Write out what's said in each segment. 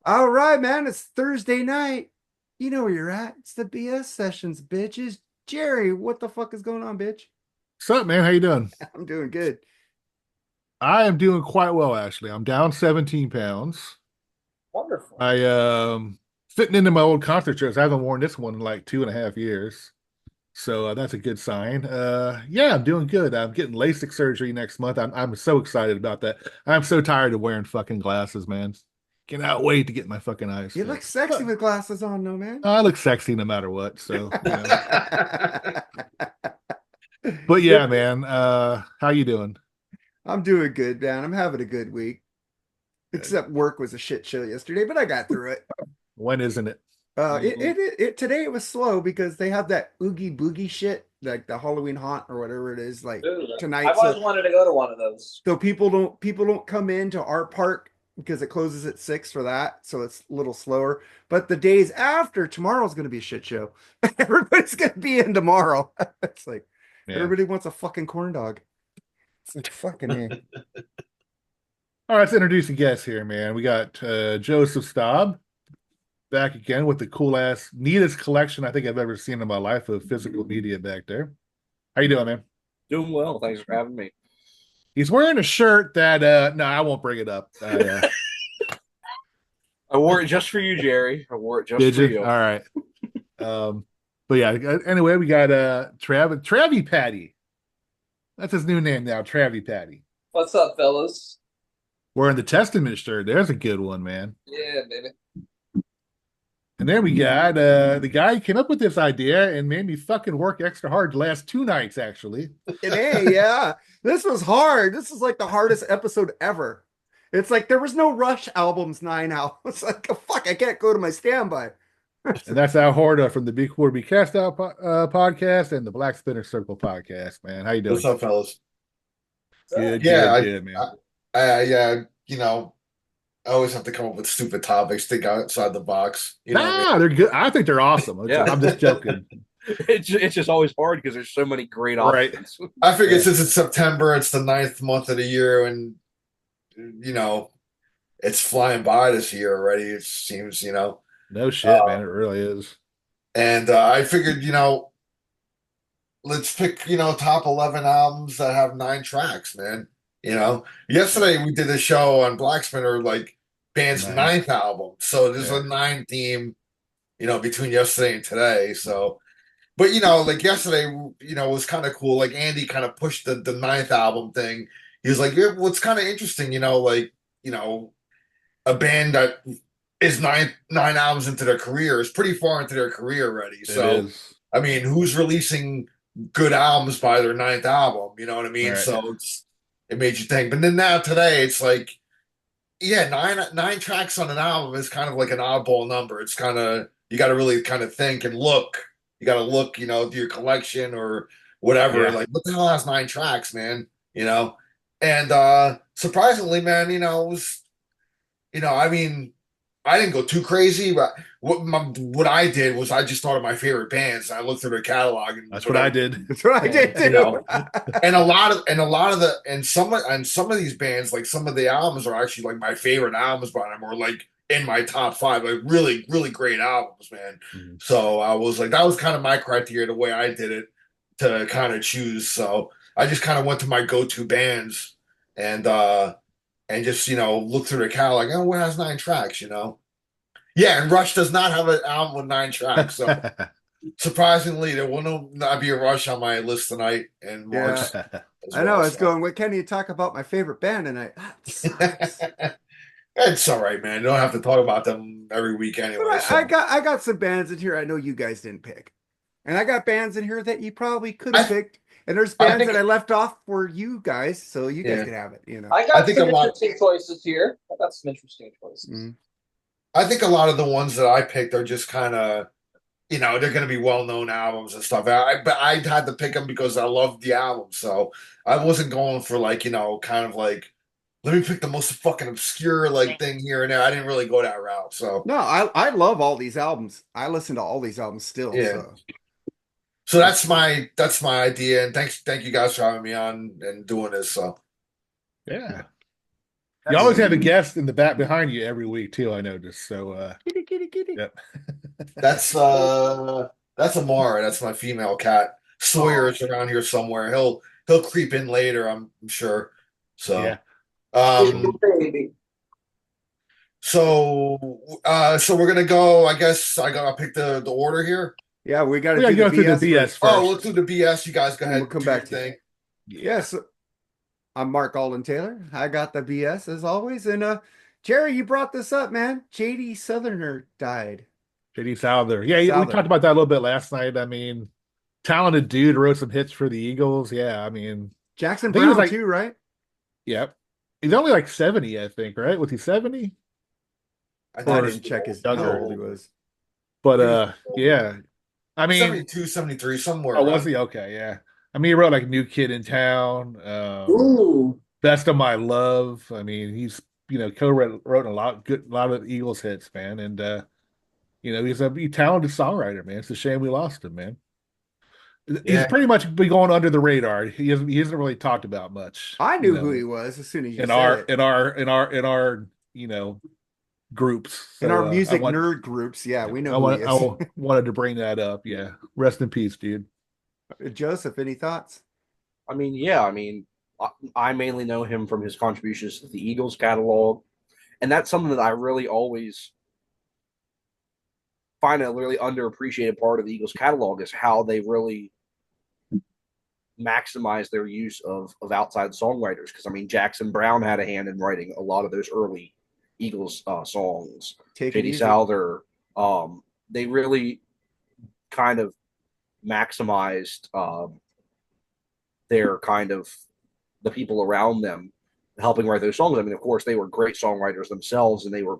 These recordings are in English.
All right, man. It's Thursday night. You know where you're at. It's the BS sessions, bitches. Jerry, what the fuck is going on, bitch? What's up, man? How you doing? I'm doing good. I am doing quite well, actually. I'm down 17 pounds. Wonderful. I fitting into my old concert shirts. I haven't worn this one in like 2.5 years, so that's a good sign. Yeah, I'm doing good. I'm getting LASIK surgery next month. I'm so excited about that. I'm so tired of wearing fucking glasses, man. Cannot wait to get my fucking eyes You look fixed. sexy with glasses on, no, man. I look sexy no matter what, so But Good. yeah, man. How you doing? I'm doing good, man. I'm having a good week. Good. Except work was a shit show yesterday, but I got through it. When isn't it? Today it was slow because they have that oogie boogie shit, like the Halloween haunt or whatever it is, like Ooh, tonight. I've So always wanted to go to one of those. So people don't come into our park because it closes at 6 for that, so it's a little slower. But the days after, tomorrow's going to be a shit show. Everybody's going to be in tomorrow. It's like Yeah. everybody wants a fucking corn dog. It's like fucking A. All right, let's introduce a guest here, man. We got Joseph Staub back again with the cool ass, neatest collection I think I've ever seen in my life of physical media back there. How you doing, man? Doing well. Thanks for having me. He's wearing a shirt that no, I won't bring it up. I wore it just for you, Jerry. I wore it just Did for you? All you. right. But yeah, anyway, we got Travie Patty. That's his new name now, Travie Patty. What's up, fellas? Wearing the Testament shirt. There's a good one, man. Yeah, baby. And then we got the guy who came up with this idea and made me fucking work extra hard the last 2 nights, actually. Today, yeah. This was hard. This is like the hardest episode ever. It's like there was no Rush albums 9 albums. It's like, oh, fuck, I can't go to my standby. And that's Al Horta from the Be Cool to Be Cast Out podcast and the Black Spinner Circle podcast, man. How you What's doing? up, fellas? Good, Yeah, good, good, man. yeah, I always have to come up with stupid topics, think outside the box. You know what I mean? Nah, they're good. I think they're awesome. Yeah. I'm just joking. It's just always hard because there's so many great Right. options. I figured Yeah. since it's September, it's the ninth month of the year, and you know, it's flying by this year already. It seems, No shit, man. uh, It really is. and I figured, let's pick, top 11 albums that have 9 tracks, man. Yesterday we did a show on Black Spinner, like band's Nine. ninth album, so there's Yeah. a nine theme, between yesterday and today. So, but like yesterday, was kind of cool. Like Andy kind of pushed the ninth album thing. He was like, yeah, what's kind of interesting, like, a band that is nine albums into their career is pretty far into their career already. It So, is. I mean, who's releasing good albums by their ninth album? You know what I mean? Right. So it made you think. But then now today, it's like, yeah, nine tracks on an album is kind of like an oddball number. It's kind of you got to really kind of think and look. You got to look, to your collection or whatever. Yeah. Like, what the hell has 9 tracks, man? And surprisingly, man, it was, I mean, I didn't go too crazy, but what I did was I just thought of my favorite bands. And I looked through their catalog and That's what I whatever, did. That's what I did you too. know, and some of the albums are actually like my favorite albums by them, or like in my top five, like really, really great albums, man. Mhm. So I was like, that was kind of my criteria, the way I did it to kind of choose. So I just kind of went to my go-to bands and just look through the catalog. Oh, what has 9 tracks? Yeah, and Rush does not have an album with 9 tracks. So surprisingly, there will not be a Rush on my list tonight in March Yeah, as I know. well. I was So going, what can you talk about my favorite band tonight? That sucks. it's all right, man. You don't have to talk about them every week But anyway. I got some bands in here I know you guys didn't pick. And I got bands in here that you probably could have I picked. And there's I bands think that I left off for you guys, so you guys yeah, can have it. I I got think a some lot. interesting choices here. I got some interesting choices. Mm. I think a lot of the ones that I picked are just kind of they're going to be well-known albums and stuff. But I had to pick them because I loved the album, so I wasn't going for like kind of like let me pick the most fucking obscure like thing here and there. I didn't really go that route. So No, I love all these albums. I listen to all these albums still. yeah. So So that's my idea, and thank you guys for having me on and doing this. So Yeah. You always have a guest in the back behind you every week too. I noticed. So, Kitty, kitty, kitty. yep. That's Amara. That's my female cat. Sawyer is around here somewhere. He'll creep in later, I'm sure. So Yeah. Baby. so we're gonna go. I guess I gotta pick the order here. Yeah, we got to We do gotta the go through the BS first. first. Oh, let's do the BS. You guys go And ahead. we'll come do back your to you. thing. Yes, I'm Mark Alden Taylor. I got the BS as always. And Jerry, you brought this up, man. JD Southerner died. JD Souther. Yeah, we Souther. talked about that a little bit last night. I mean, talented dude, wrote some hits for the Eagles. Yeah, I mean, Jackson I think he was Brown like- too, right? yep. He's only like 70, I think, right? Was he 70? I Or didn't check his younger. how old he was. But yeah. I mean, 72, 73, somewhere. oh, was around. he? Okay, yeah. I mean, he wrote like New Kid in Town, Ooh. Best of My Love. I mean, he's co-wrote a lot of Eagles hits, man. And he's a talented songwriter, man. It's a shame we lost him, man. He's Yeah. pretty much been going under the radar. He hasn't really talked about much. I knew who he was as soon as you in said our it. in our groups. In our So, music nerd groups, yeah, we know I who want, he I is. wanted to bring that up. Yeah, rest in peace, dude. Joseph, any thoughts? I mean, yeah. I mean, I mainly know him from his contributions to the Eagles catalog, and that's something that I really always find a really underappreciated part of the Eagles catalog is how they really maximize their use of outside songwriters. Because I mean, Jackson Brown had a hand in writing a lot of those early Eagles songs. Take it JD easy. Souther, they really kind of maximized their kind of the people around them helping write those songs. I mean, of course, they were great songwriters themselves and they were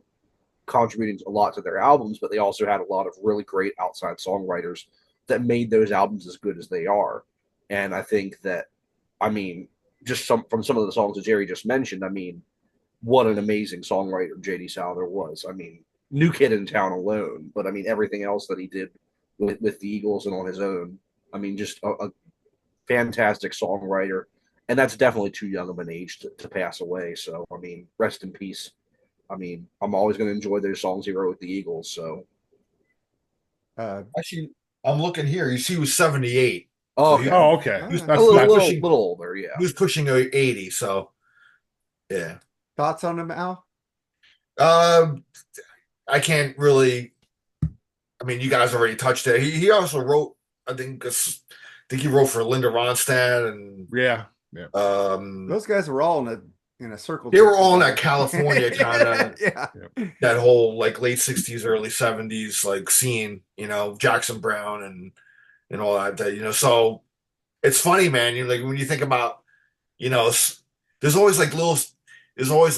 contributing a lot to their albums, but they also had a lot of really great outside songwriters that made those albums as good as they are. And I think that, I mean, just from some of the songs that Jerry just mentioned, I mean, what an amazing songwriter JD Souther was. I mean, New Kid in Town alone, but I mean, everything else that he did with the Eagles and on his own. I mean, just a fantastic songwriter. And that's definitely too young of an age to pass away. So, I mean, rest in peace. I mean, I'm always going to enjoy those songs he wrote with the Eagles. So, Actually, I'm looking here. You see, he was 78. oh, So okay. Oh, okay. Oh, That's yeah. a not little older, yeah. He was pushing 80. So, yeah. Thoughts on him, Al? I can't really. I mean, you guys already touched it. He also wrote. I think he wrote for Linda Ronstadt and yeah. Those guys were all in a circle. They were all in that California kind of yeah. that whole like late 60s, early 70s like scene, Jackson Brown and all that, so it's funny, man. You're like when you think about, there's always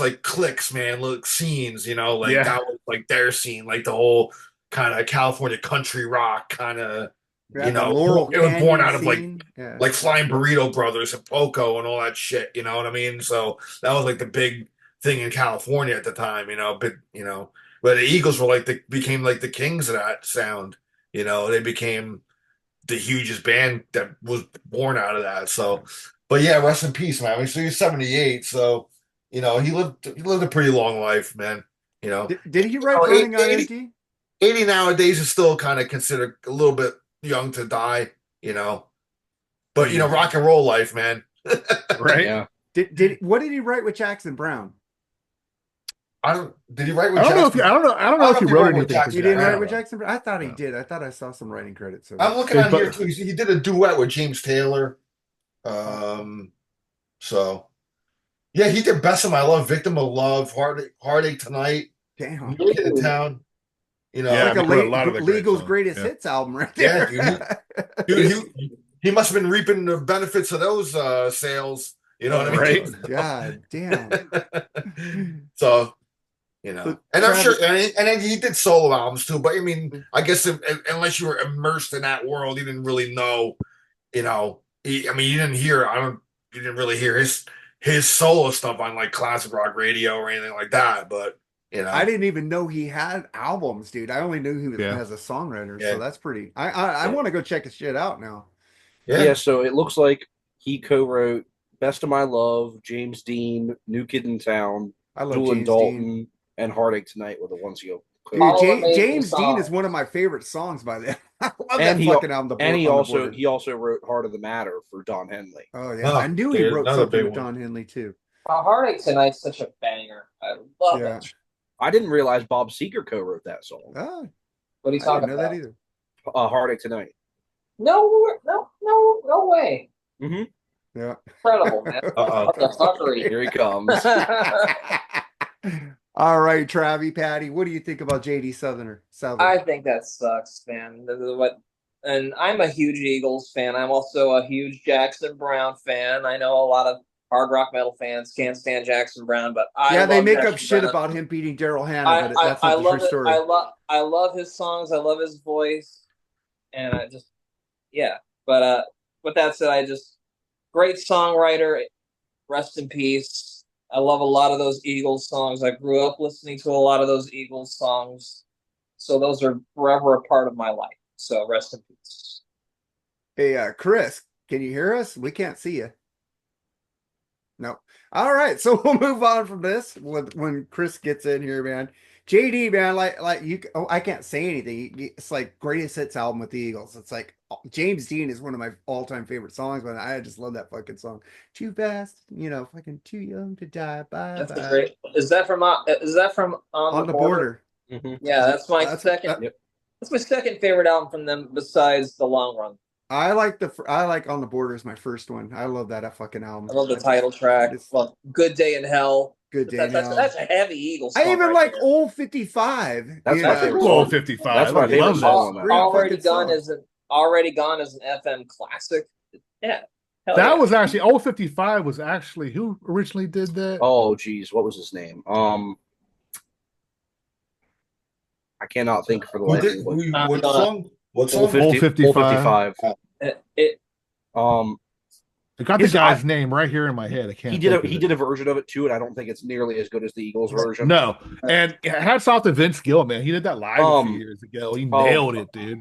like cliques, man, look scenes, like Yeah. that was like their scene, like the whole kind of California country rock kind of, Yeah, the Laurel it was born Canyon out of scene. Yeah. like Flying Burrito Brothers and Poco and all that shit, you know what I mean? So that was like the big thing in California at the time, but the Eagles were became like the kings of that sound, they became the hugest band that was born out of that. So, but yeah, rest in peace, man. So he's 78, so he lived a pretty long life, man. Did he write Burning on Empty? 80 nowadays is still kind of considered a little bit young to die, but rock and roll life, man. Right. Yeah. What did he write with Jackson Brown? Did he write with I don't know if Jackson? I don't know if he wrote anything. Jackson. for He didn't Jackson. write with Jackson Brown? I thought he No. did. I thought I saw some writing credits. I'm looking Hey, on but- here too. He did a duet with James Taylor. So yeah, he did Best of My Love, Victim of Love, Heartache Tonight, Damn. New Kid in Town. Yeah, Like a he wrote a lot of the great Legal's songs. greatest Yeah. hits album right Yeah, there. he must have been reaping the benefits of those sales. You know what I mean? Right. God damn. So, So and I'm Travis- sure, and then he did solo albums too. But I mean, I guess unless you were immersed in that world, you didn't really know. You didn't hear. You didn't really hear his solo stuff on like classic rock radio or anything like that. But I didn't even know he had albums, dude. I only knew he was Yeah. as a songwriter, Yeah. so that's pretty. I want to go check his shit out now. Yeah, so it looks like he co-wrote Best of My Love, James Dean, New Kid in Town, I love Jewel and James Dalton Dean. and Heartache Tonight were the ones you Dude, All amazing James Dean is songs. one of my favorite songs by them. I love And that fucking album. and he On the also Border. wrote Heart of the Matter for Don Henley. Oh yeah, Oh, I knew he dude, wrote another something big with one. Don Henley too. Heartache Tonight's such a banger. I love Yeah. it. I didn't realize Bob Seger co-wrote that song. Oh, What are you I talking didn't know about? that either. Heartache Tonight. No way. Mm-hmm. Yeah. Incredible, man. Uh-oh. What the fuckery? Here he comes. All right, Travi, Patty, what do you think about JD Southerner? I think that sucks, man. And I'm a huge Eagles fan. I'm also a huge Jackson Brown fan. I know a lot of hard rock metal fans can't stand Jackson Brown, but yeah, they love make Jackson up shit Brown. about him beating Daryl Hannah, but that's I not the love true it. story. I love his songs. I love his voice, and I just But with that said, great songwriter. Rest in peace. I love a lot of those Eagles songs. I grew up listening to a lot of those Eagles songs, so those are forever a part of my life. So rest in peace. Hey, Chris, can you hear us? We can't see you. No. All right, so we'll move on from this when Chris gets in here, man. JD, man, like you. Oh, I can't say anything. It's like greatest hits album with the Eagles. It's like James Dean is one of my all-time favorite songs, but I just love that fucking song. Too fast, fucking too young to die. Bye. That's a great. Is that from On the Border? Mm-hmm. Yeah, that's my That's- second. Yep. That's my second favorite album from them, besides The Long Run. I like On the Border is my first one. I love that fucking album. I love the title track. Well, Good Day in Hell. Good Day in Hell. That's a heavy Eagles song. I even right like there. Old 55. That's my favorite Cool, song. 55. That's my I favorite love that. song on that. Great Already fucking Gone song. is an FM classic. Yeah. Hell That yeah. was actually Old 55 was actually who originally did that? Oh, geez, what was his name? I cannot think for the life of me. What song? What Old song? 50, Old 55. It I got the guy's name right here in my head. I can't. He did a version of it too, and I don't think it's nearly as good as the Eagles version. No, and hats off to Vince Gill, man. He did that live a few years ago. He nailed it, dude.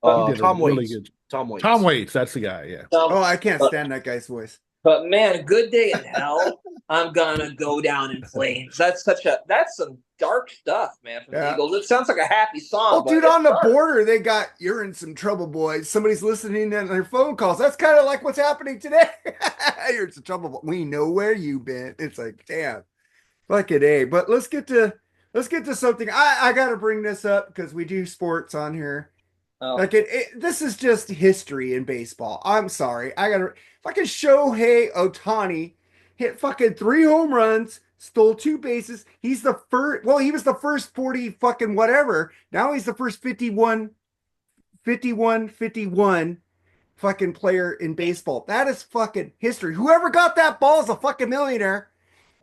He did Tom really Waits. good. Tom Waits. Tom Waits, that's the guy. Yeah. Oh, I can't stand that guy's voice. But man, Good Day in Hell, I'm gonna go down in flames. That's some dark stuff, man, from the Eagles. It sounds like a happy song. Oh, but dude, it's On the dark. Border, they got You're in Some Trouble, Boys. Somebody's listening in their phone calls. That's kind of like what's happening today. You're in some trouble, but we know where you've been. It's like, damn, fucking A. But let's get to something. I gotta bring this up because we do sports on here. Oh. Like this is just history in baseball. I'm sorry. I gotta fucking Shohei Ohtani hit fucking 3 home runs, stole 2 bases. He's the first. Well, he was the first 40 fucking whatever. Now he's the first 51 fucking player in baseball. That is fucking history. Whoever got that ball is a fucking millionaire.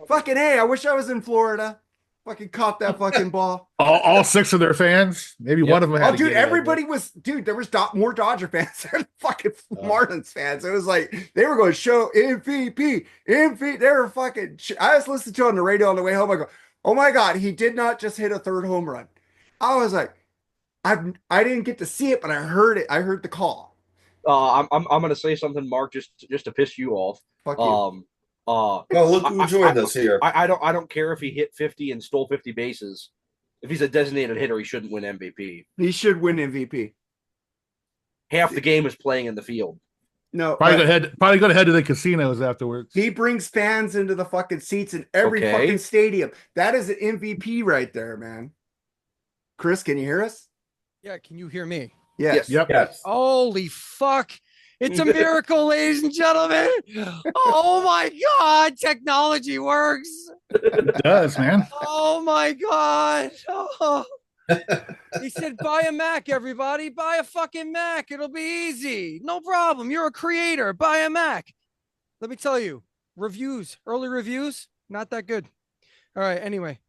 Fucking A. I wish I was in Florida. Fucking caught that fucking ball. All 6 of their fans. Maybe one of them had. Oh, dude, everybody was. Dude, there was more Dodger fans than fucking Marlins fans. It was like they were going to show MVP. They were fucking. I was listening to it on the radio on the way home. I go, oh my god, he did not just hit a 3rd home run. I was like, I didn't get to see it, but I heard it. I heard the call. I'm going to say something, Mark, just to piss you off. Fuck you. Oh, look who joined us here. I don't care if he hit 50 and stole 50 bases. If he's a designated hitter, he shouldn't win MVP. He should win MVP. Half the game is playing in the field. No, Probably go ahead to the casinos afterwards. he brings fans into the fucking seats in every fucking stadium. That is an MVP right there, man. Chris, can you hear us? Yeah, can you hear me? Yes. Yep. Yes. Holy fuck. It's a miracle, ladies and gentlemen. Oh my God, technology works. It does, man. Oh my God. Oh. He said, buy a Mac, everybody. Buy a fucking Mac. It'll be easy. No problem. You're a creator. Buy a Mac. Let me tell you, early reviews, not that good. All right. Anyway,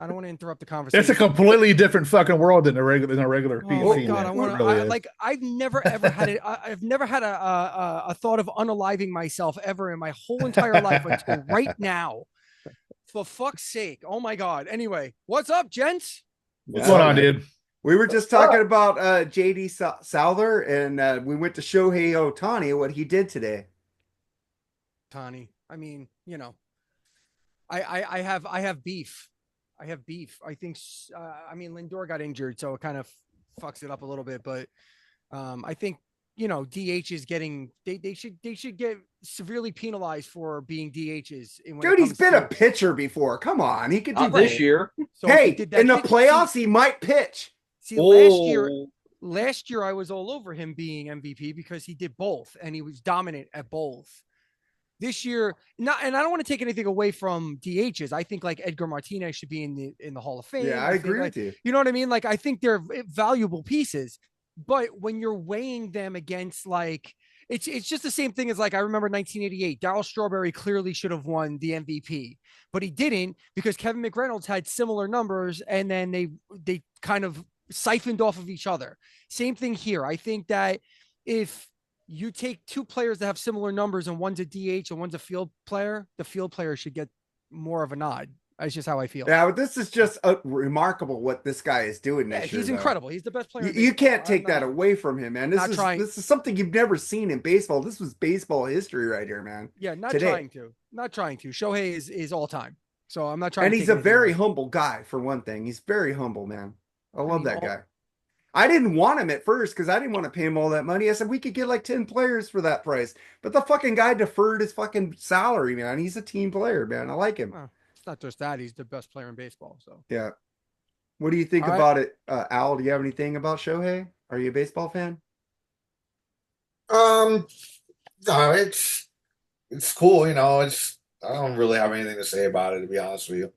I don't want to interrupt the conversation. It's a completely different fucking world than a regular PC. Oh God, I've never ever had it. I've never had a thought of unaliving myself ever in my whole entire life until right now. For fuck's sake! Oh my God. Anyway, what's up, gents? What's going on, dude? We were just talking about JD Souther, and we went to Shohei Ohtani, what he did today. Tani. I mean, I have beef. I have beef. I think. I mean, Lindor got injured, so it kind of fucks it up a little bit. But I think DH is getting. They should get severely penalized for being DHs. Dude, he's been a pitcher before. Come on, he could do Not this both. year. So if Hey, he did that in the pitch- playoffs, he might pitch. See, Oh, last year I was all over him being MVP because he did both and he was dominant at both. This year, and I don't want to take anything away from DHs. I think like Edgar Martinez should be in the Hall of Fame. Yeah, I think, agree like, with you. You know what I mean? Like I think they're valuable pieces, but when you're weighing them against like it's just the same thing as like I remember 1988. Darryl Strawberry clearly should have won the MVP, but he didn't because Kevin McReynolds had similar numbers, and then they kind of siphoned off of each other. Same thing here. I think that if you take two players that have similar numbers and one's a DH and one's a field player, the field player should get more of a nod. That's just how I feel. Yeah, but this is just remarkable what this guy is doing this year. He's incredible. He's the best player. You can't take that away from him, man. This is something you've never seen in baseball. This was baseball history right here, man. Yeah, not Today. trying to. Shohei is all time. So I'm not trying And to he's take a very away. humble guy, for one thing. He's very humble, man. I love that guy. I didn't want him at first because I didn't want to pay him all that money. I said we could get like 10 players for that price. But the fucking guy deferred his fucking salary, man. He's a team player, man. I like him. It's not just that. He's the best player in baseball. So Yeah. What do you think All about it? Al, do you have anything about Shohei? Are you a baseball fan? No, it's cool, I don't really have anything to say about it, to be honest with you.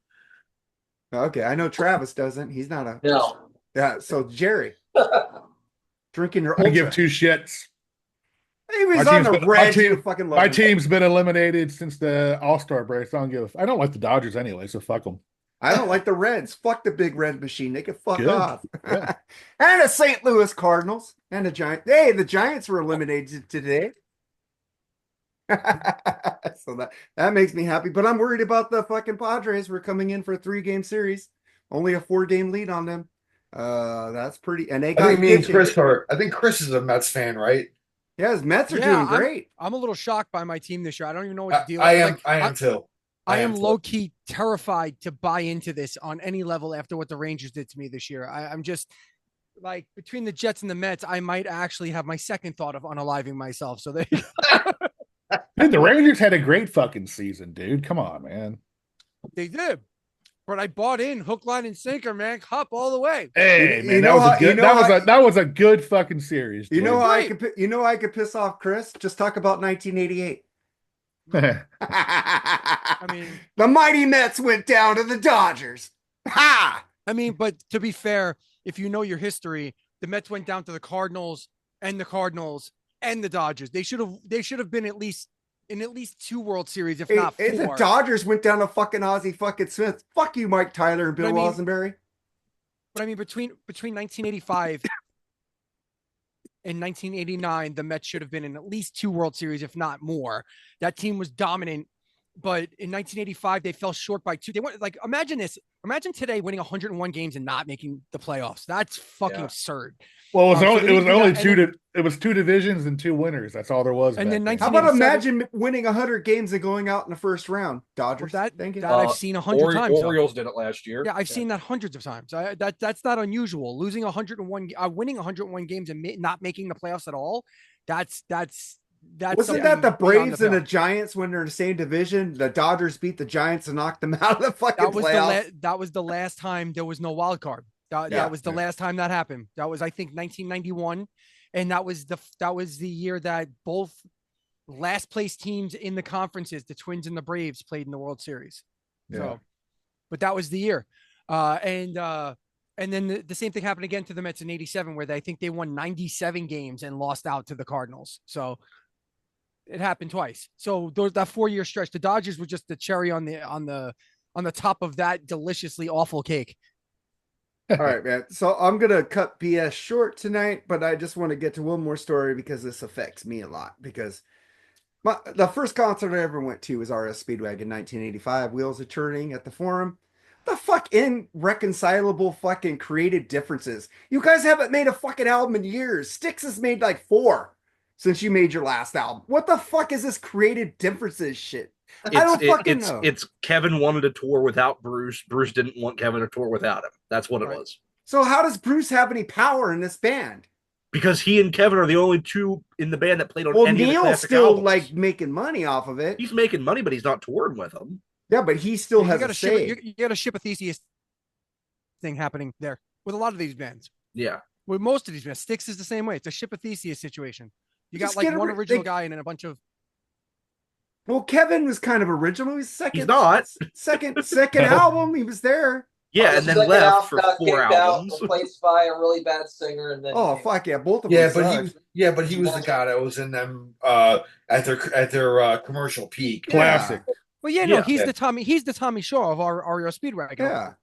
Okay, I know Travis doesn't. He's not a no. Yeah, so Jerry drinking your I ultra. give two shits. He was My on the team's been- Reds. my team- You fucking love My him. team's been eliminated since the All-Star break. So I don't like the Dodgers anyway, so fuck them. I don't like the Reds. Fuck the big red machine. They can fuck Good. off. Yeah. And the St. Louis Cardinals and the Giants. Hey, the Giants were eliminated today. So that makes me happy. But I'm worried about the fucking Padres. We're coming in for a 3-game series. Only a 4-game lead on them. That's pretty. And they I got think me and pitching. Chris are. I think Chris is a Mets fan, right? Yeah, his Mets are Yeah, doing great. I'm a little shocked by my team this year. I don't even know what to deal I with. am. Like, I am too. I am too. low key terrified to buy into this on any level after what the Rangers did to me this year. I'm just like between the Jets and the Mets, I might actually have my second thought of unaliving myself. So they Dude, the Rangers had a great fucking season, dude. Come on, man. they did. But I bought in hook, line, and sinker, man. Hop all the way. Hey, You man, know how- you know how- that was a good fucking series. You know dude. how I could piss off Chris? Just talk about 1988. I mean, the mighty Mets went down to the Dodgers. Ha! but to be fair, if you know your history, the Mets went down to the Cardinals and the Dodgers. They should have been at least in at least 2 World Series, if not 4. The Dodgers went down to fucking Ozzie fucking Smith. Fuck you, Mike Tyler and Bill Rosenberry. But I mean, between 1985 and 1989, the Mets should have been in at least 2 World Series, if not more. That team was dominant, but in 1985 they fell short by 2. They went like imagine this. Imagine today winning 101 games and not making the playoffs. That's fucking absurd. Well, it was 2 divisions and 2 winners. That's all there was. And then how about imagine winning 100 games and going out in the first round? Dodgers. Thank you. That I've seen 100 times. Orioles did it last year. Yeah, I've seen that hundreds of times. That's not unusual. Losing 101, winning 101 games and not making the playoffs at all. That's wasn't that the Braves and the Giants when they're in the same division? The Dodgers beat the Giants and knocked them out of the fucking playoffs. That was the last time there was no wild card. That was the last time that happened. That was, I think, 1991, and that was the year that both last place teams in the conferences, the Twins and the Braves, played in the World Series. Yeah. So, but that was the year, and then the same thing happened again to the Mets in '87, where I think they won 97 games and lost out to the Cardinals. So it happened twice. So that 4-year stretch, the Dodgers were just the cherry on the top of that deliciously awful cake. All right, man. So I'm going to cut BS short tonight, but I just want to get to one more story because this affects me a lot. Because the first concert I ever went to was RS Speedwag in 1985. Wheels are turning at the Forum. The fuck irreconcilable fucking creative differences. You guys haven't made a fucking album in years. Styx has made like 4 since you made your last album. What the fuck is this creative differences shit? don't fucking know. It's Kevin wanted to tour without Bruce. Bruce didn't want Kevin to tour without him. That's what it was. So how does Bruce have any power in this band? Because he and Kevin are the only two in the band that played on any of the Neil's classic still albums. like making money off of it. He's making money, but he's not touring with them. Yeah, but he still has got a say. you got a ship of Theseus thing happening there with a lot of these bands. Yeah. With most of these bands, Styx is the same way. It's a ship of Theseus situation. You got Just like get one original guy and then a bunch of. Well, Kevin was kind of original. He's second. He's not. Second album. He was there. Yeah, and then Second left for got 4 kicked albums. Out, replaced by a really bad singer, and then Oh fuck yeah, both of Yeah, them. but he was the guy that was in them at their commercial peak. Classic. Well, yeah, no, Yeah. he's the Tommy Shaw of our REO Speedwagon. Yeah.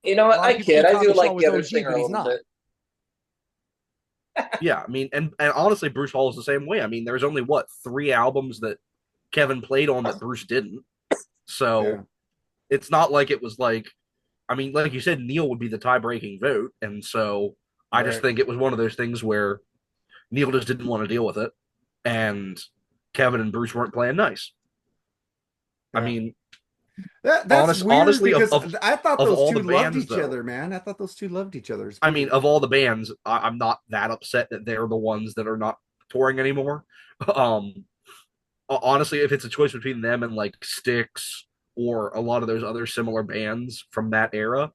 you know what? A lot of I people kid. think I do Tommy Shaw like was the other OG, singer but a he's little not. bit. Yeah, I mean, and honestly, Bruce Hall is the same way. I mean, there's only 3 albums that Kevin played on that Bruce didn't. So Yeah. it's not like it was like, I mean, like you said, Neil would be the tie-breaking vote, and so I just Right. think it was one of those things where Neil just didn't want to deal with it, and Kevin and Bruce weren't playing nice. I Yeah. mean, That's weird honestly, because of I thought of those all two the loved bands, each though. other, man. I thought those two loved each other. It's I weird. mean, of all the bands, I'm not that upset that they're the ones that are not touring anymore. Honestly, if it's a choice between them and like Styx or a lot of those other similar bands from that era,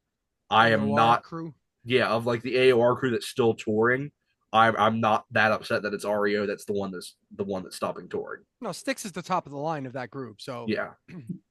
I am AOR not. crew. Yeah, of like the AOR crew that's still touring, I'm not that upset that it's REO that's the one that's stopping touring. No, Styx is the top of the line of that group. So Yeah,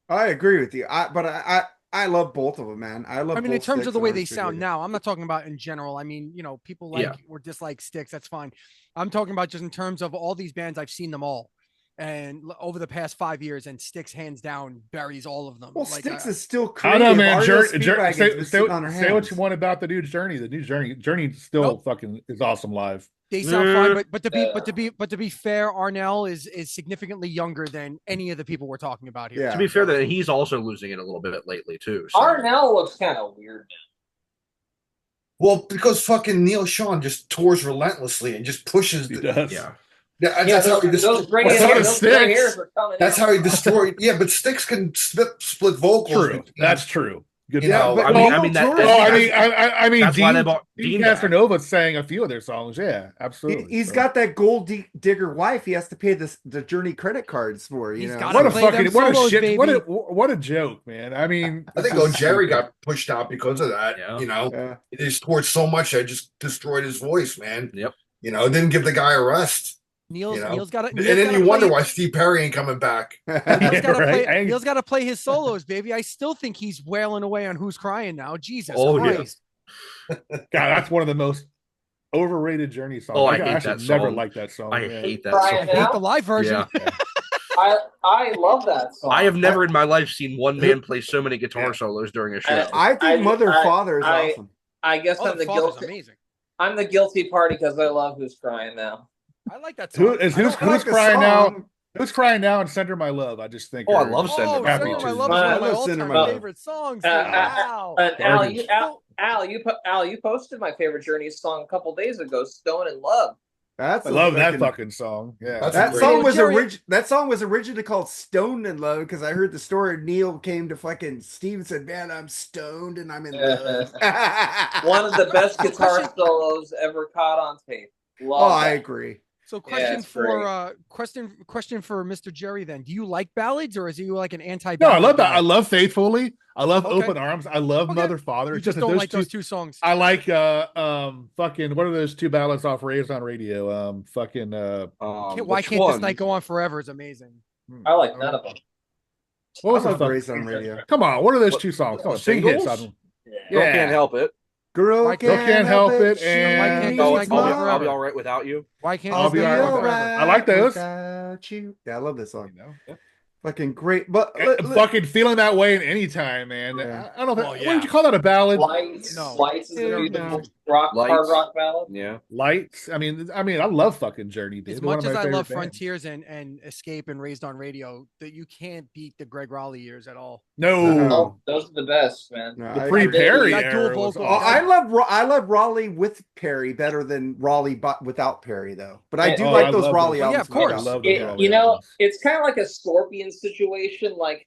I agree with you. I love both of them, man. I love. I mean, in both terms Styx of the and way Orange they sound Speedwagon. now, I'm not talking about in general. I mean, people like Yeah. or dislike Styx. That's fine. I'm talking about just in terms of all these bands. I've seen them all, and over the past 5 years, and Styx hands down buries all of them. Well, Like, Styx is still I creative. don't know, man. REO Say Speedwagon's been sitting on their what hands. you want about the new Journey. The new Journey still Nope. fucking is awesome live. they sound fine, but Yeah. to be fair, Arnell is significantly younger than any of the people we're talking about here. Yeah. to be fair, that he's also losing it a little bit lately too. So. Arnell looks kind of weird Well, because fucking Neil Sean just tours relentlessly and just pushes. He does. Yeah, That's now. how he Those gray Well, so does those gray Styx. hairs are coming. That's out. how he destroyed. Yeah, but Styx can split vocals. True. That's true. Good. You know, point. I mean that. Neil that- Oh, that's- I mean, that's why they Dean, bought Dean Dean back. Castronova sang a few of their songs. Yeah, absolutely. He's So- got that gold digger wife. He has to pay the Journey credit cards for. You He's know. gotta what a play fucking them what a solos, shit baby. what a joke, man. I mean, I think Jerry got pushed out because of that. Yeah. You know, Yeah. he just toured so much that just destroyed his voice, man. Yep. You know, didn't give the guy a rest. Neil's You know? Neil's got to. And then you wonder why Steve Perry ain't coming back. Neil's Yeah, got to right. play. Neil's got to play his solos, baby. I still think he's wailing away on "Who's Crying Now." Jesus Oh, yeah. Christ! God, that's one of the most overrated Journey songs. Oh, I I hate actually that never song. liked that song. I yeah. hate that Brian, song. I hate the live version. Yeah. I love that song. I have never in my life seen one man play so many guitar solos during a show. I think I- Mother I- Father is I- awesome. I guess Oh, I'm the the Father's guilty. amazing. I'm the guilty party because I love Who's Crying Now. I like that song. Who's I like the crying now? song. Who's crying now? And Send Her My Love. I just think. Oh, I are- love Send Her Oh, My Happy Send Her My to- Love is one of my I love Send Her all-time My Love. favorite songs. Uh, Wow. And Garbage. Al, you posted my favorite Journey song a couple days ago, "Stone in Love." That's I a love that fucking song. Yeah, That's That great. song was Jerry- that song was originally called "Stoned in Love" because I heard the story. Neil came to fucking Steve and said, "Man, I'm stoned and I'm in love." One of the best guitar solos ever caught on tape. Love Oh, I that. agree. So Yeah, question it's for question for Mr. Jerry then. Do you like ballads or is he like an anti No, ballad? I love that. I love Faithfully. I love Okay. Open Arms. I love Okay. Mother Father. You It's just that don't like those two songs. I like fucking what are those two ballads off Raised on Radio? Fucking Why Which can't one? this night go on forever is amazing. I like none of them. what was I the love fuck? Grace on Radio. Come on, what are those What- two songs? Come on, the sing hits. singles? on them. Girl Yeah. Can't Help It. Girl Why can't help it. and Why Can't She's This Oh, Night Go On mine. I'll be all right without you. Why can't I'll this be night all go right on with forever? that. I like those. Without you. Yeah, I love this song. You know? Fucking great. But Fucking feeling that way in any time, man. Yeah. I don't know. Well, What yeah. would you call that? A ballad? Lights, No. Lights is a Dude, beautiful no. hard Lights. rock ballad. Yeah. Lights. I mean, I love fucking Journey. Dude. As They're one much of as my I love favorite bands. Frontiers and Escape and Raised on Radio, that you can't beat the Greg Raleigh years at all. No, Oh, those are the best, man. No, the I pre agree. Perry You got dual era was vocals. Oh, awesome. I love Raleigh with Perry better than Raleigh without Perry though. But I do Oh, like I those love Raleigh Oh, yeah, albums. of course. I love those It, Raleigh you know, albums. it's kind of like a Scorpion situation. Like,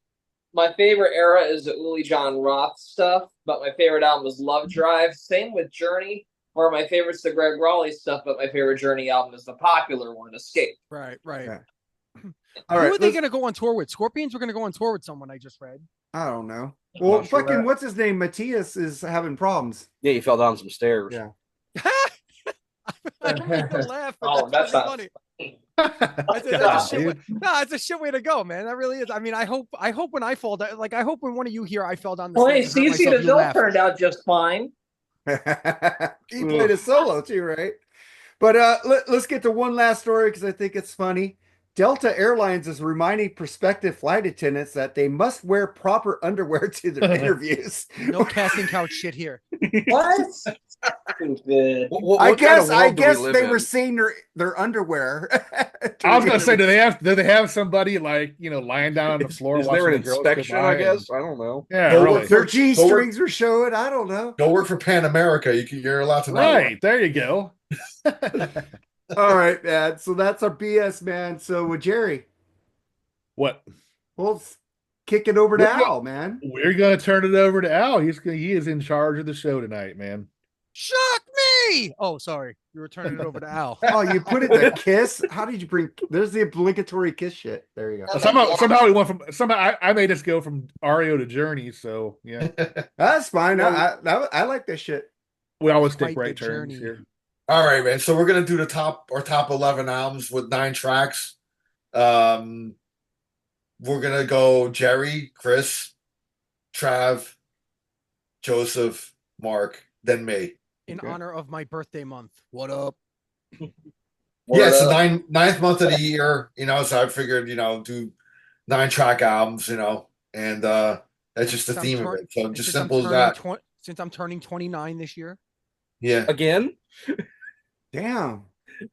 my favorite era is the Uli John Roth stuff, but my favorite album is Love Drive. Same with Journey, where my favorite's the Greg Raleigh stuff, but my favorite Journey album is the popular one, Escape. Right. Yeah. Who All right, are they going to go on tour with? Scorpions were going to go on tour with someone I just read. I don't know. I'm Well, not sure fucking that. what's his name? Matthias is having problems. Yeah, he fell down some stairs. Yeah. I don't mean to laugh, but Oh, that's that's really not funny. That's God, a shit way, no, it's a shit way to go, man. That really is. I mean, I hope when I fall down, like I hope when one of you here, I fell down the Well, hey, stairs and hurt CC myself, you DeVille laugh. turned out just fine. He played a solo too, right? But let's get to one last story because I think it's funny. Delta Airlines is reminding prospective flight attendants that they must wear proper underwear to their interviews. No casting couch shit here. What? Stupid. I What kind of guess world do we live they in? were seeing their underwear. I was gonna say, do they have somebody like lying down on the floor? Is there an watching the girls go inspection? by I guess I don't know. Yeah, Go really. work Their for- G go work- strings were showing. I don't know. Go work for Pan America. You're allowed to know. Right there, you go. All right, man. So that's our BS, man. So with Jerry, What? well, let's kick it over to We're go- Al, man. We're gonna turn it over to Al. He is in charge of the show tonight, man. Shock me! Oh, sorry. You were turning it over to Al. Oh, you put it the kiss? How did you bring? There's the obligatory kiss shit. There you go. Somehow we went from I made us go from Ario to Journey. So yeah, That's fine. I like this shit. we always Quite take the right turns journey. here. All right, man. So we're gonna do the top 11 albums with 9 tracks. We're gonna go Jerry, Chris, Trav, Joseph, Mark, then me. In Okay. honor of my birthday month. What up? Yeah, it's the ninth month of the year, so I figured, do 9-track albums, and that's just the Since I'm theme of turn- it. So and just since I'm simple as turning that. Since I'm turning 29 this year. Yeah. Again? Damn. Yeah,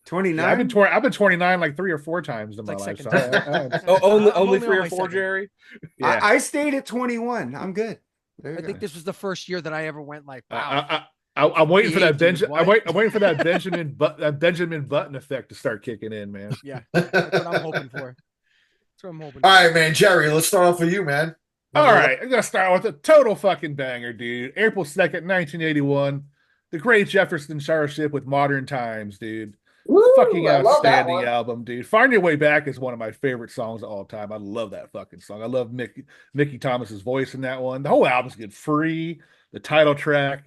29. I've been 29 like 3 or 4 times in my Like life. second So time. Only I'm only 3 on or my 4, second. Jerry? yeah. I stayed at 21. I'm good. There you I go. think this was the first year that I ever went like, wow. I'm waiting for that Dude, I'm what? waiting for that Benjamin Button effect to start kicking in, man. Yeah, that's what I'm hoping for. That's what I'm hoping All for. right, man. Jerry, let's start off with you, man. All right, I'm gonna start with a total fucking banger, dude. April 2nd, 1981, the Great Jefferson Starship with Modern Times, dude. Woo, Fucking I love that outstanding one. album, dude. Find Your Way Back is one of my favorite songs of all time. I love that fucking song. I love Mickey Thomas's voice in that one. The whole album's good. Free, the title track.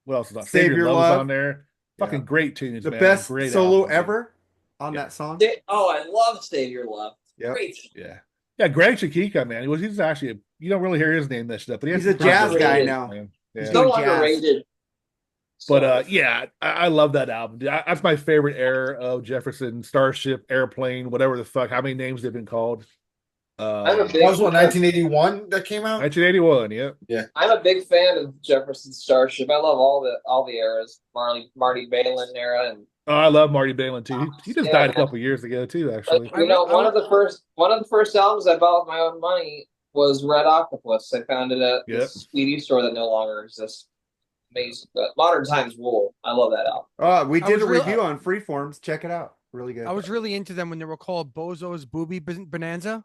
What else is on? Save Your Love Love. on there. Yeah. Fucking great tunes, The man. best Great solo album, dude. ever on Yeah. that song. Oh, I love Save Your Love. Yep. Great. Yeah. Yeah, Greg Chiquita, man. He's actually you don't really hear his name messed up, but He's has a some jazz pretty guy good now. man. He's Yeah. doing So jazz. underrated. But yeah, I love that album. That's my favorite era of Jefferson, Starship, Airplane, whatever the fuck. How many names they've been called? I'm a big- That was what, 1981 that came out? 1981. Yep. I'm a big fan of Jefferson Starship. I love all the eras. Marty Balin era, and Oh, I love Marty Balin too. He just Yeah. died a couple years ago too, actually. like, one of the first albums I bought with my own money was Red Octopus. I found it at Yep. this CD store that no longer exists. Amazing, but Modern Times Rule. I love that album. We I did was a real- review on Freeforms. Check it out. Really good. I was really into them when they were called Bozo's Booby Bonanza.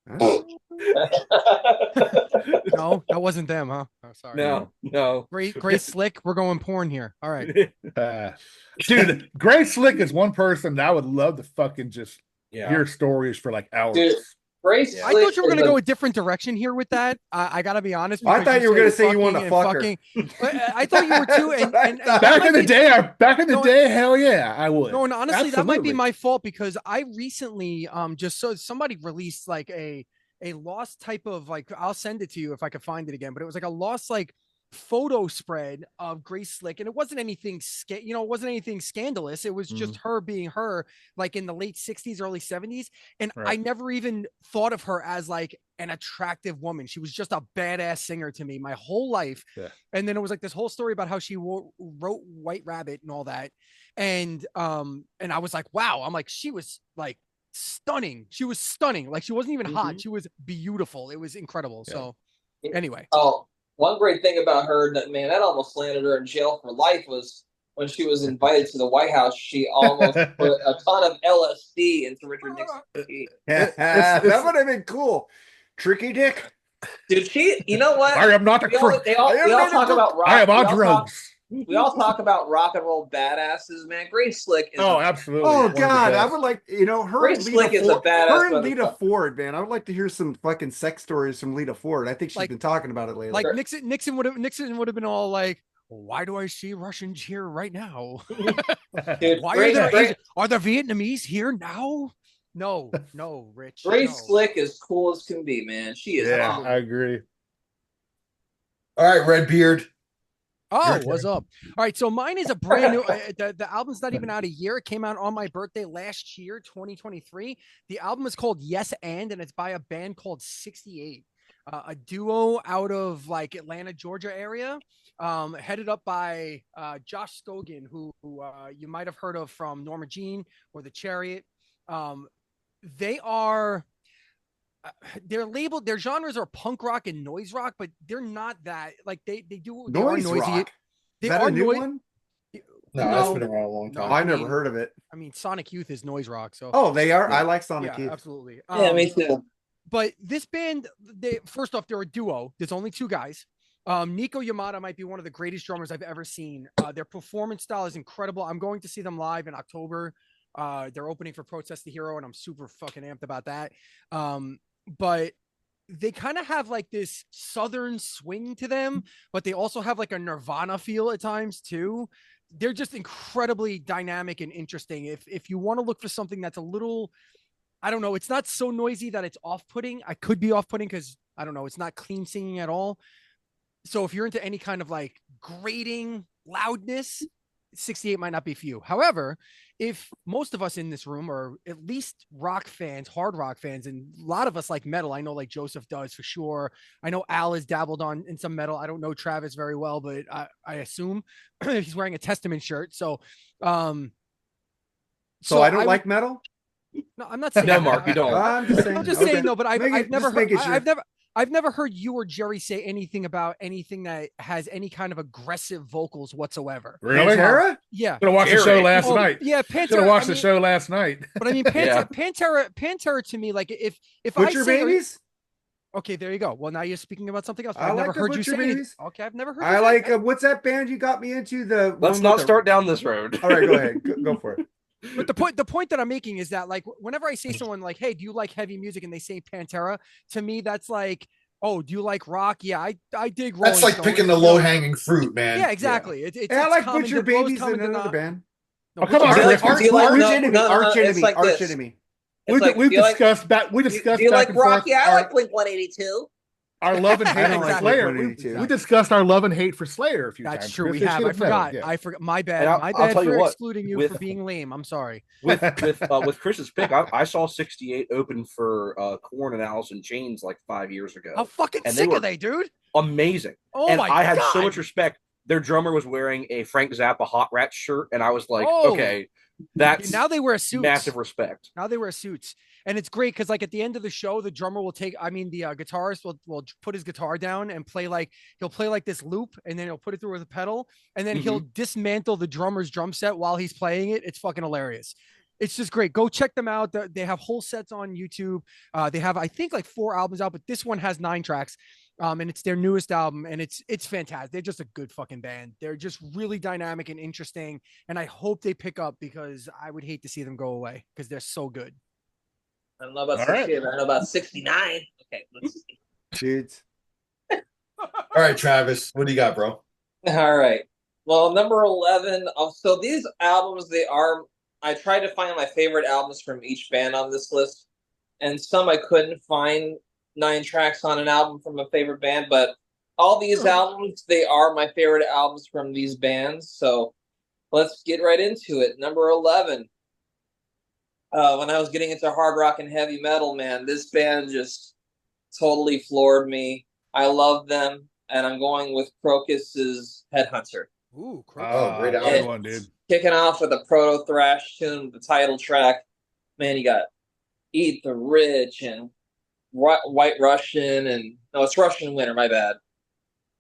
Huh? No, that wasn't them, huh? Oh, sorry. No. Great Slick. We're going porn here. All right. Dude, Grace Slick is one person that I would love to fucking just Yeah. hear stories for like hours. Dude. Grace Yeah. I Slick thought you were is going to a- go a different direction here with that. I got to be honest. I because thought you were said gonna say you wanna fucking fuck her. and fucking. I thought you were too. And that Back might in the be- day, hell yeah, I would. No, and honestly, that might be Absolutely. my fault because I recently just so somebody released like a lost type of like I'll send it to you if I could find it again, but it was like a lost like photo spread of Grace Slick, and it wasn't anything it wasn't anything scandalous. It was just her being her, like in the late 60s, early 70s, and I Right. never even thought of her as like an attractive woman. She was just a badass singer to me my whole life. Yeah. And then it was like this whole story about how she wrote White Rabbit and all that. And I was like, wow, I'm like, she was like stunning. She was stunning. Like she wasn't even hot. She was beautiful. It was incredible. Yeah. So anyway. Oh, one great thing about her that man, that almost landed her in jail for life was when she was invited to the White House. She almost put a ton of LSD into Richard Nixon's tea. That would have been cool. Tricky Dick. Dude, you know what? I am not a crook. They all talk about rock. I am on drugs. We all talk about rock and roll badasses, man. Grace Slick is Absolutely. Oh One of the God, I best. would like her. Grace and Slick Lita is a Ford, badass her and Lita motherfucker. Ford, man. I would like to hear some fucking sex stories from Lita Ford. I think she's been talking about it lately. Like Nixon would have been all like, why do I see Russians here right now? Dude, Why are there Vietnamese here now? No, Rich. Grace Slick is cool as can be, man. She is. Yeah, awesome. I agree. All right, Redbeard. Oh, what's up? All right, so mine is a brand new. The album's not even out a year. It came out on my birthday last year, 2023. The album is called Yes and it's by a band called 68, a duo out of like Atlanta, Georgia area, headed up by Josh Stogan, who you might have heard of from Norma Jean or The Chariot. They are. They're labeled, their genres are punk rock and noise rock, but they're not that. Like they noise are noisy. rock. They Is that are a new one? No, that's been around a long time. I never heard of it. I mean, Sonic Youth is noise rock. So they are. I like Sonic Youth. Absolutely. Yeah, me too. But this band, first off, they're a duo. There's only two guys. Nico Yamada might be one of the greatest drummers I've ever seen. Their performance style is incredible. I'm going to see them live in October. They're opening for Protest the Hero, and I'm super fucking amped about that. But they kind of have like this southern swing to them, but they also have like a Nirvana feel at times too. They're just incredibly dynamic and interesting. If you want to look for something that's a little, I don't know, it's not so noisy that it's off-putting. I could be off-putting because I don't know, it's not clean singing at all. So if you're into any kind of like grating loudness, 68 might not be for you. However, if most of us in this room are at least rock fans, hard rock fans, and a lot of us like metal, I know like Joseph does for sure. I know Al has dabbled in some metal. I don't know Travis very well, but I assume he's wearing a Testament shirt. So I don't like metal. No, I'm not saying No, that. Mark, you don't. I'm just saying. I'm just saying though, but I've never heard you or Jerry say anything about anything that has any kind of aggressive vocals whatsoever. Really? Pantera? Yeah. Gonna watch the show last night. Yeah, Pantera. Gonna watch the show last night. But I mean, Pantera to me, like if Butcher Babies. Okay, there you go. Well, now you're speaking about something else. I I've like never the heard you Butcher say it. Babies. Okay, I've never heard. I like what's that band you got me into? Let's not start down this road. All right, go ahead. Go for it. But the point that I'm making is that like whenever I say someone like, "Hey, do you like heavy music?" and they say Pantera, to me that's like, "Oh, do you like rock?" Yeah, I dig. That's like picking the low hanging fruit, man. Yeah, exactly. Yeah. I like Butcher Babies and another band. Oh, come on, Arch Enemy. We discussed back. We discussed. Do you like and rock? forth Yeah, I like Blink 182. Our love and hate don't for like Slayer. Blink-182. We discussed our love and hate for Slayer a few times. That's true. We Chris. have. They I should have forgot. known. I forgot. My bad. And I'll My bad tell you for what, excluding you with- for being lame. I'm sorry. With Chris's pick, I saw 68 open for Korn and Alice in Chains like 5 years ago. How fucking And sick are they, dude? Amazing. Oh And my I had god. so much respect. Their drummer was wearing a Frank Zappa Hot Rat shirt, and I was like, Oh. okay, that's Now they wear suits. massive respect. Now they wear suits, and it's great because like at the end of the show, the drummer will take. I mean, the guitarist will put his guitar down and play like he'll play like this loop, and then he'll put it through with a pedal, and then he'll dismantle the drummer's drum set while he's playing it. It's fucking hilarious. It's just great. Go check them out. They have whole sets on YouTube. They have I think like 4 albums out, but this one has 9 tracks. And it's their newest album, and it's fantastic. They're just a good fucking band. They're just really dynamic and interesting, and I hope they pick up because I would hate to see them go away because they're so good. I don't know about All 68, but I know about 69. Okay, let's see. Dudes. All right, Travis, what do you got, bro? All right. Well, number 11. So these albums, I tried to find my favorite albums from each band on this list, and some I couldn't find 9 tracks on an album from a favorite band, but all these albums, they are my favorite albums from these bands. So let's get right into it. Number 11. When I was getting into hard rock and heavy metal, man, this band just totally floored me. I love them, and I'm going with Crocus's Headhunter. Ooh, Oh, great Good album. one, dude. Kicking off with a proto thrash tune, the title track. Man, you got Eat the Rich and White Russian and no, it's Russian Winter. My bad.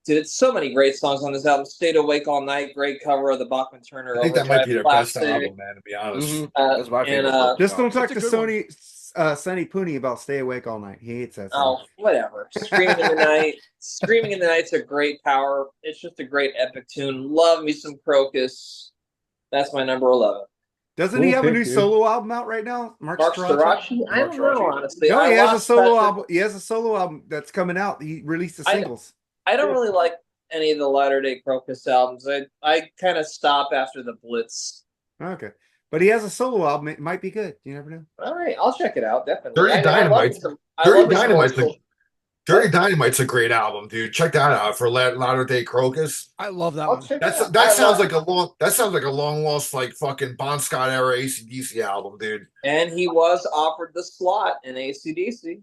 Dude, it's so many great songs on this album. Stayed Awake All Night, great cover of the Bachman Turner I think that might Overdrive be their best classic. album, man. To be honest, That's my favorite. and, Just don't talk to That's a good Sonny Pooney about Stay Awake All Night. He hates that Oh, song. whatever. Screaming in the Night. Screaming in the Night's a great power. It's just a great epic tune. Love me some Crocus. That's my number 11. Doesn't he Cool have a pick, new dude. solo album out right now? Mark Strachey? Starachi? I don't know, honestly. No, I he has a lost solo touch album. He has a solo album that's coming out. He released the singles. I don't really like any of the latter day Crocus albums. I kind of stop after the Blitz. Okay. But he has a solo album. It might be good. You never know. All right, I'll check it out, definitely. Dirty Dynamite. Dirty Dynamite's a great album, dude. Check that out for Latter Day Crocus. I love that I'll one. check it out. That sounds like a long lost like fucking Bon Scott era AC/DC album, dude. And he was offered the slot in AC/DC.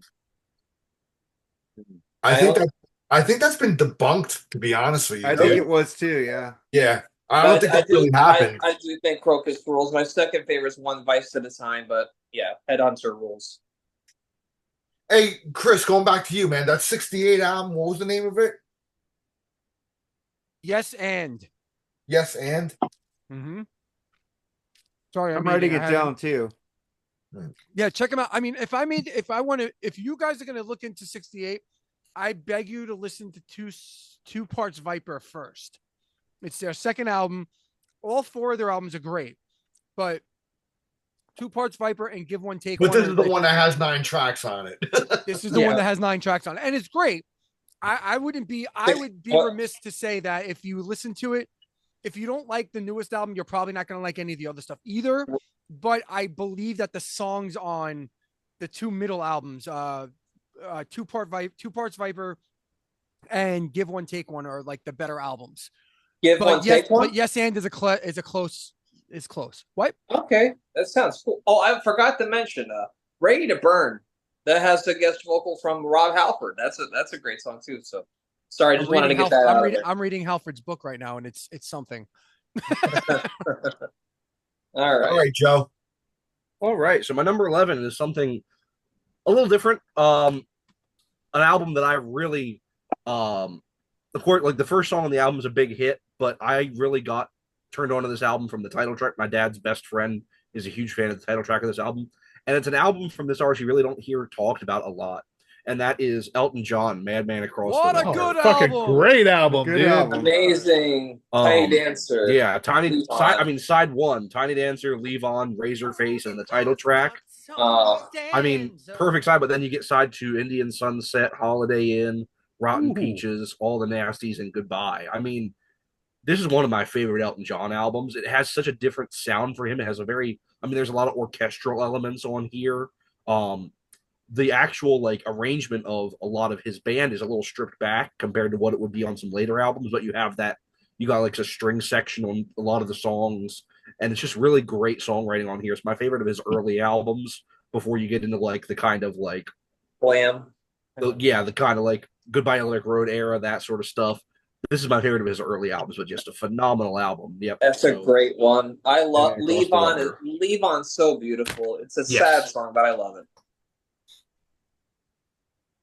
I think that's been debunked, to be honest with you. I think it was too, yeah. Yeah. I don't think that really happened. I do think Crocus rules. My second favorite is One Vice at a Time, but yeah, Headhunter rules. Hey, Chris, going back to you, man. That 68 album, what was the name of it? Yes, and. Yes, and? Mm-hmm. Sorry, I'm writing it down too. Yeah, check them out. I mean, if you guys are gonna look into 68, I beg you to listen to two parts Viper first. It's their second album. All four of their albums are great, but Two Parts Viper and Give One Take One. But this is the one that has 9 tracks on it. This is the one that has 9 tracks on it, and it's great. I would be remiss to say that if you listen to it, if you don't like the newest album, you're probably not going to like any of the other stuff either. But I believe that the songs on the 2 middle albums, Two Parts Viper and Give One Take One, are like the better albums. Take One. But Yes and is close. What? Okay, that sounds cool. Oh, I forgot to mention Ready to Burn. That has the guest vocal from Rob Halford. That's a great song too. So sorry, I just wanted to get that out. I'm reading Halford's book right now, and it's something. All right, Joe. All right, so my number 11 is something a little different. An album that I really, of course, like the first song on the album is a big hit, but I really got turned on to this album from the title track. My dad's best friend is a huge fan of the title track of this album. And it's an album from this artist you really don't hear talked about a lot. And that is Elton John, Madman Across what the a Water. good Fucking album. great album, Good dude. album. amazing. Tiny Dancer. Yeah, side 1, Tiny Dancer, Leave On, Razor Face, and the title track. Perfect side, but then you get side 2, Indian Sunset, Holiday Inn, Rotten Peaches, All the Nasties, and Goodbye. I mean, this is one of my favorite Elton John albums. It has such a different sound for him. It has there's a lot of orchestral elements on here. The actual like arrangement of a lot of his band is a little stripped back compared to what it would be on some later albums, but you got like a string section on a lot of the songs, and it's just really great songwriting on here. It's my favorite of his early albums before you get into like the kind of like Glam. the kind of like Goodbye Electric Road era, that sort of stuff. This is my favorite of his early albums, but just a phenomenal album. Yep. That's a great one. I love Leave On. Leave On, so beautiful. It's a sad song, but I love it.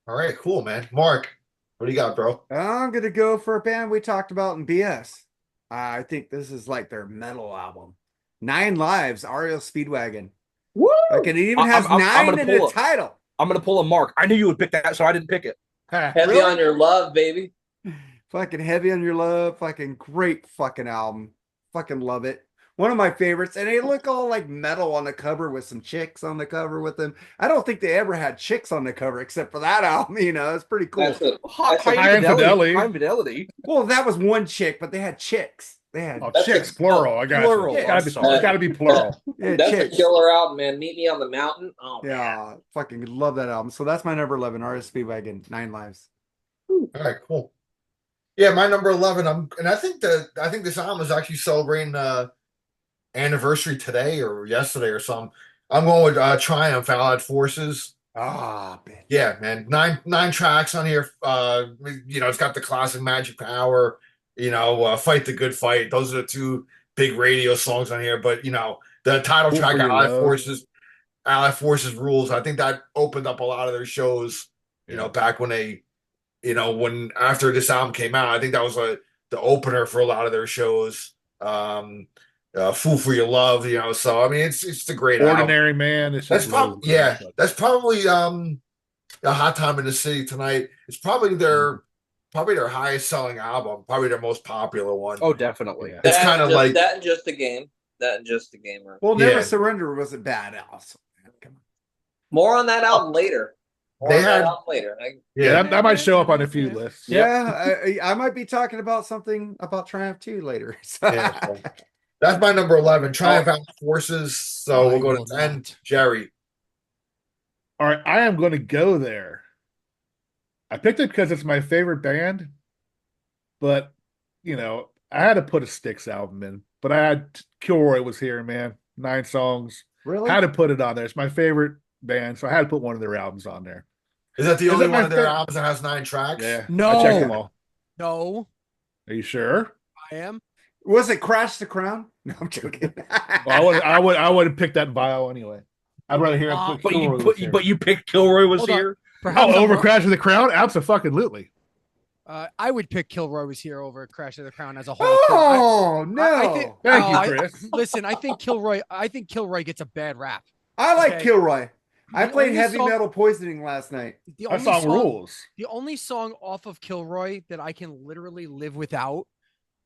All right, cool, man. Mark, what do you got, bro? I'm gonna go for a band we talked about in BS. I think this is like their metal album. 9 Lives, REO Speedwagon. Woo! Like it even has 9 in the title. I'm gonna pull a Mark. I knew you would pick that, so I didn't pick it. Heavy on Your Love, baby. Fucking Heavy on Your Love. Fucking great fucking album. Fucking love it. One of my favorites. And they look all like metal on the cover with some chicks on the cover with them. I don't think they ever had chicks on the cover except for that album. You know, it's pretty cool. High Fidelity. Well, that was one chick, but they had chicks. They had chicks, plural. I got plural. It. It's gotta be plural. That's chicks. A killer album, man. Meet Me on the Mountain. Oh, yeah, man. Fucking love that album. So that's my number 11, REO Speedwagon, 9 Lives. All right, cool. Yeah, my number 11. I think this album is actually celebrating anniversary today or yesterday or something. I'm going with Triumph, Allied Forces. Man. Yeah, man. Nine tracks on here. It's got the classic Magic Power, Fight the Good Fight. Those are the 2 big radio songs on here. But the title track, Allied Forces. Allied Forces Rules. I think that opened up a lot of their shows. You know, back when they, when after this album came out, I think that was the opener for a lot of their shows. Fool for Your Love. So I mean, it's a great Ordinary album. Man. It's That's just probably that's probably A Hot Time in the City Tonight. It's probably their highest selling album, probably their most popular one. Oh, definitely. Yeah. It's kind of like that and Just a Game. That and Just a Game. Right? Well, Never Surrender was a bad album. Come on. More on that album later. That might show up on a few lists. Yeah, I might be talking about something about Triumph 2 later. So. That's my number 11. Triumph Allied Forces. So we'll go to 10. Jerry. All right, I am going to go there. I picked it because it's my favorite band, but I had to put a Styx album in. But I had Kilroy was here, man. 9 songs. Really? Had to put it on there. It's my favorite band, so I had to put one of their albums on there. Is that the only one of their albums that has 9 tracks? Yeah. No. I checked them all. No. Are you sure? I am. Was it Crash the Crown? No, I'm joking. Well, I would have picked that bio anyway. I'd rather hear it. But you picked Kilroy was here. Over Crash of the Crown? Absolutely. I would pick Kilroy was here over Crash of the Crown as a whole. Oh no! Thank you, Chris. Listen, I think Kilroy gets a bad rap. I like Kilroy. I played only Heavy song- Metal Poisoning last night. That song rules. The only song off of Kilroy that I can literally live without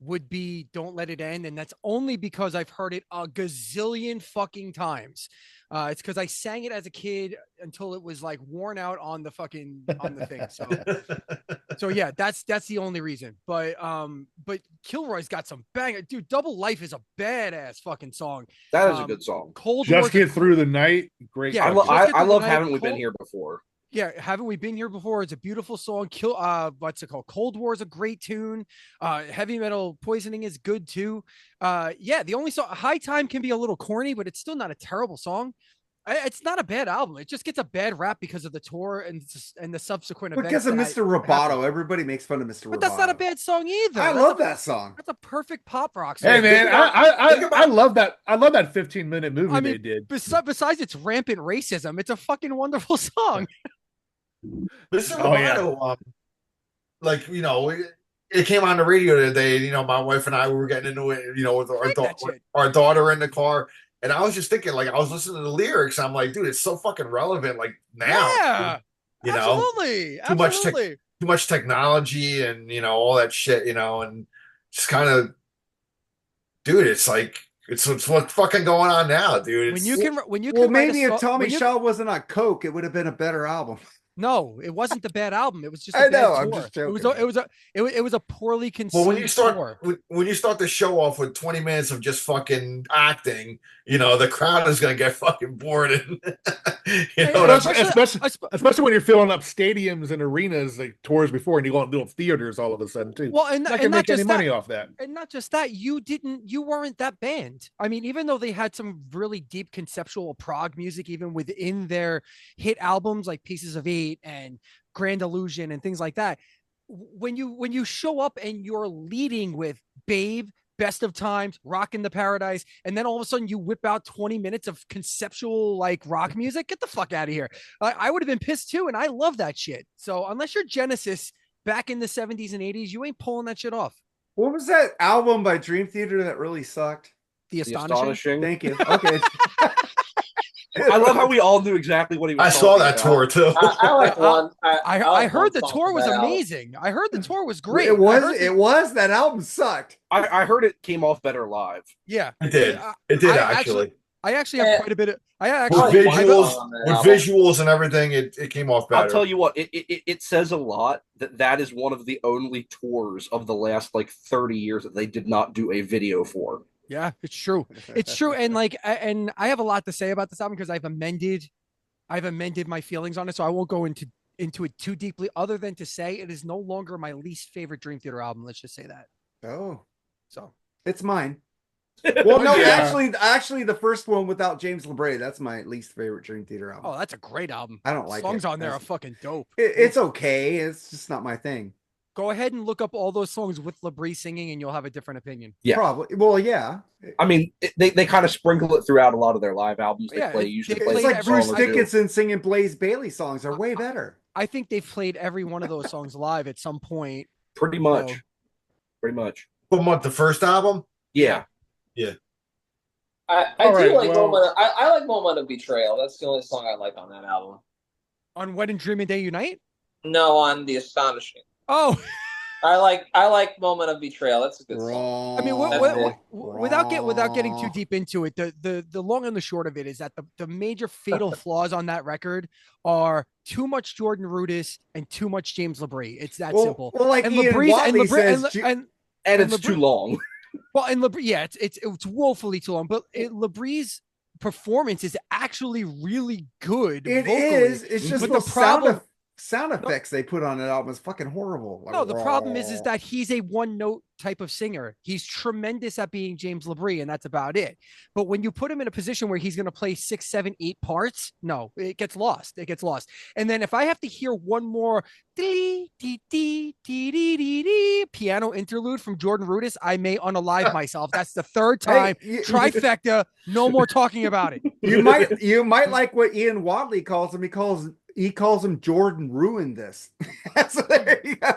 would be Don't Let It End, and that's only because I've heard it a gazillion fucking times. It's because I sang it as a kid until it was like worn out on the thing. So yeah, that's the only reason. But Kilroy's got some bang. Dude, Double Life is a badass fucking song. That is a good song. Cold Just Get Through the Night. Great. Yeah, I love Haven't We Been Here Before. Yeah, Haven't We Been Here Before? It's a beautiful song. What's it called? Cold War is a great tune. Heavy Metal Poisoning is good too. Yeah, the only song High Time can be a little corny, but it's still not a terrible song. It's not a bad album. It just gets a bad rap because of the tour and the subsequent events. Because of Mr. Roboto. Everybody makes fun of Mr. Roboto. But that's not a bad song either. I love that song. That's a perfect pop rock song. Hey man, I love that. I love that 15-minute movie they did. Besides its rampant racism, it's a fucking wonderful song. Mr. Roboto, it came on the radio today. My wife and I were getting into it. With our daughter in the car. And I was just thinking, I was listening to the lyrics. I'm like, dude, it's so fucking relevant. Now, Yeah, absolutely. Too much technology and all that shit. And just kind of, dude, it's what's fucking going on now, dude. Maybe if Tommy Shaw wasn't on coke, it would have been a better album. No, it wasn't a bad album. It was just I'm just joking. It was a poorly conceived. Well, when you start the show off with 20 minutes of just fucking acting, the crowd is gonna get fucking bored, and especially when you're filling up stadiums and arenas like tours before, and you go to little theaters all of a sudden too. Well, and not make any money off that. And not just that, you weren't that band. I mean, even though they had some really deep conceptual prog music, even within their hit albums like Pieces of Eight and Grand Illusion and things like that, when you show up and you're leading with Babe, Best of Times, Rockin' the Paradise, and then all of a sudden you whip out 20 minutes of conceptual rock music, get the fuck out of here. I would have been pissed too, and I love that shit. So unless you're Genesis back in the 70s and 80s, you ain't pulling that shit off. What was that album by Dream Theater that really sucked? The Astonishing. Thank you. Okay. I love how we all knew exactly what he was. I saw that tour too. I like one. I heard the tour was amazing. I heard the tour was great. It was. That album sucked. I heard it came off better live. Yeah, it did. It did actually. I actually have quite a bit of. With visuals and everything, it came off better. I'll tell you what, it says a lot that is one of the only tours of the last 30 years that they did not do a video for. Yeah, it's true. It's true. And and I have a lot to say about this album because I've amended my feelings on it. So I won't go into it too deeply, other than to say it is no longer my least favorite Dream Theater album. Let's just say that. Oh, so it's mine. Well, no, actually, the first one without James LeBray, that's my least favorite Dream Theater album. Oh, that's a great album. I don't like songs it. on there are fucking dope. It's okay. It's just not my thing. Go ahead and look up all those songs with Labrie singing, and you'll have a different opinion. Yeah. Probably. Well, yeah. I mean, they kind of sprinkle it throughout a lot of their live albums. They Yeah, play they usually play play It's like every Bruce song or two. Dickinson singing Blaze Bailey songs are way better. I think they've played every one of those songs live at some point. Pretty much. So- Pretty much. From what, the first album? Yeah. I All do right, like well- Moment. I like Moment of Betrayal. That's the only song I like on that album. On When and Dream and Day Unite? No, on The Astonishing. Oh, I like Moment of Betrayal. That's a good song. I mean, That's without getting too deep into it, the long and the short of it is that the major fatal flaws on that record are too much Jordan Rudess and too much James Labrie. It's that simple. Well, like And Ian Labrie's Watley says, And it's Labrie- too long. Well, and Labrie, yeah, it's woefully too long. But Labrie's performance is actually really good. it vocally. is. It's just But the the problem- sound effects they put on an album is fucking horrible. Like, No, the problem is that he's a one note type of singer. He's tremendous at being James Labrie, and that's about it. But when you put him in a position where he's going to play 6, 7, 8 parts, no, it gets lost. It gets lost. And then if I have to hear one more piano interlude from Jordan Rudess, I may unalive myself. That's the third time. Trifecta. No more talking about it. You might like what Ian Watley calls him. He calls him Jordan ruined this. So there you go.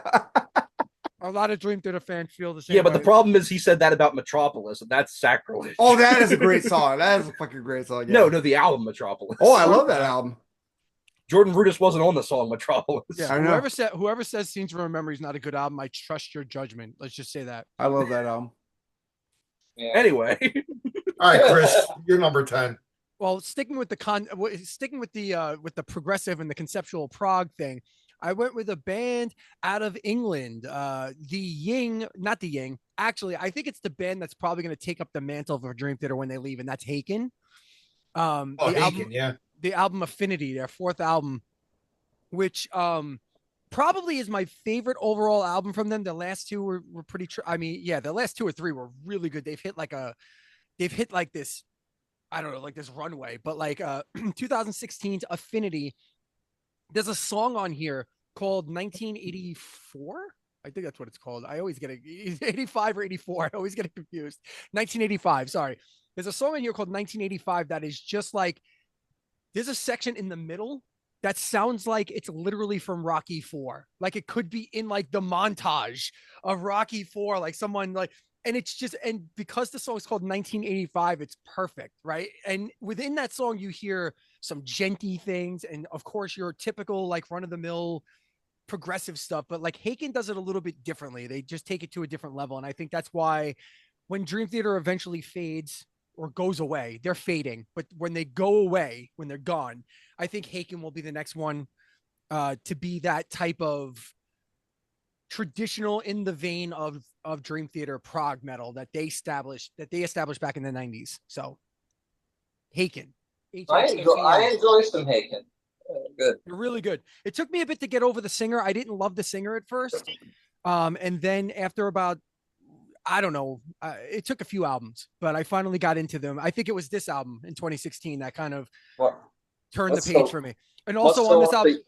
A lot of Dream Theater fans feel the same. Yeah, but the way. problem is he said that about Metropolis, and that's sacrilege. Oh, that is a great song. That is a fucking great song. Yeah. No, the album Metropolis. Oh, I love that album. Jordan Rudess wasn't on the song Metropolis. Yeah, I know. whoever says Scenes from a Memory is not a good album, I trust your judgment. Let's just say that. I love that album. Yeah. Anyway, All right, Chris, you're number 10. Well, sticking with the progressive and the conceptual prog thing, I went with a band out of England, not the Ying. Actually, I think it's the band that's probably going to take up the mantle for Dream Theater when they leave, and that's Haken. The album Affinity, their 4th album, which probably is my favorite overall album from them. The last 2 were pretty. The last 2 or 3 were really good. They've hit like this. I don't know, like this runway, but like 2016's Affinity, there's a song on here called 1984. I think that's what it's called. I always get it 85 or 84. I always get it confused. 1985. Sorry. There's a song on here called 1985 that is just like, there's a section in the middle that sounds like it's literally from Rocky 4. Like it could be in like the montage of Rocky 4, like someone like, and it's just, and because the song is called 1985, it's perfect, right? And within that song, you hear some genty things, and of course, your typical like run-of-the-mill progressive stuff. But like Haken does it a little bit differently. They just take it to a different level, and I think that's why when Dream Theater eventually fades or goes away, they're fading. But when they go away, when they're gone, I think Haken will be the next one to be that type of traditional in the vein of Dream Theater prog metal that they established back in the 90s. So Haken. I enjoy some Haken. Good. You're really good. It took me a bit to get over the singer. I didn't love the singer at first. And then after about, I don't know, it took a few albums, but I finally got into them. I think it was this album in 2016 that kind of turned the page for me. And also on this album.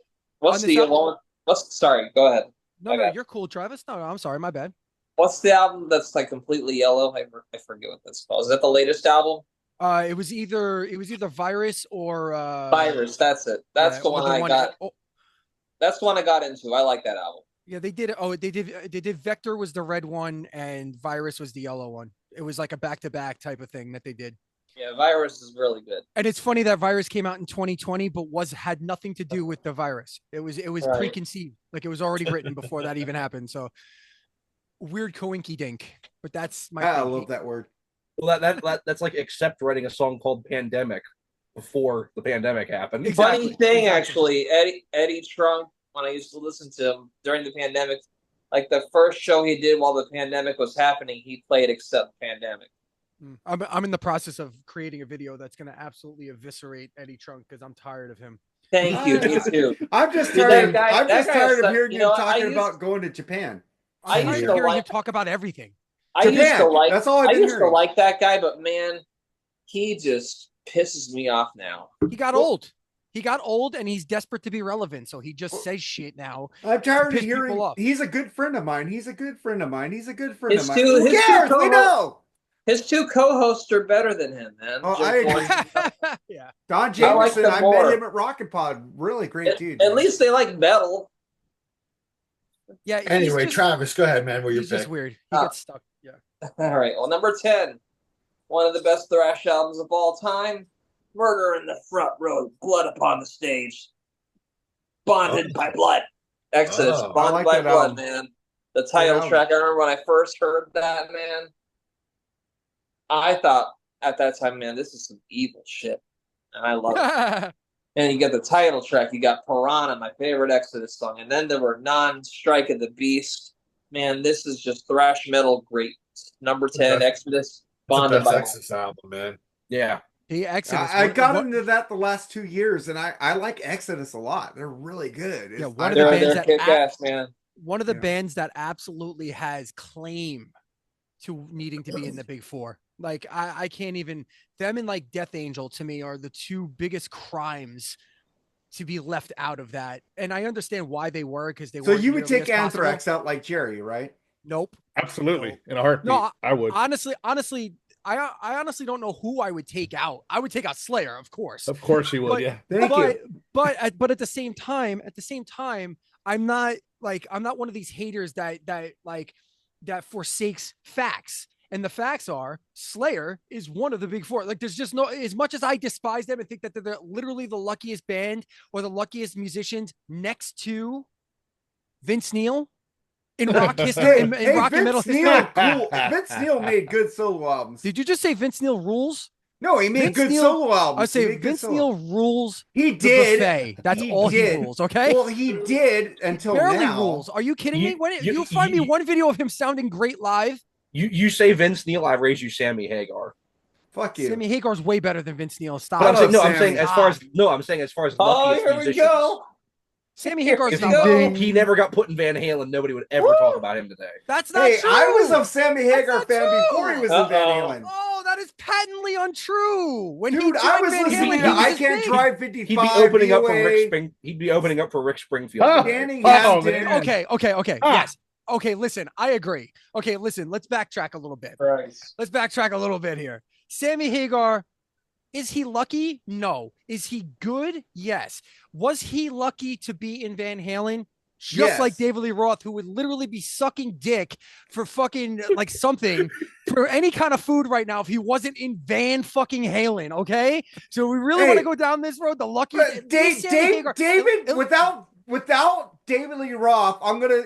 Sorry, go ahead. No, you're cool, Travis. No, I'm sorry, my bad. What's the album that's like completely yellow? I forget what that's called. Is that the latest album? It was either Virus or Virus. That's it. That's the one I got. That's the one I got into. I like that album. Yeah, they did. Oh, they did. Vector was the red one, and Virus was the yellow one. It was like a back-to-back type of thing that they did. Yeah, Virus is really good. And it's funny that Virus came out in 2020, but had nothing to do with the virus. It was right. Preconceived, like it was already written before that even happened. So weird coinky dink, but that's my. I love that word. Well, that's like Accept writing a song called Pandemic before the pandemic happened. Exactly. Funny thing, actually, Eddie Trunk, when I used to listen to him during the pandemic, like the first show he did while the pandemic was happening, he played Accept Pandemic. I'm in the process of creating a video that's going to absolutely eviscerate Eddie Trunk because I'm tired of him. Thank you. Me too. I'm just tired. I'm just tired of hearing you talking about going to Japan. I used to hear you talk about everything. I used to like. That's all I used to like that guy, but man, he just pisses me off now. He got old. He got old and he's desperate to be relevant, so he just says shit now. I'm tired of piss people hearing. off. He's a good friend of mine. He's a good friend of mine. He's a good friend His of mine. two- Who his two cares? We co-hosts- know. His two co-hosts are better than him, man. Oh, Jim I agree. Flores- Yeah. Don I like Jameson, them I more. met him at Rocket Pod. Really great dude. At least they like metal. Yeah. he's Anyway, just- Travis, go ahead, man. What your he's just pick? weird. He Ah. gets stuck. Yeah. All right. Well, number 10, one of the best thrash albums of all time. Murder in the Front Row, Blood Upon the Stage. Bonded by Blood. Exodus, Oh, I Bonded like by that Blood, album. man. The title album. track, I remember when I first heard that, man. I thought at that time, man, this is some evil shit. And I love it. And you got the title track. You got Piranha, my favorite Exodus song. And then there were Strike of the Beast. Man, this is just thrash metal great. Number 10, best- Exodus, It's the Bonded best by Blood. Exodus album, man. Yeah. He Exodus. I got what- into that the last 2 years, and I like Exodus a lot. They're really good. Yeah, It's- one I- of the bands They're that kick-ass, man. one of the Yeah. bands that absolutely has claim to needing to be in the big four. Like I can't even them and like Death Angel to me are the two biggest crimes to be left out of that. And I understand why they were because they So weren't you would nearly take as possible. Anthrax out like Jerry, right? Nope. Absolutely. In a heartbeat. No, I would. Honestly, I honestly don't know who I would take out. I would take out Slayer, of course. Of course you would. But- Yeah. Thank you. but at the same time, I'm not one of these haters that forsakes facts. And the facts are Slayer is one of the big four. Like there's just no, as much as I despise them and think that they're literally the luckiest band or the luckiest musicians next to Vince Neil in rock history, in rock and metal Vince history. Neil, cool. Vince Neil made good solo albums. Did you just say Vince Neil rules? No, he made Vince good Neil- solo albums. I He say made good Vince solo- Neil rules He the did. buffet. That's He all did. he rules. Okay. Well, he did until Barely now. rules. Are you kidding You- me? When you- you find me you- one video of him sounding great live, You say Vince Neil, I raise you Sammy Hagar. Fuck you. Sammy Hagar's way better than Vince Neil. Stop. But I'm saying, no, I'm Sammy. saying as far as Oh, luckiest here we musicians. go. Sammy Hagar's If Here not. we go. he never got put in Van Halen, nobody would ever Woo! talk about him today. That's not Hey, true. I was a Sammy Hagar not fan true. before he was in Van Uh-oh. Halen. Oh, that is patently untrue. When he Dude, I joined was Van listening Halen, to he was I this Can't big. Drive He'd 55. be opening up for VOA. Rick Spring. He'd be opening up for Rick Springfield. Oh. today. Danny Oh, Hampton. man. Okay. Ah. Yes. Okay, listen, I agree. Okay, listen, let's backtrack a little bit. Christ. Let's backtrack a little bit here. Sammy Hagar, is he lucky? No. Is he good? Yes. Was he lucky to be in Van Halen? Just Yes. like David Lee Roth, who would literally be sucking dick for fucking like something for any kind of food right now if he wasn't in Van fucking Halen. Okay, so we really want to Hey. go down this road. The lucky But David, without David Lee Roth, I'm gonna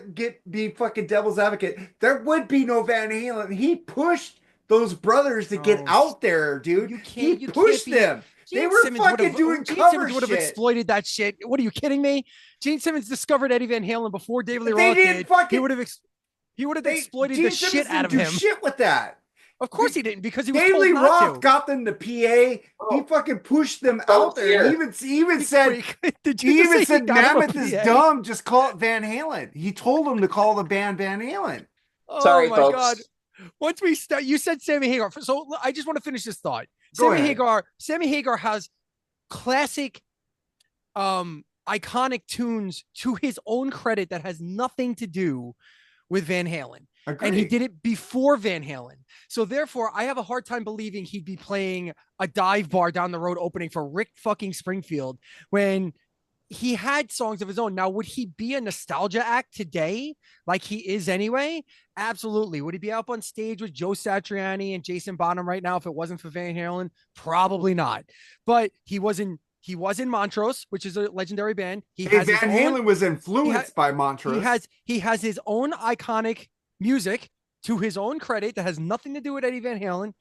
be fucking devil's advocate. There would be no Van Halen. He pushed those brothers to get Oh, out there, dude. you He can't pushed be- them. They Gene were Simmons fucking would've- doing Gene cover Simmons would have shit. exploited that shit. What are you kidding me? Gene Simmons discovered Eddie Van Halen before David Lee They Roth didn't did. fucking- He would have exploited Gene the Simmons shit out of didn't do him. Shit with that. Of course he didn't because he was David told Lee not Roth to. got them to PA. He Oh. fucking pushed them Oh, out there. dear. He even said Did you he just even say said got him a Mammoth is PA? dumb. Just call it Van Halen. He told him to call the band Van Halen. Oh Sorry, my folks. god! Once we start, you said Sammy Hagar. So I just want to finish this thought. Go Sammy ahead. Hagar has classic, iconic tunes to his own credit that has nothing to do with Van Halen. And he Agreed. did it before Van Halen. So therefore, I have a hard time believing he'd be playing a dive bar down the road opening for Rick fucking Springfield when he had songs of his own. Now, would he be a nostalgia act today like he is anyway? Absolutely. Would he be up on stage with Joe Satriani and Jason Bonham right now if it wasn't for Van Halen? Probably not. But he was in Montrose, which is a legendary band. He Hey, has his Van own- Halen was influenced by Montrose. he has his own iconic music to his own credit that has nothing to do with Eddie Van Halen.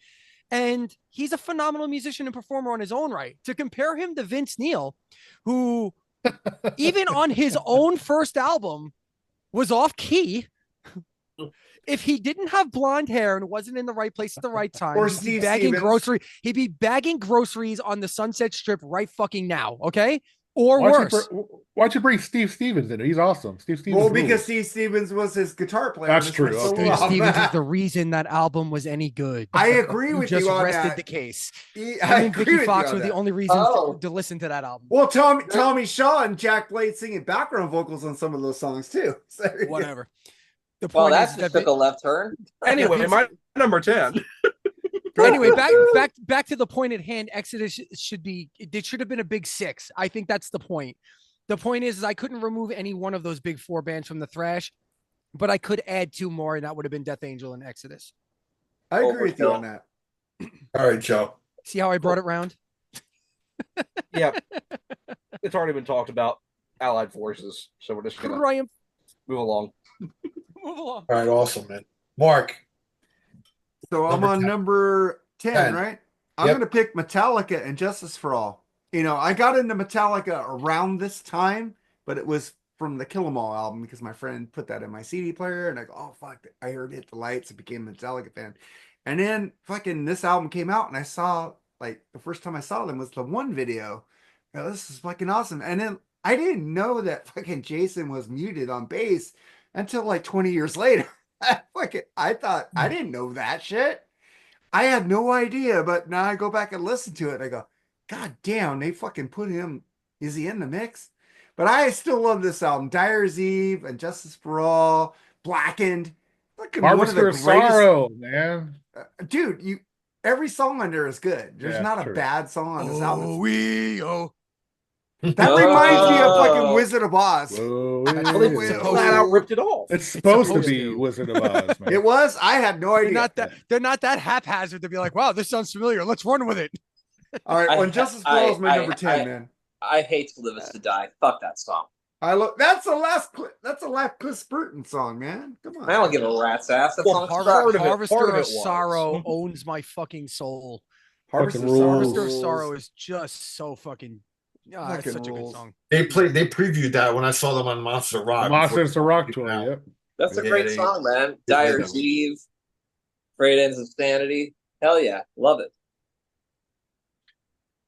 And he's a phenomenal musician and performer on his own right. To compare him to Vince Neil, who even on his own first album was off key. If he didn't have blonde hair and wasn't in the right place at the right time, Or he'd be Steve bagging Stevens. he'd be bagging groceries on the Sunset Strip right fucking now. Okay. or worse. Why'd you bring Steve Stevens in? He's awesome. Steve Stevens. Well, because rules. Steve Stevens was his guitar player. That's on his true. first Okay. solo Steve Stevens album. is the reason that album was any good. I agree You with just you on rested that. the case. I Him and agree Vicky with Fox you were on the that. only reasons Oh. to listen to that album. Well, Tommy Shaw and Jack Blade singing background vocals on some of those songs too. So, Whatever. The Well, point that is just that took a left turn. Anyway, my number 10. anyway, back to the point at hand. Exodus should have been a big 6. I think that's the point. The point is I couldn't remove any one of those big 4 bands from the thrash, but I could add 2 more, and that would have been Death Angel and Exodus. I agree with you on that. All right, Joe. See how I brought it round? Yeah, it's already been talked about. Allied forces, so we're just gonna Triumph. move along. Move along. All right, awesome, man. Mark. So I'm Number on 10. number 10, 10. right? I'm Yep. going to pick Metallica and Justice for All. You know, I got into Metallica around this time, but it was from the Kill 'Em All album because my friend put that in my CD player, and I go, oh, fuck, I heard Hit the Lights and became a Metallica fan. And then fucking this album came out, and I saw, like, the first time I saw them was the one video. You know, this is fucking awesome. And then I didn't know that fucking Jason was muted on bass until like 20 years later. I thought I didn't know that shit. I had no idea, but now I go back and listen to it. And I go, God damn, they fucking put him. Is he in the mix? But I still love this album. Dyer's Eve and Justice for All, Blackened. Fucking one of the Harvester of greatest. Sorrow, man. Dude, every song on there is good. There's Yeah, not a true. bad song on this album. Oh. That reminds me of fucking Wizard of Oz. Whoa, I think we Supposed flat to. out ripped it off. it's supposed to supposed be to. Wizard of Oz, man. It was. I had no idea. They're not that haphazard to be like, wow, this sounds familiar. Let's run with it. All right, I- when Justice for All is my number 10, man. I hate To Live Is to Die. Fuck that song. That's the last Chris Burton song, man. Come on. I don't give a rat's ass. That Well, song's part of it- Harvester part of of it was. Sorrow owns my fucking soul. Harvester Fucking of Sorrow rules. Harvester of rules. Sorrow is just so fucking. Oh, it's Fucking such a good rules. song. They previewed that when I saw them on Monster Rock. Monsters of Rock before- tour, yep. That's a Yeah, great they- song, man. they Dyer's did. Eve, Great Ends of Sanity. Hell yeah, love it.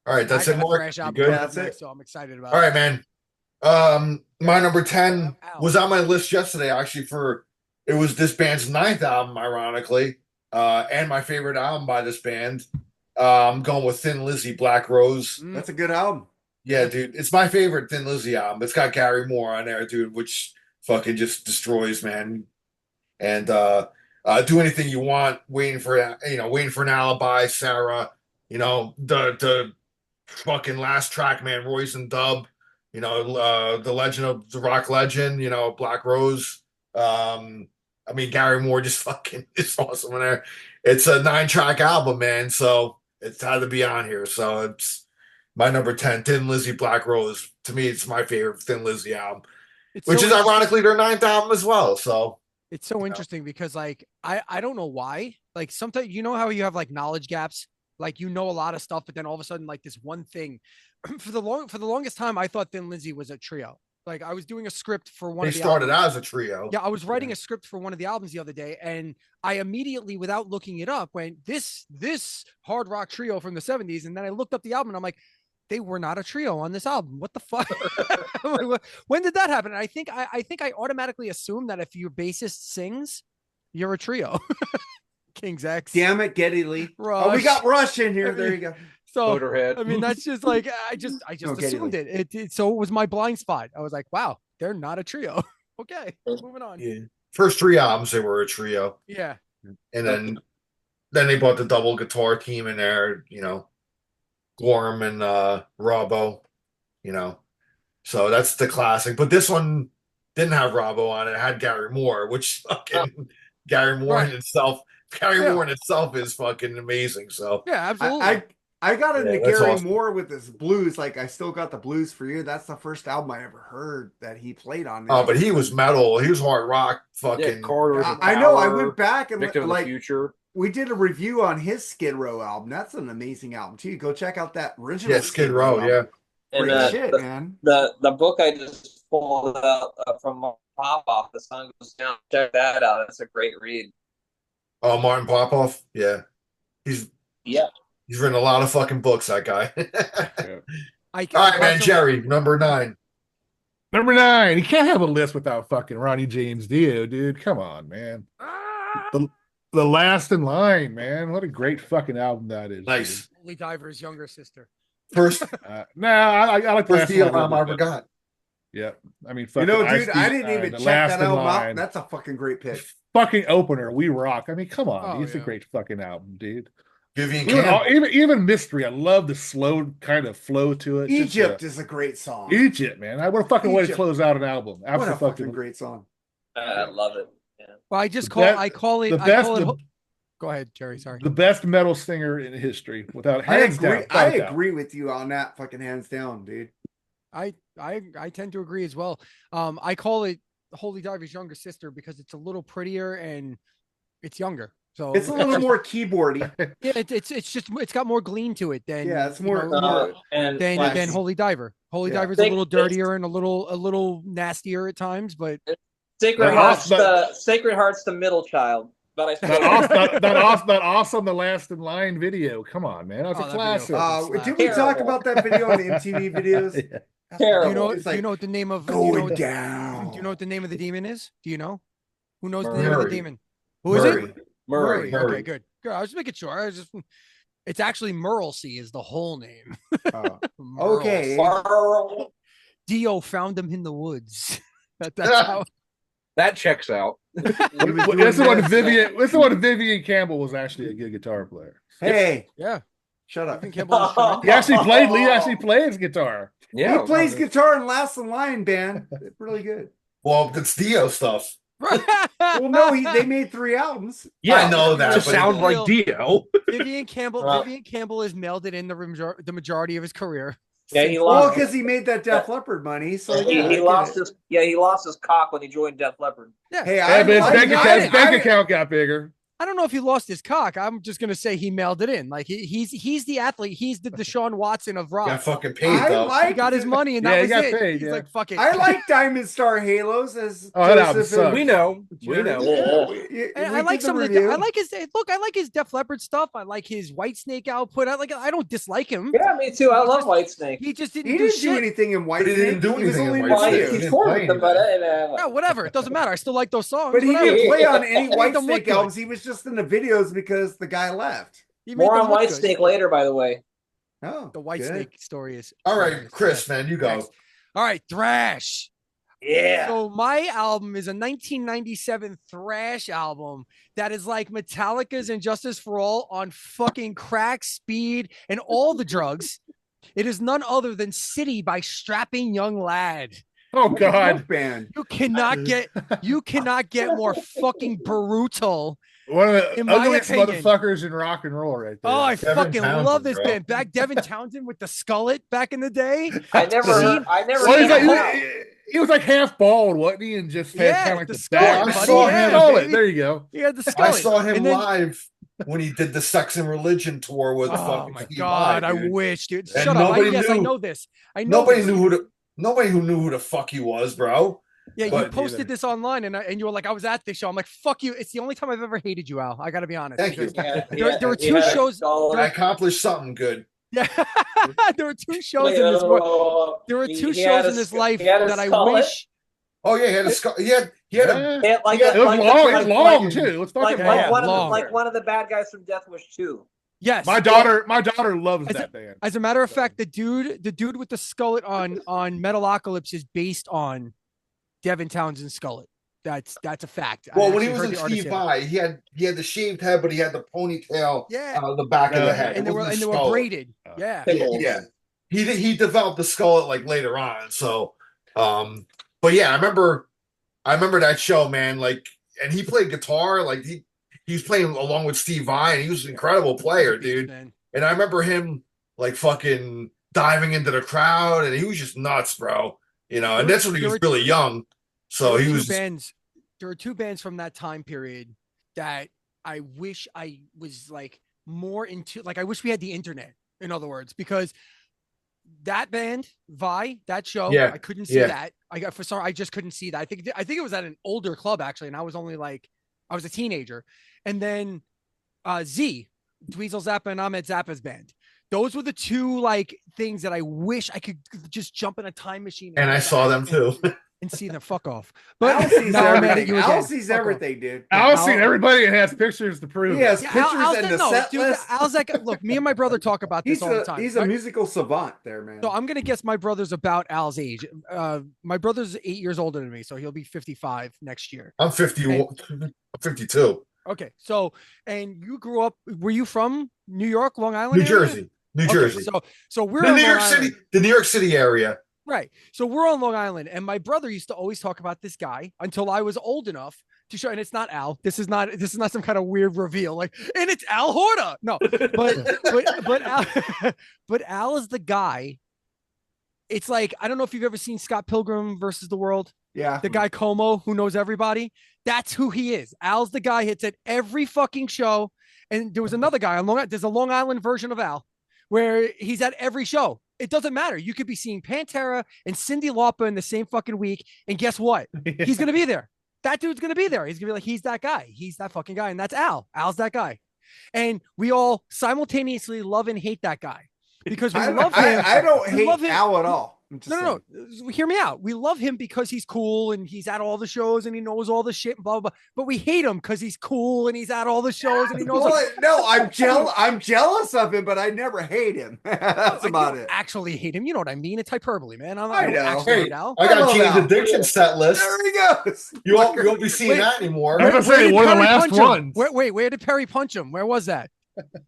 All right, that's I it, got a Mark. thrash You album good? coming up That's it. next, so I'm excited about All it. right, man. My number 10 was on my list yesterday, actually, it was this band's 9th album, ironically, and my favorite album by this band. I'm going with Thin Lizzy, Black Rose. That's a good album. Yeah, dude, it's my favorite Thin Lizzy album. It's got Gary Moore on there, dude, which fucking just destroys, man. And Do Anything You Want, Waiting for an Alibi, Sarah, the fucking last track, man, Royce and Dub, the Legend of the Rock Legend, Black Rose. Gary Moore just fucking is awesome in there. It's a 9-track album, man, so it's had to be on here. So it's my number 10, Thin Lizzy, Black Rose. To me, it's my favorite Thin Lizzy album, It's which so is ironically their 9th album as well. So It's so interesting because like I don't know why. Like sometimes you know how you have like knowledge gaps, like you know a lot of stuff, but then all of a sudden like this one thing. For the longest time, I thought Thin Lizzy was a trio. Like I was doing a script for one they of the started albums. as a trio. Yeah, I was writing a script for one of the albums the other day, and I immediately, without looking it up, went this hard rock trio from the 70s. And then I looked up the album and I'm like, they were not a trio on this album. What the fuck? I'm like, when did that happen? And I think I automatically assume that if your bassist sings, you're a trio. King's X. Damn it, Geddy Lee. Rush. Oh, we got Rush in here. There you go. So Motorhead. I mean, that's just like I just No, Geddy assumed Lee. it. So it was my blind spot. I was like, wow, they're not a trio. Okay, moving on. Yeah. First 3 albums, they were a trio. Yeah. And then they brought the double guitar team in there, Gorham and Robbo, So that's the classic. But this one didn't have Robbo on it. It had Gary Moore, which fucking Gary Moore Right. in itself. Gary Yeah. Moore in itself is fucking amazing. So Yeah, absolutely. I got into Yeah, that's Gary awesome. Moore with his blues. Like I still got the blues for you. That's the first album I ever heard that he played on. but he was metal. He was hard rock. Fucking Yeah, Corridors of I know. I Power, went back and Victim of the like Future. we did a review on his Skid Row album. That's an amazing album too. Go check out that original. yeah, Skid Row. album. Yeah, And Great shit, man. the book I just pulled out from Pop Off, The Sun Goes Down. Check that out. It's a great read. Oh, Martin Popoff. Yeah, he's Yeah. written a lot of fucking books. That guy. I All right, man. also- Jerry, number 9. Number 9. You can't have a list without fucking Ronnie James Dio, dude. Come on, man. The, the Last in Line, man. What a great fucking album that is. Nice. Holy Diver's younger sister. First, No, I like the first Last in Dio Line. album I ever got. Yeah. I mean, You fucking know, Ice dude, I T, didn't even The check Last that in album out. Line. That's a fucking great pick. Fucking opener, We Rock. I mean, come on. Oh, It's a yeah. great fucking album, dude. Vivian Even, Campbell. even Mystery. I love the slow kind of flow to it. Just, Egypt is a great song. Egypt, man. What a fucking way to Egypt. close out an album. What a fucking Absolutely. great song. I love it. Yeah. Well, I just The call best- I call it the I best- call it. the- Go ahead, Jerry. Sorry. The best metal singer in history, without I hands agree. down. I without doubt. agree with you on that, fucking hands down, dude. I tend to agree as well. I call it Holy Diver's younger sister because it's a little prettier and it's younger. So It's a little more keyboardy. yeah, it's got more glean to it than Yeah, it's you more- know, And than like, Holy Diver. Holy Yeah. Diver's a little Think- dirtier and a little nastier at times, but Sacred That Heart's awesome- Sacred Heart's the middle child. But I That awesome The Last in Line video. Come on, man. That's Oh, a that classic. video fucking Did we talk Terrible. about that video on the MTV videos? Yeah. Terrible. do you know It's like do you know what the name of going down. do you know what the name of the demon is? Do you know? Who knows the Murray. name of the demon? Who is it? Murray. Murray. Murray. Okay, good. Good. I was just making sure. It's actually Merlsey is the whole name. Oh, Merle. okay. Farrell. Dio found him in the woods. That's how. That checks out. He was Well, doing this is when this. Vivian Campbell was actually a good guitar player. Hey, Yeah. shut up. Stephen Campbell is tremendous. He actually played. Lee actually plays guitar. Yeah. He plays guitar in Last in Line band. It's really good. Well, it's Dio stuff. Well, no, they made 3 albums. Yeah, I know that, Just but- sounds like Dio. Vivian Campbell. Vivian Campbell has mailed it in the majority of his career. Yeah, he Well, lost. because he made that Def Leppard money. So he, yeah, I he get lost it. his. Yeah, he lost his cock when he joined Def Leppard. Yeah. Hey, Yeah, but his I- bank, I- account, his I- bank account got bigger. I don't know if he lost his cock. I'm just gonna say he mailed it in. Like he's the athlete. He's the Deshaun Watson of rock. Got fucking paid I though. like He got his money and Yeah, that he was got it. paid, He's yeah. like, fuck it. I like Diamond Star Halos as Oh, that album Joseph sucks. and We know. We Jerry. know. Yeah, And we I like did some of the. review. I like his look. I like his Def Leppard stuff. I like his White Snake output. I don't dislike him. Yeah, me too. I love Whitesnake. He just didn't He do didn't do shit. anything in White But he didn't Snake. do was anything in only White Well, Snake. review. He he's didn't toured play with them, but Yeah, whatever. It doesn't matter. I still like those songs. But he whatever. didn't play on any Made White them look Snake good. albums. He was just in the videos because the guy left. He made more them on look good. Whitesnake later, by the way. Oh, The White good. Snake story is All right, hilarious. Chris, man, you go. Next. All right, thrash. Yeah. So my album is a 1997 thrash album that is like Metallica's and Justice for All on fucking crack, speed, and all the drugs. It is none other than City by Strapping Young Lad. Oh What God, band. You cannot get more fucking brutal. one of the In my ugliest opinion. motherfuckers in rock and roll, right there. Oh, I Devin fucking Townsend, love this bro. band. Back Devin Townsend with the skullet back in the day. I never Well, seen like, him. he was like half bald, wasn't he? And just had Yeah, kind of like the the skull, back. buddy, I saw yeah, him. Skull it. baby. There you go. He had the I skullet. saw him And then- live when he did the Sex and Religion tour with Oh fucking my Steve god, Vai, I dude. wish, dude. And Shut up. nobody Yes, I knew. know this. I know Nobody this. who knew who the fuck he was, bro. Yeah, you but posted neither. this online and you were like, I was at this show. I'm like, fuck you. It's the only time I've ever hated you, Al. I gotta be honest. Thank you. because- There were two shows- I accomplished something good. Yeah. There were two shows in this world. There were two shows in this life that I wish. Oh yeah, he had a skull. He had a Yeah. Like, Yeah, It was like, long. It like, was long like- too. Let's like, fucking Yeah, one of the, long. like one of the bad guys from Death Wish 2. Yes. My daughter loves As that band. As a matter of fact, the dude with the skullet on Metalocalypse is based on Devin Townsend's skullet. That's a fact. I well when he actually was heard in the artist Steve say that. Vai, he had the shaved head, but he had the ponytail Yeah. out of the back of Yeah, the head. And It they were wasn't a skull. braided. Yeah. Pickles. Yeah. He developed the skull like later on. So but yeah, I remember that show, man. Like, and he played guitar, like he was playing along with Steve Vai, and he was an incredible player, dude. Man. And I remember him like fucking diving into the crowd, and he was just nuts, bro. You know, and that's when he was really young. So he was There are two bands from that time period that I wish I was like more into. Like I wish we had the internet. In other words, because that band, Vi, that show, Yeah, I couldn't see yeah. that. I just couldn't see that. I think it was at an older club actually, and I was a teenager. And then Z, Dweezil Zappa and Ahmed Zappa's band. Those were the two like things that I wish I could just jump in a time machine. And I saw them too. And see them. Fuck off. Al But sees now I'm mad at everything. you Al again. sees Fuck off. everything, dude. Al's Al- seen everybody and has pictures to prove He has it. pictures Al's and the- the no, set dude, list. Al's like, look, me and my brother talk about this all the time. He's a Right? musical savant there, man. So I'm gonna guess my brother's about Al's age. My brother's 8 years older than me, so he'll be 55 next year. I'm 52. Okay, so and you grew up? Were you from New York, Long Island, New area? Jersey. New Okay, Jersey. So we're The on New Long York Island. City, the New York City area. Right. So we're on Long Island, and my brother used to always talk about this guy until I was old enough to show. And it's not Al. This is not some kind of weird reveal. Like, and it's Al Horta. No, but Al, but Al is the guy. It's like, I don't know if you've ever seen Scott Pilgrim versus the World. Yeah. The guy Como who knows everybody. That's who he is. Al's the guy hits at every fucking show. And there was another guy on Long Island. There's a Long Island version of Al where he's at every show. It doesn't matter. You could be seeing Pantera and Cyndi Lauper in the same fucking week. And guess what? He's going to be there. That dude's going to be there. He's going to be like, he's that guy. He's that fucking guy. And that's Al. Al's that guy. And we all simultaneously love and hate that guy because we love him. I don't We hate love him. Al at all. I'm just saying. No. Hear me out. We love him because he's cool and he's at all the shows and he knows all the shit and blah, blah, blah. But we hate him because he's cool and he's at all the shows and he knows. No, I'm jealous of him, but I never hate him. That's about it. Actually hate him. You know what I mean? It's hyperbole, man. I know. Actually Hey, hate Al. I I got love James Al. Addiction set list. There he goes. You won't be seeing Wait. that anymore. I was gonna say, did one of the Perry last punch him? ones. Where did Perry punch him? Where was that?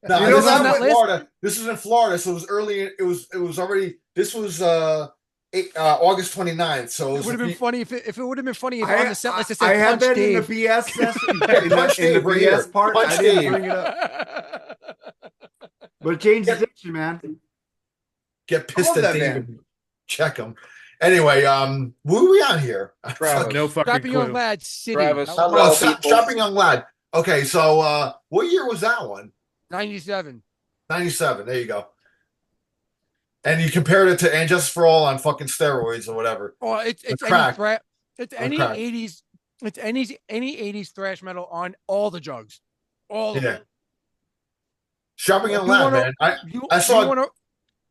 No, You know this is that in list? Florida. This is in Florida, so it was early. It was already. This was August 29th. So it It was would have a been few- funny if it would have been funny if on the set list it I said have punch been in Dave. the BS session. in Punch the Dave right BS here. part. Punch I didn't Dave. bring it up. But James Addiction, man. get pissed I love at that David. band. Check him. Anyway, what are we on here? Travis. No fucking Strapping young clue. lad, City. Travis. That Hello. was people. Shopping Young Lad. Okay, so what year was that one? 97. 97. There you go. And you compared it to And Justice for All on fucking steroids or whatever. Oh, it's any crack. threat. It's any crack. 80s. It's any 80s thrash metal on all the drugs. All of Yeah. them. Shopping Young You Lad, wanna- man. You, I saw- you wanna-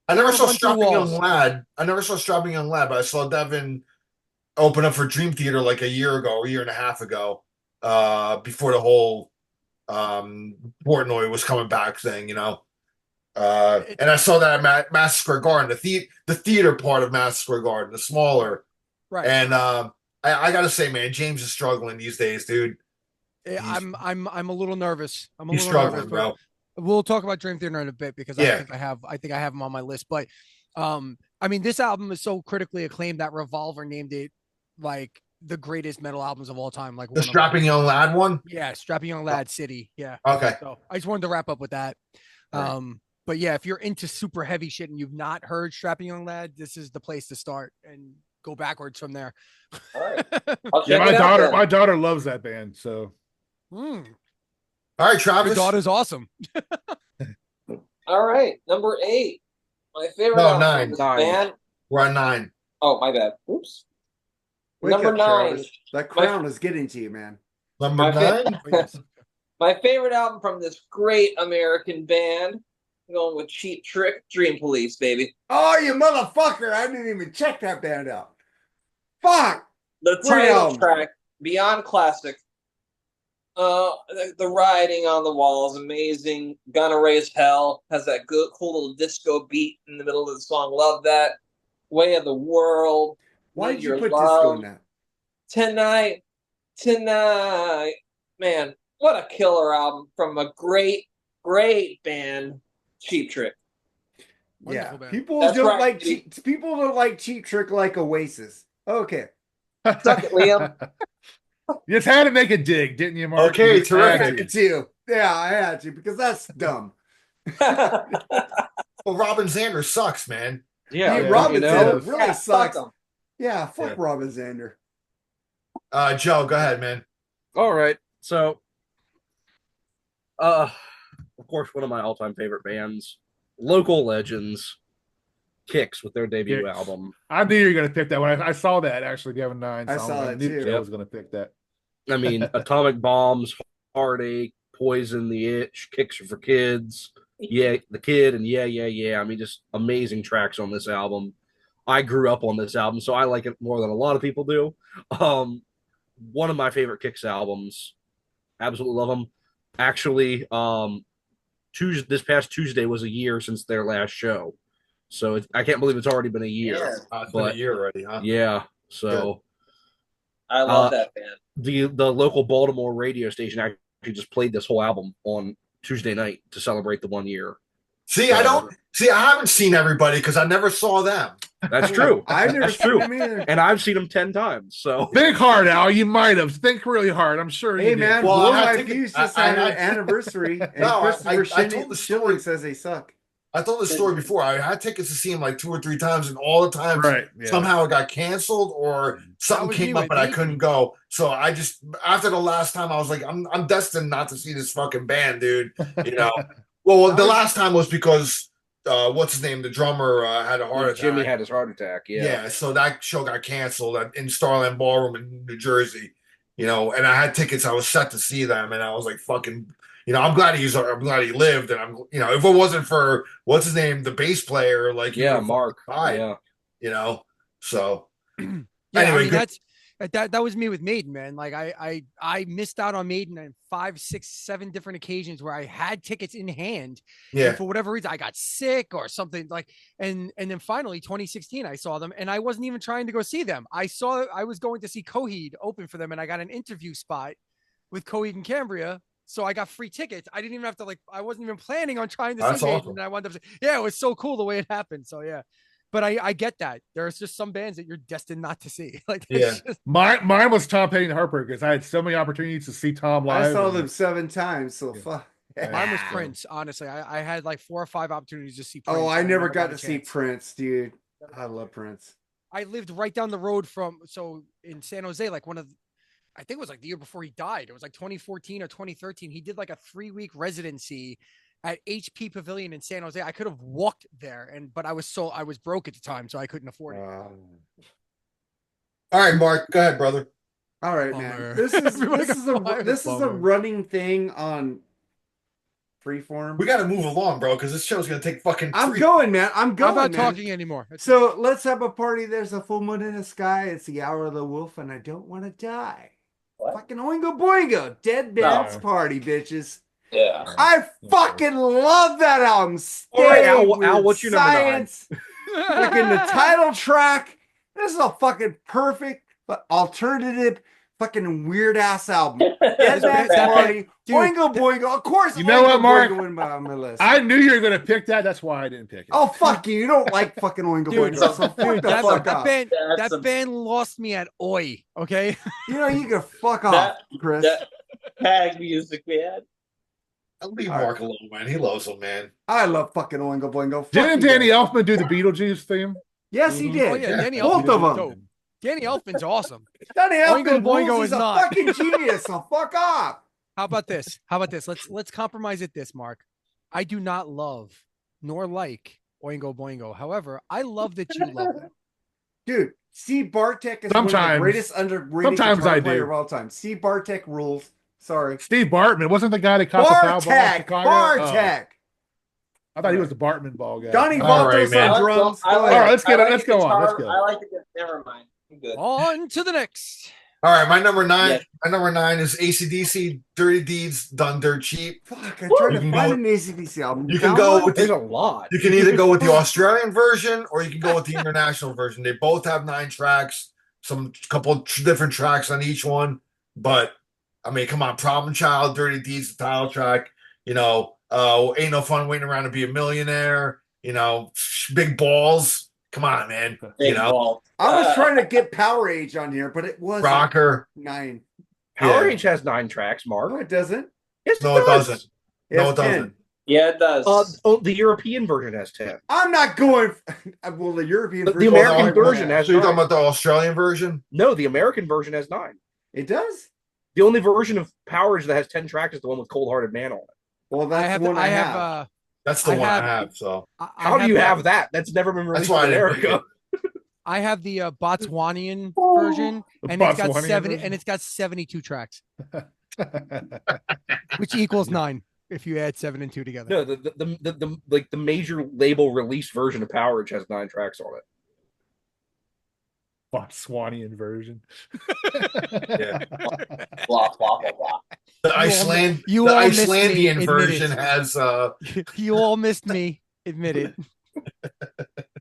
I never wanna saw run through Strapping Young walls. Lad. I never saw Strapping Young Lad, but I saw Devin open up for Dream Theater like a year and a half ago, before the whole Portnoy was coming back thing, you know. And I saw that at Madison Square Garden, the theater part of Madison Square Garden, the smaller. right. And I gotta say, man, James is struggling these days, dude. I'm a little nervous. I'm a He's little struggling, nervous, bro. but we'll talk about Dream Theater in a bit because Yeah. I think I have him on my list. But I mean, this album is so critically acclaimed that Revolver named it like the greatest metal albums of all time. Like The one of them. Strapping Young Lad one. Yeah, Strapping Young Lad City. Yeah. Okay. So I just wanted to wrap up with that. Right. But yeah, if you're into super heavy shit and you've not heard Strapping Young Lad, this is the place to start and go backwards from there. All right. I'll Yeah, check it out then. my daughter loves that band. So Mm, All right, your Travis. daughter's awesome. All right. Number 8. My favorite No, album 9. from this 9. band. We're on 9. Oh, my bad. Oops. Wake Number up, 9. Travis. That crown is getting to you, man. Number My 9. Oh, yes. My favorite album from this great American band. I'm going with Cheap Trick, Dream Police, baby. Oh, you motherfucker. I didn't even check that band out. Fuck. The Great title album. track, Beyond Classic. The writing on the wall is amazing. Gonna Raise Hell has that good, cool little disco beat in the middle of the song. Love that. Way of the World. Why Need did you Your put Love. disco in that? Tonight. Man, what a killer album from a great band, Cheap Trick. Yeah. Wonderful band. People That's don't right, like baby. people don't like Cheap Trick like Oasis. Okay. Suck it, Liam. you just had to make a dig, didn't you, Mark? Okay, You just had I terrific. to. had to. Yeah, I had to because that's dumb. Well, Robin Zander sucks, man. Yeah, Hey, yeah, Robin you know, Zander really Yeah, sucks. fuck 'em. Yeah, fuck Yeah. Robin Zander. Joe, go ahead, man. all right. So, of course, one of my all-time favorite bands, local legends, Kicks with their debut Kicks. album. I knew you were going to pick that one. I saw that actually, Gavin 9. I saw that knew too. Joe Yep. was going to pick that. I mean, Atomic Bombs, Heartache, Poison, The Itch, Kicks Are for Kids. Yeah, the kid and yeah. I mean, just amazing tracks on this album. I grew up on this album, so I like it more than a lot of people do. Um, One of my favorite Kicks albums. Absolutely love them. Actually, Tuesday, this past Tuesday was a year since their last show, so I can't believe it's already been a year. Yeah. It's been a year already, huh? Yeah, so I love that band. the local Baltimore radio station actually just played this whole album on Tuesday night to celebrate the 1 year. See, I haven't seen everybody because I never saw them. That's true. I've never That's seen true. him either. And I've seen them 10 times. So Think hard, Al. You might have. Think really hard. I'm sure Hey you did. man, Well, Blow I My think Fuse it- just I- had I- an anniversary, and No, Christopher I told the Schilling story. says they suck. I told this story before. I had tickets to see him like 2 or 3 times, and all the times Right. Yeah. somehow it got canceled or something was came me up with and I me. couldn't go. So I just after the last time I was like, I'm destined not to see this fucking band, dude. You know. Well, the last time was because what's his name, the drummer had a heart attack. Jimmy had his heart attack. Yeah, so that show got canceled in Starland Ballroom in New Jersey, you know, and I had tickets. I was set to see them, and I was like, fucking, you know, I'm glad he lived, and I'm, you know, if it wasn't for what's his name, the bass player, like, he Yeah, would've Mark. died, Yeah. you know, so Yeah, Anyway, I mean, good. that was me with Maiden, man. Like I missed out on Maiden on 5, 6, 7 different occasions where I had tickets in hand. yeah, And for whatever reason, I got sick or something like, and then finally 2016, I saw them and I wasn't even trying to go see them. I was going to see Coheed open for them and I got an interview spot with Coheed and Cambria. So I got free tickets. I didn't even have to I wasn't even planning on trying to That's see Maiden. awesome. And I wound up, yeah, it was so cool the way it happened. So yeah. But I get that. There's just some bands that you're destined not to see. Like, Yeah. Mine was Tom Petty and Heartbreakers. I had so many opportunities to see Tom live. I saw and- them 7 times, so Yeah. fuck. mine was Yeah. Prince. Honestly, I had like 4 or 5 opportunities to see Prince. Oh, I and never got to a see chance. Prince, dude. I love Prince. I lived right down the road in San Jose, like I think it was like the year before he died. It was like 2014 or 2013. He did like a 3-week residency at HP Pavilion in San Jose. I could have walked there, but I was broke at the time, so I couldn't afford it. all right, Mark, go ahead, brother. All right, Bummer. man. This is Everybody this is got a fired. this is a Bummer. running thing on Freeform. We got to move along, bro, because this show's gonna take fucking. I'm 3 going, man. I'm going. I'm not man. talking anymore. So let's have a party. There's a full moon in the sky. It's the hour of the wolf, and I don't want to die. What? Fucking Oingo Boingo, Dead Dance No. Party, bitches. Yeah. I fucking love that album. All right, Al, Stay Al, with what's your number 9? science. Fucking the title track. This is a fucking perfect, but alternative, fucking weird ass album. Dead Dance that- Party, dude, Oingo Boingo. Of course, You know Oingo what, Mark? Boingo went on my list. I knew you were going to pick that. That's why I didn't pick it. Oh fuck you! You don't like fucking Oingo Dude, Boingo, so fuck Dude, the that, fuck that up. band, That's that some- band lost me at Oi. Okay. You know you can fuck off, That- Chris. that- Tag music, man. I'll leave All right. Mark alone, man. He loves him, man. I love fucking Oingo Boingo. Fuck Didn't you Danny guys. Elfman do the Beetlejuice theme? Yes, he did. Oh yeah, Danny Both Elfman's of them. dope. Danny Elfman's awesome. Danny Oingo Elfman Boingo rules. is He's a not. fucking genius. So fuck off. How about this? Let's compromise it this, Mark. I do not love nor like Oingo Boingo. However, I love that you love them. Dude, Steve Bartek is one of the Sometimes. greatest underrated Sometimes guitar I player do. of all time. Steve Bartek rules. Sorry. Steve Bartman wasn't the guy that caught the foul ball in Bartek. Chicago? Bartek. Oh, I thought he was the Bartman ball guy. Johnny All right, Valtos man. on drums. I Go like- ahead. All right, let's get I on. Let's the go on. Let's guitar- go. I like the never mind. I'm good. On to the next. All right, my number 9. Yeah. My number 9 is AC/DC. Dirty Deeds Done Dirt Cheap. Fuck, I'm trying You to can find go- an ACDC album. You can Found go one? with There's the, a lot. You can either go with the Australian version or you can go with the international version. They both have 9 tracks, some couple different tracks on each one. But I mean, come on, Problem Child, Dirty Deeds, the title track. You know, ain't no fun waiting around to be a millionaire. You know, big balls. Come on, man. Big You know, ball. I was trying to get Power Age on here, but it was rocker. 9. Power Yeah. Age has 9 tracks, No, Mark. it doesn't. Yes, No, it doesn't. No, has it doesn't. 10. Yeah, it does. The European version has 10. I'm not going. Well, the European The version. American is version one. has So you're talking 9. about the Australian version? No, the American version has 9. It does. The only version of Power Age that has 10 tracks is the one with Cold Hearted Man on it. Well, that's I have. the one I have. That's the I one have- I have. So How do you have that? That's never been released That's why in I didn't pick America. I have the Botswanian version, The and it's got Botswanian 70, version? and it's got 72 tracks, which equals 9. if you add 7 and 2 together. No, the like the major label release version of Power Edge has 9 tracks on it. Botswanian version. Yeah. Blah blah blah blah. The Iceland, you the all missed me, Icelandian admit version it. has You all missed me. Admit it.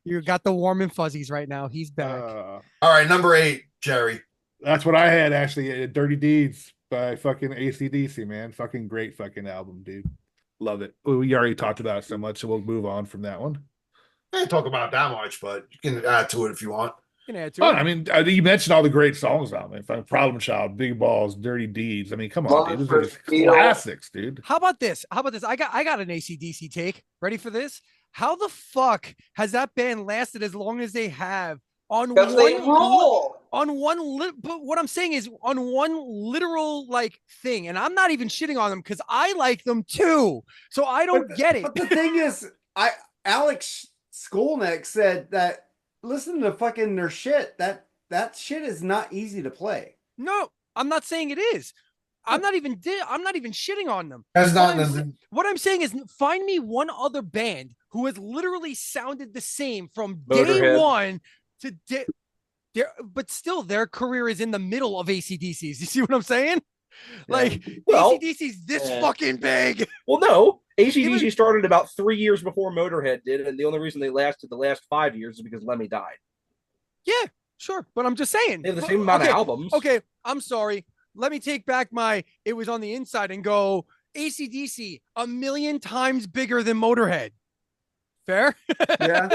You got the warm and fuzzies right now. He's back. all right, number 8, Jerry. That's what I had actually. Dirty Deeds by fucking AC/DC, man. Fucking great fucking album, dude. Love it. We already talked about it so much, so we'll move on from that one. I didn't talk about it that much, but you can add to it if you want. You can add to Oh, it. I mean, you mentioned all the great songs on it. Problem Child, Big Balls, Dirty Deeds. I mean, come on, Love dude. Those for are just Speedo. classics, dude. How about this? I got an AC/DC take. Ready for this? How the fuck has that band lasted as long as they have on Because they one rule. on one but what I'm saying is on one literal like thing, and I'm not even shitting on them because I like them too. So I don't get it. But the thing is, Alex Skolnick said that listen to fucking their shit. That shit is not easy to play. No, I'm not saying it is. I'm not even shitting on them. Has not. What I'm saying is find me one other band who has literally sounded the same from day Motorhead. one to day. But still, their career is in the middle of AC/DC's. You see what I'm saying? Like Well, AC/DC's this fucking big. Well, no. AC/DC started about 3 years before Motorhead did, and the only reason they lasted the last 5 years is because Lemmy died. Yeah, sure, but I'm just saying They have the same amount of albums. Okay, I'm sorry. Let me take back my it was on the inside and go AC/DC 1,000,000 times bigger than Motorhead. Fair? Yeah.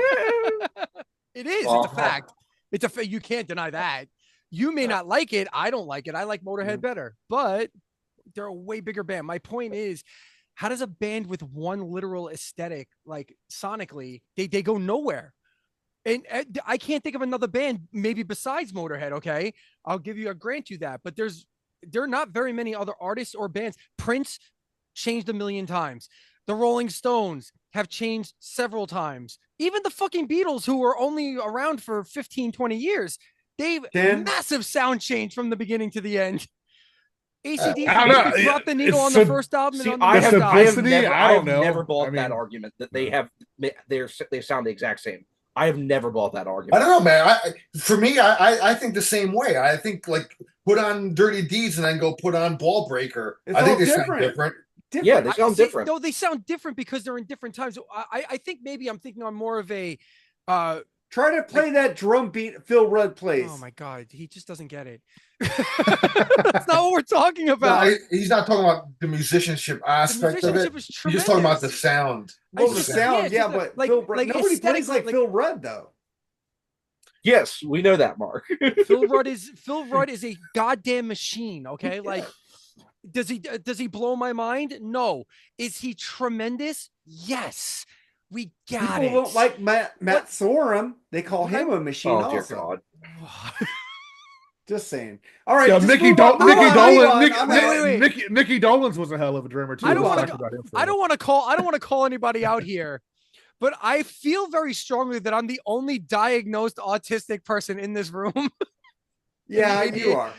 It is. It's a fact. It's a fact. You can't deny that. You may not like it. I don't like it. I like Motorhead better, but they're a way bigger band. My point is, how does a band with one literal aesthetic, like sonically, they go nowhere? And I can't think of another band, maybe besides Motorhead. Okay, I'll grant you that. But there are not very many other artists or bands. Prince changed 1,000,000 times. The Rolling Stones have changed several times. Even the fucking Beatles, who were only around for 15, 20 years, they've massive sound change from the beginning to the end. AC/DC I don't know. dropped the needle on So- the first album See, and on the I next have, album. I have Simplicity, never, I I don't have know. never bought I that mean- argument that they sound the exact same. I have never bought that I argument. don't know, man. For me, I think the same way. I think like put on Dirty Deeds and then go put on Ball Breaker. It's I think all they sound different. different. Yeah, they sound different. No, they sound different because they're in different times. I think maybe I'm thinking on more of a Try to play that drum beat Phil Rudd plays. oh my god, he just doesn't get it. That's not what we're talking about. No, he's not talking about the musicianship aspect of it. is He's tremendous. just talking about the sound. Well, I the just- sound, yeah, yeah, just but like- Phil Rudd, like nobody plays aesthetically, like like- Phil Rudd though. Yes, we know that, Mark. Phil Rudd is a goddamn machine. Okay, like does he blow my mind? No. Is he tremendous? Yes. We got People it. don't like Matt Sorum. They call him a machine Oh dear also. God! Just saying. All right, Yeah, just Mickey move on, move on, move on. I'm out. Wait. Mickey Dolenz was a hell of a drummer too. I don't Let's wanna talk about him for a I minute. don't want to call anybody out here, but I feel very strongly that I'm the only diagnosed autistic person in this room. Yeah, Maybe- you are.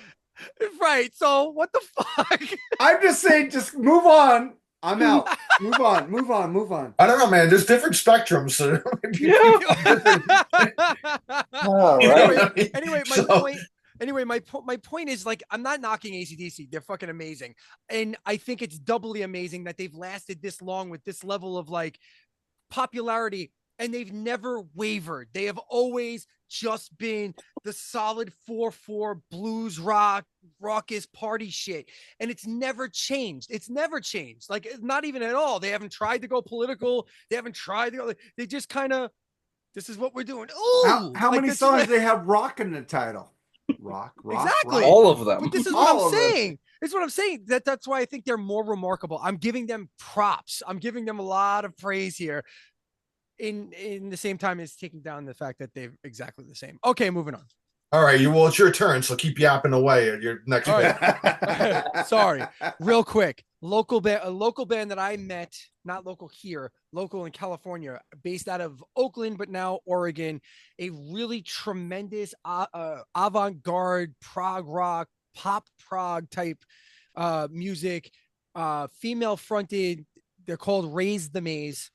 Right. So what the fuck? I'm just saying, just move on. I'm out. Move on, move on, move on. I don't know, man. There's different spectrums. So All right. Anyway, my point is like I'm not knocking AC/DC. They're fucking amazing. And I think it's doubly amazing that they've lasted this long with this level of like popularity and they've never wavered. They have always just been the solid 4/4 blues rock, raucous party shit. And it's never changed. It's never changed. Like not even at all. They haven't tried to go political. They haven't tried to go, they just kind of this is what we're doing. Ooh, How like, many this is songs what- they have rock in the title? Rock. Exactly. rock. All of them. But this is All what I'm of it. saying. This is what I'm saying. That's why I think they're more remarkable. I'm giving them props. I'm giving them a lot of praise here. In the same time as taking down the fact that they're exactly the same. Okay, moving on. all right, it's your turn. So keep yapping away at your next All bit. right. Sorry. Real quick. A local band that I met, not local here, local in California, based out of Oakland, but now Oregon. A really tremendous avant-garde prog rock, pop prog type music, female fronted, They're called Raise the Maze.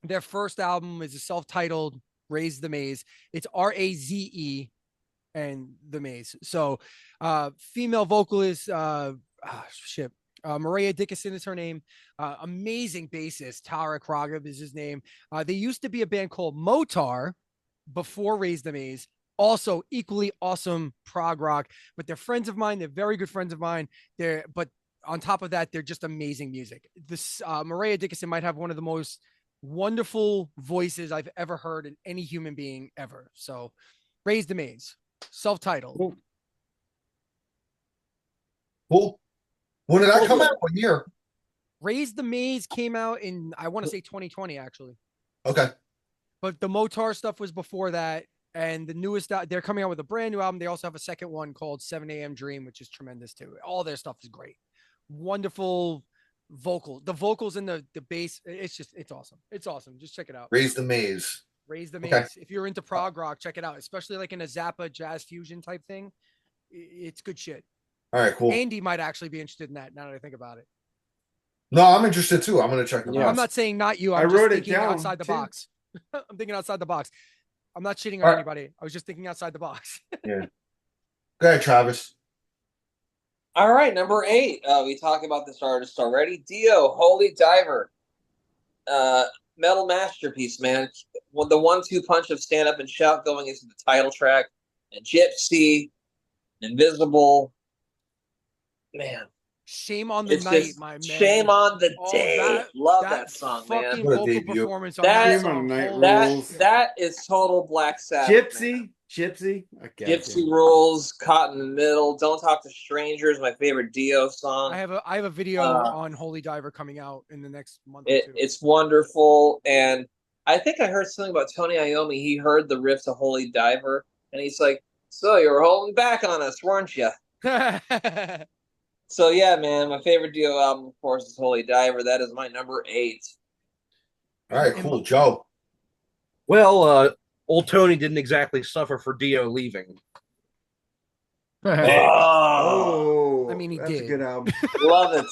Their first album is a self-titled Raise the Maze. It's RAZE and the Maze. So female vocalist, Maria Dickinson is her name. Amazing bassist, Tarek Raghav is his name. They used to be a band called Motar before Raise the Maze. Also equally awesome prog rock, but they're friends of mine. They're very good friends of mine. But on top of that, they're just amazing music. This Maria Dickinson might have one of the most wonderful voices I've ever heard in any human being ever. So Raise the Maze, self-titled. Cool. When did that come out? What year? Raise the Maze came out in, I want to say 2020, actually. Okay. But the Motar stuff was before that. And the newest, they're coming out with a brand new album. They also have a second one called 7 a.m. Dream, which is tremendous too. All their stuff is great. Wonderful vocal. The vocals and the bass, it's awesome. It's awesome. Just check it out. Raise the Maze. Raise the Maze. Okay. If you're into prog rock, check it out. Especially like in a Zappa jazz fusion type thing. It's good shit. All right, cool. Andy might actually be interested in that now that I think about it. No, I'm interested too. I'm going to check them out. I'm not saying not you. I I'm just wrote it thinking down, outside the too. box. I'm thinking outside the box. I'm not shitting on All right. anybody. I was just thinking outside the box. Yeah. Go ahead, Travis. All right, number 8. We talked about this artist already. Dio, Holy Diver. Metal masterpiece, man. The 1-2 punch of Stand Up and Shout going into the title track. And Gypsy, Invisible. Man. Shame on the It's night, just my man. shame on the Oh, day. Love that song, man. fucking What a vocal debut. performance on That- that Shame song. on the night Holy rules. shit. That is total Black Sabbath. man. Gypsy. Okay, Gypsy Rules, Caught in the Middle, Don't Talk to Strangers, my favorite Dio song. I have a video on Holy Diver coming out in the next month or two. It's wonderful. And I think I heard something about Tony Iommi. He heard the riff to Holy Diver, and he's like, so you were holding back on us, weren't you? So yeah, man, my favorite Dio album, of course, is Holy Diver. That is my number 8. All right, cool. Joe. Well, old Tony didn't exactly suffer for Dio leaving. Oh, I mean, he that's did. a good album. Love it.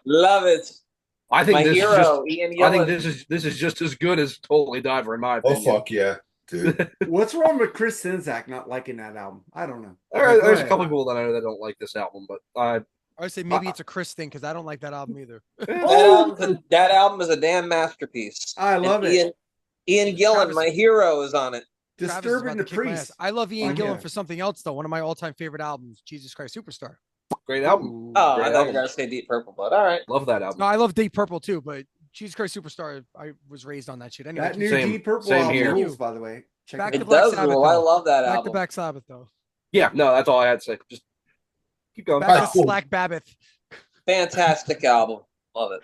Love it. I think My this hero, is just, Ian I think Gillan. this is just as good as Holy Diver in my Oh, opinion. fuck yeah, dude. What's wrong with Chris Sinzak not liking that album? I don't know. There's Go a ahead. couple people that I know that don't like this album, but I would say maybe it's a Chris thing because I don't like that album either. That album is a damn masterpiece. I love And it. Ian Gillan, Travis- my hero, is on it. Travis is Disturbing about the to kick my ass. Priest. I love Ian Oh, Gillan yeah. for something else though. One of my all-time favorite albums, Jesus Christ Superstar. great album. Oh, Great I thought you were album. going to say Deep Purple, but all right. Love that album. No, I love Deep Purple too, but Jesus Christ Superstar, I was raised on that shit. Anyway, That new Same- Deep Purple same album here. rules, by the way. Check Back it to It out. Black does Sabbath, rule. I though. love that back to album. Black Sabbath though. Yeah, no, that's all I had to say. Just keep going. Back All right, to cool. Slack Babbitt. Fantastic album. Love it.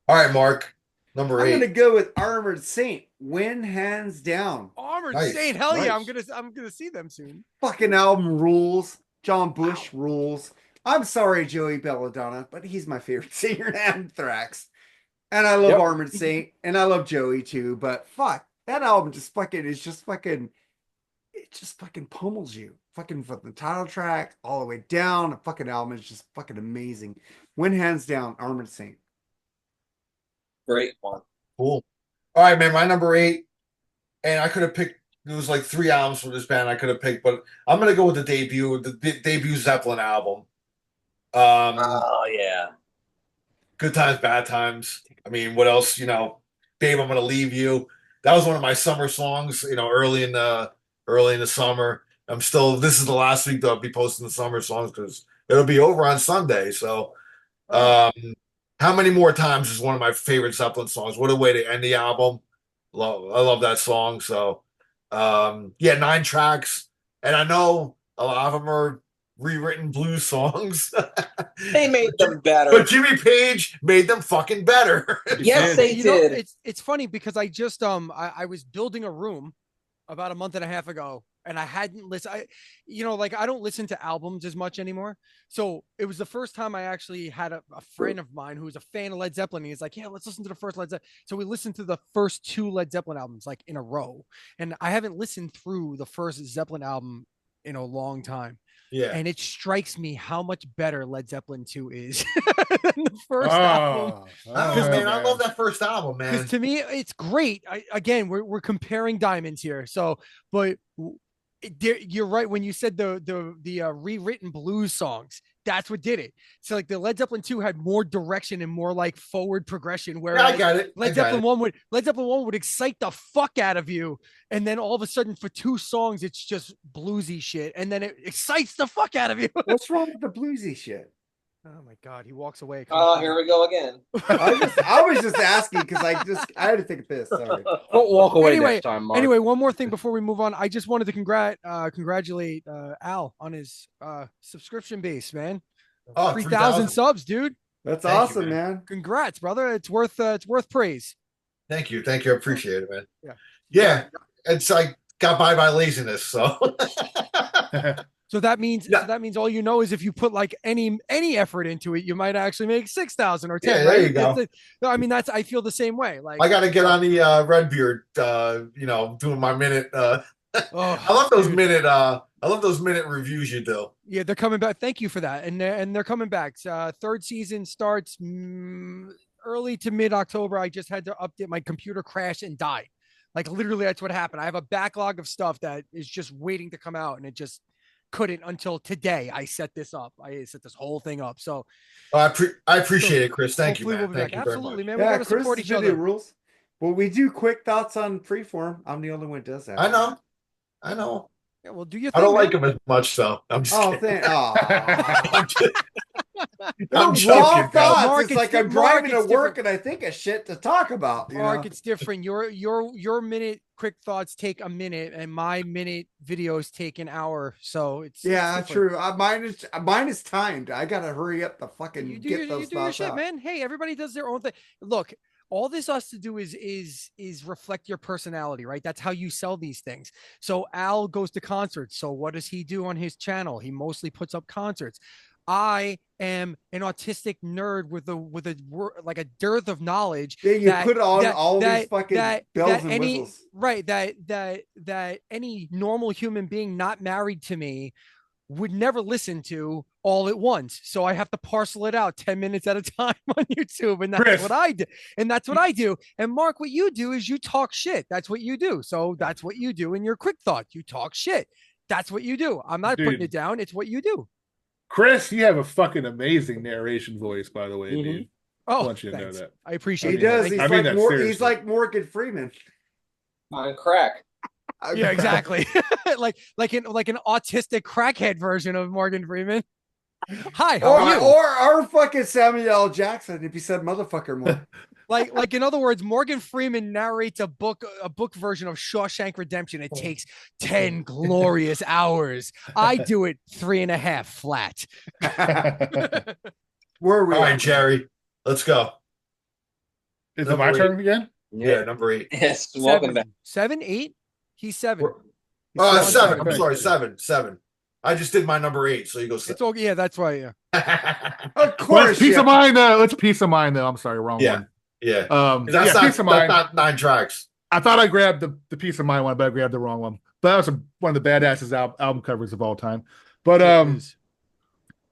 All right, Mark. Number I'm 8. gonna go with Armored Saint. Win hands down. Armored Nice, Saint, hell yeah! nice. I'm gonna see them soon. Fucking album rules. John Bush rules. I'm sorry, Joey Belladonna, but he's my favorite singer in Anthrax. And I love Yep. Armored Saint, and I love Joey too. But fuck, that album just fucking it just fucking pummels you. Fucking from the title track all the way down. The fucking album is just fucking amazing. Win hands down, Armored Saint. Great one. Cool. All right, man. My number 8, and I could have picked. There was like 3 albums from this band I could have picked, but I'm gonna go with the debut Zeppelin album. Oh, yeah. Good Times, Bad Times. I mean, what else? You know, Babe, I'm Gonna Leave You. That was one of my summer songs. You know, early in the summer. This is the last week that I'll be posting the summer songs because it'll be over on Sunday. So, how many more times is one of my favorite Zeppelin songs? What a way to end the album. I love that song. So, yeah, 9 tracks, and I know a lot of them are rewritten blues songs. They made them better. But Jimmy Page made them fucking better. Yes, they You know, did. it's funny because I just I was building a room about a month and a half ago, and I hadn't listened. I don't listen to albums as much anymore. So it was the first time I actually had a friend of mine who was a fan of Led Zeppelin. He's like, yeah, let's listen to the first Led Zeppelin. So we listened to the first 2 Led Zeppelin albums like in a row. And I haven't listened through the first Zeppelin album in a long time. Yeah. And it strikes me how much better Led Zeppelin 2 is than the first album. Man, I love that first album, man. Because to me, it's great. Again, we're comparing diamonds here. So, but you're right when you said the rewritten blues songs. That's what did it. So like the Led Zeppelin 2 had more direction and more like forward progression. Whereas I got it. Led Zeppelin 1 would excite the fuck out of you, and then all of a sudden for 2 songs it's just bluesy shit, and then it excites the fuck out of you. What's wrong with the bluesy shit? Oh my god, he walks away. Oh, here we go again. I was just asking because I had to think of this. Sorry. Don't walk away next time, Mark. Anyway, one more thing before we move on. I just wanted to congratulate Al on his subscription base, man. Oh, 3,000 subs, dude. That's Thank you, awesome, man. Congrats, brother. It's worth praise. Thank you. I appreciate it, man. Yeah. It's like got by laziness, so. So that means all you know is if you put like any effort into it, you might actually make 6,000 or 10. Yeah, there right? you go. I mean, I feel the same way. Like I got to get on the Redbeard, doing my minute. I love those minute reviews you do. Yeah, they're coming back. Thank you for that, and they're coming back. Third season starts early to mid October. I just had to update my computer, crashed and died. Like literally, that's what happened. I have a backlog of stuff that is just waiting to come out, and it just couldn't until today. I set this up. I set this whole thing up. So I appreciate it, Chris. Thank you, man. We'll be back. Thank you Absolutely, man. Yeah, We gotta Chris support each other. rules. Well, we do quick thoughts on Freeform. I'm the only one who does that. I know. Yeah, well, do you? I don't like him as much, though. I'm just kidding. I'm joking. Thoughts. Mark, it's like I'm driving to work and I think of shit to talk about. Mark, it's different. Your minute quick thoughts take a minute, and my minute videos take an hour. So it's true. Mine is timed. I gotta hurry up to fucking get those thoughts your shit, out. man. Hey, everybody does their own thing. Look, all this has to do is reflect your personality, right? That's how you sell these things. So Al goes to concerts. So what does he do on his channel? He mostly puts up concerts. I am an autistic nerd with a dearth of knowledge. Yeah, you put on all these fucking bells and whistles. Right. That any normal human being not married to me would never listen to all at once. So I have to parcel it out 10 minutes at a time on YouTube. And that's what I do. And that's what I do. And Mark, what you do is you talk shit. That's what you do. So that's what you do in your quick thought. You talk shit. That's what you do. I'm not putting it down. It's what you do. Chris, you have a fucking amazing narration voice, by the way, dude. Oh, I want you to know that. I appreciate it. He does. He's like Morgan Freeman. On crack. Yeah, exactly. like an autistic crackhead version of Morgan Freeman. Hi, how are you? Or fucking Samuel L. Jackson if he said motherfucker more. like in other words, Morgan Freeman narrates a book version of Shawshank Redemption. It takes 10 glorious hours. I do it 3.5 flat. Where are we? All right, Jerry, let's go. Is it my turn again? Yeah, number 8. Yes, welcome back. 7, 8. He's 7. 7. I'm sorry, 7. I just did my number 8, so you go 7. It's all, yeah, that's right. Yeah. Of course. Peace of mind, though. It's peace of mind, though. I'm sorry, wrong one. Yeah. Peace of mind. That's not 9 tracks. I thought I grabbed the peace of mind one, but I grabbed the wrong one. But that was one of the badasses album covers of all time. But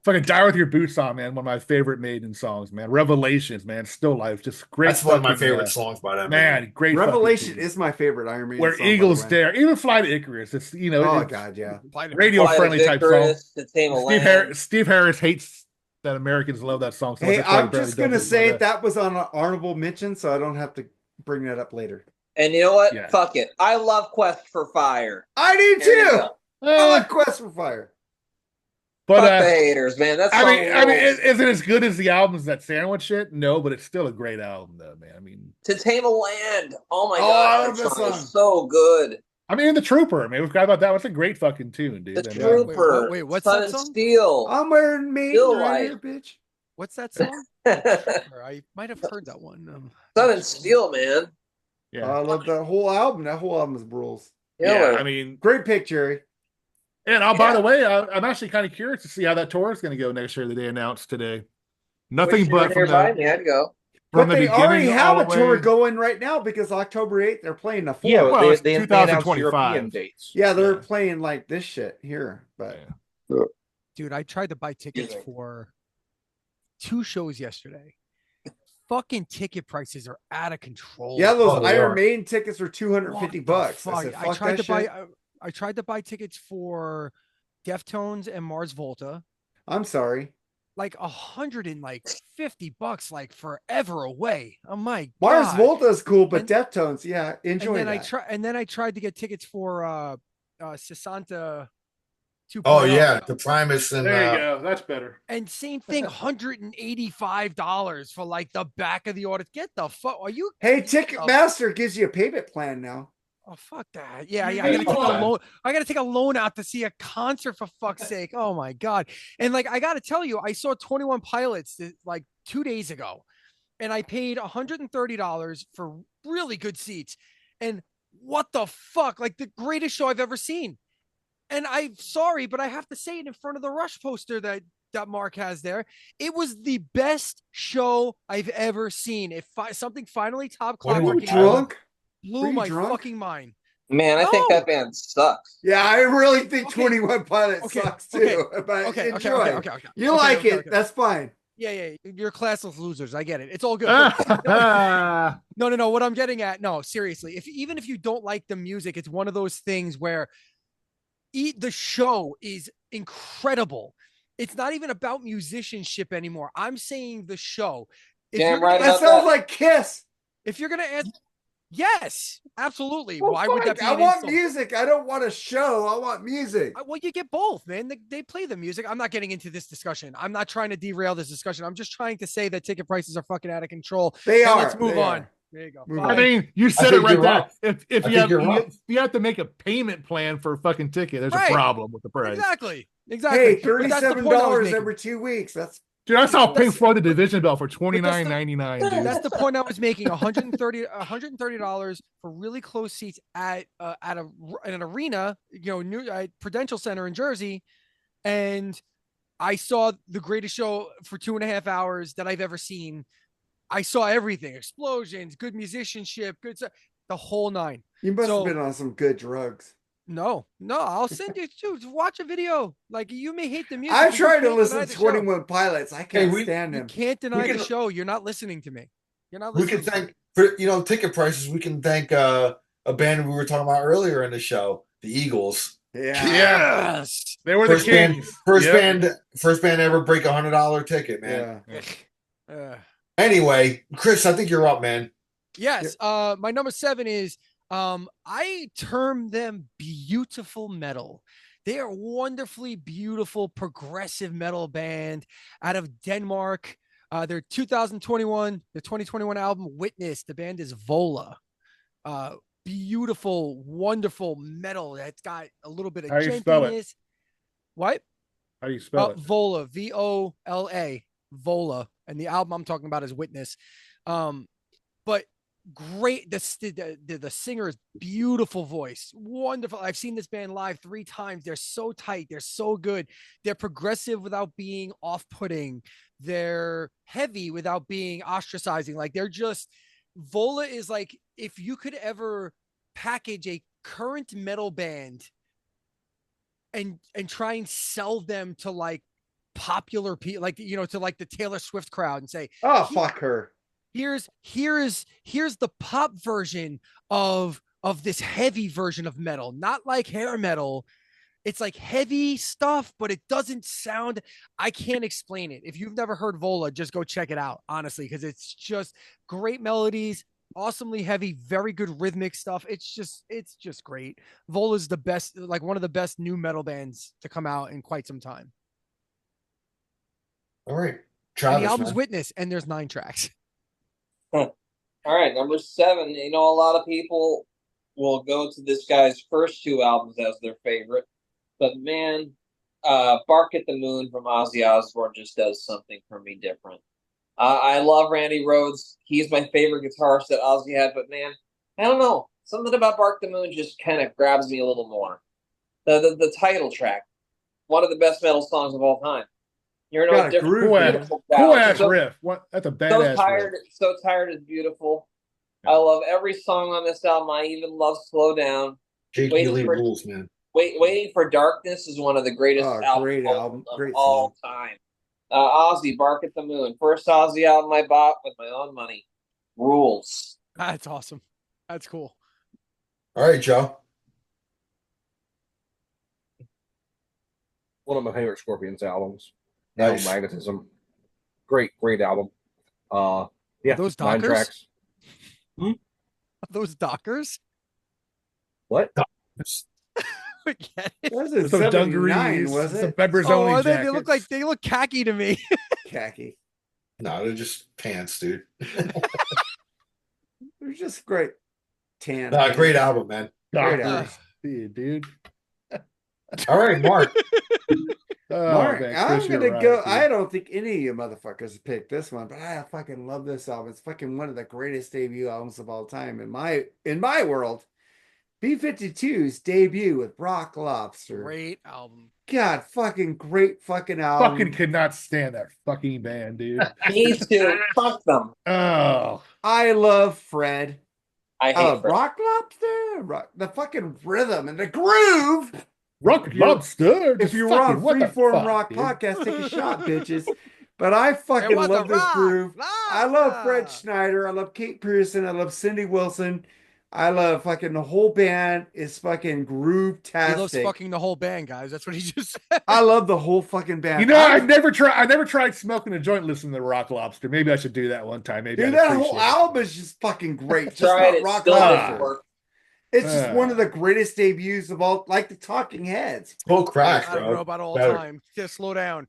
fucking Die With Your Boots On, man. One of my favorite Maiden songs, man. Revelations, man. Still Life. Just great. That's one of my favorite songs by them. Man, great. Revelation is my favorite Iron Maiden Where song, Eagles Dare. Even Fly to Icarus. It's, oh, God, yeah. Radio friendly type song. Steve Harris hates that Americans love that song. So hey, I'm just going to say that was on an honorable mention, so I don't have to bring that up later. And you know what? Yeah. Fuck it. I love Quest for Fire. I do too. I love Quest for Fire. But fuck the haters, man. That's I mean, is it as good as the albums that Sandwich shit? No, but it's still a great album, though, man. I mean, To Tame a Land. Oh my god, that song is so good. I mean, The Trooper. I mean, we forgot about that. It's a great fucking tune, dude. The Trooper. Wait, what's Sun that and song? Steel. I'm wearing Maiden right here, bitch. What's that song? I might have heard that one. Sun and Steel, man. Yeah, I love that whole album. That whole album is rules. Yeah, I mean, great pick, Jerry. And by the way, I'm actually kind of curious to see how that tour is going to go next year that they announced today. Nothing but from I'd go. But the they already beginning have all a the tour way. going right now because October 8th they're playing the 4th. Yeah, Well, they, it's they announced 2025. European dates. Yeah, they're Yeah. playing like this shit here, but Yeah. Dude, I tried to buy tickets for 2 shows yesterday. Fucking ticket prices are out of control. yeah, those Oh, they Iron are. Maiden tickets were $250. What the bucks. fuck? I said, I fuck tried that to buy shit. I tried to buy tickets for Deftones and Mars Volta. I'm sorry. Like $150, like forever away. Oh my Mars god. Volta is cool, but And- Deftones, yeah, enjoy and then that. I tried to get tickets for Sasanta 2.0. Oh yeah, the Primus and There you go. That's better. And same thing, $185 for like the back of the order. Get the fuck. Are you? Hey, Ticketmaster gives you a payment plan now. Oh fuck that. Yeah, You I gotta need take a one. loan. I gotta take a loan out to see a concert for fuck's sake. Oh my god. And like I gotta tell you, I saw 21 Pilots like 2 days ago, and I paid $130 for really good seats. And what the fuck? Like the greatest show I've ever seen. And I'm sorry, but I have to say it in front of the Rush poster that Mark has there. It was the best show I've ever seen. If something finally top Were clock you drunk? blew Were you my drunk? fucking mind. Man, I think No. that band sucks. Yeah, I really think Okay. 21 Pilots Okay, sucks okay, too. But Okay, enjoy. okay. You Okay, like okay, it. okay. That's fine. Yeah. You're classless losers. I get it. It's all good. Ah. No. What I'm getting at, no, seriously. Even if you don't like the music, it's one of those things where the show is incredible. It's not even about musicianship anymore. I'm saying the show. If Damn you're gonna right That about sounds that. like Kiss. If you're gonna ask, yes, absolutely. Well, Why would that fuck, be? I an want insult? music. I don't want a show. I want music. Well, you get both, man. They play the music. I'm not getting into this discussion. I'm not trying to derail this discussion. I'm just trying to say that ticket prices are fucking out of control. They And are. let's move They on. are. There you go. Move Bye. I mean, you said it think right you're there. right. If I you think have you're right. you have to make a payment plan for a fucking ticket, there's Right. a problem with the price. Exactly. Hey, But that's the $37 point I was making. every 2 weeks. That's Dude, I saw Pink That's- Floyd the Division Bell for that's $29.99, dude. That's the point I was making. $130 for really close seats at an arena, new Prudential Center in Jersey, and I saw the greatest show for 2.5 hours that I've ever seen. I saw everything: explosions, good musicianship, good stuff, the whole nine. you must So- have been on some good drugs. No, I'll send you to watch a video. Like you may hate the music. I'm but you trying to can't listen deny to the show. 21 Pilots. I can't stand You him. can't deny can- the show. You're not listening to me. You're not We listening. can thank for ticket prices. We can thank a band we were talking about earlier in the show, the Eagles. Yeah. Yes. They were First the band, kings. first band ever break $100 ticket, man. Yeah. Anyway, Chris, I think you're up, man. Yes. My number 7 is I term them beautiful metal. They are wonderfully beautiful progressive metal band out of Denmark. Their 2021 album Witness. The band is Vola. Beautiful, wonderful metal that's got a little bit of How do you spell it? gentleness. What? How do you spell it? Vola, Vola, Vola, and the album I'm talking about is Witness. But great. The singer is beautiful voice, wonderful. I've seen this band live 3 times. They're so tight. They're so good. They're progressive without being off-putting. They're heavy without being ostracizing. Like they're just. Vola is like if you could ever package a current metal band and try and sell them to like popular people, like to like the Taylor Swift crowd and say, Oh, fuck her. here's the pop version of this heavy version of metal, not like hair metal. It's like heavy stuff, but it doesn't sound. I can't explain it. If you've never heard Vola, just go check it out, honestly, because it's just great melodies, awesomely heavy, very good rhythmic stuff. It's just great. Vola's the best, like one of the best new metal bands to come out in quite some time. All right, And Travis. the album's man. Witness, and there's 9 tracks. All right, number 7. A lot of people will go to this guy's first 2 albums as their favorite, but man, "Bark at the Moon" from Ozzy Osbourne just does something for me different. I love Randy Rhoads. He's my favorite guitarist that Ozzy had, but man, I don't know. Something about "Bark the Moon" just kind of grabs me a little more. The title track, one of the best metal songs of all time. You're Got no a different. groove, Cool man. Beautiful Cool ballad. ass So, riff. What? That's a so badass tired. riff. So tired is beautiful. I love every song on this album. I even love Slow Down. Jake Waiting Ely for rules, man. Waiting for Darkness is one of the greatest Oh, albums great album. of Great all song. time. Ozzy, Bark at the Moon. First Ozzy album I bought with my own money. Rules. That's awesome. That's cool. All right, Joe. One of my favorite Scorpions albums. Nice. Magnetism. Great album. Yeah, Those 9 Dockers? tracks. Are those Dockers? What? Forget it. Was it Some 79, dungarees, was some it? members Oh, only are they? jackets. They look khaki to me. Khaki. No, they're just pants, dude. They're just great. Tan. Nah, great album, man. Great Dockers. album. Yeah, dude. All right, Mark. Oh, Mark, man, I'm Chris, you're gonna right, go. dude. I don't think any of you motherfuckers picked this one, but I fucking love this album. It's fucking one of the greatest debut albums of all time in my world. B-52's debut with Rock Lobster. Great album. God, fucking great fucking album. Fucking could not stand that fucking band, dude. Me too. Fuck them. Oh, I love Fred. I hate Fred. Rock Lobster. The fucking rhythm and the groove. Rock Lobster. If you were on what the Freeform fuck, Rock dude? Podcast, take a shot, bitches. But I It fucking was love a this rock groove. I love Fred lobster. Schneider. I love Kate Pearson. I love Cindy Wilson. I love fucking the whole band is fucking He loves groove-tastic. fucking the whole band, guys. That's what he just said. I love the whole fucking band. You know, I never tried smoking a joint listening to Rock Lobster. Maybe I should do that one time. Maybe Dude, I'd that whole appreciate it. album is just fucking great. Just Tried not it. Rock Still Lobster. didn't work. It's just one of the greatest debuts of all, like the Talking Heads. Full crack, I don't know bro. about all Better. time. Just slow down.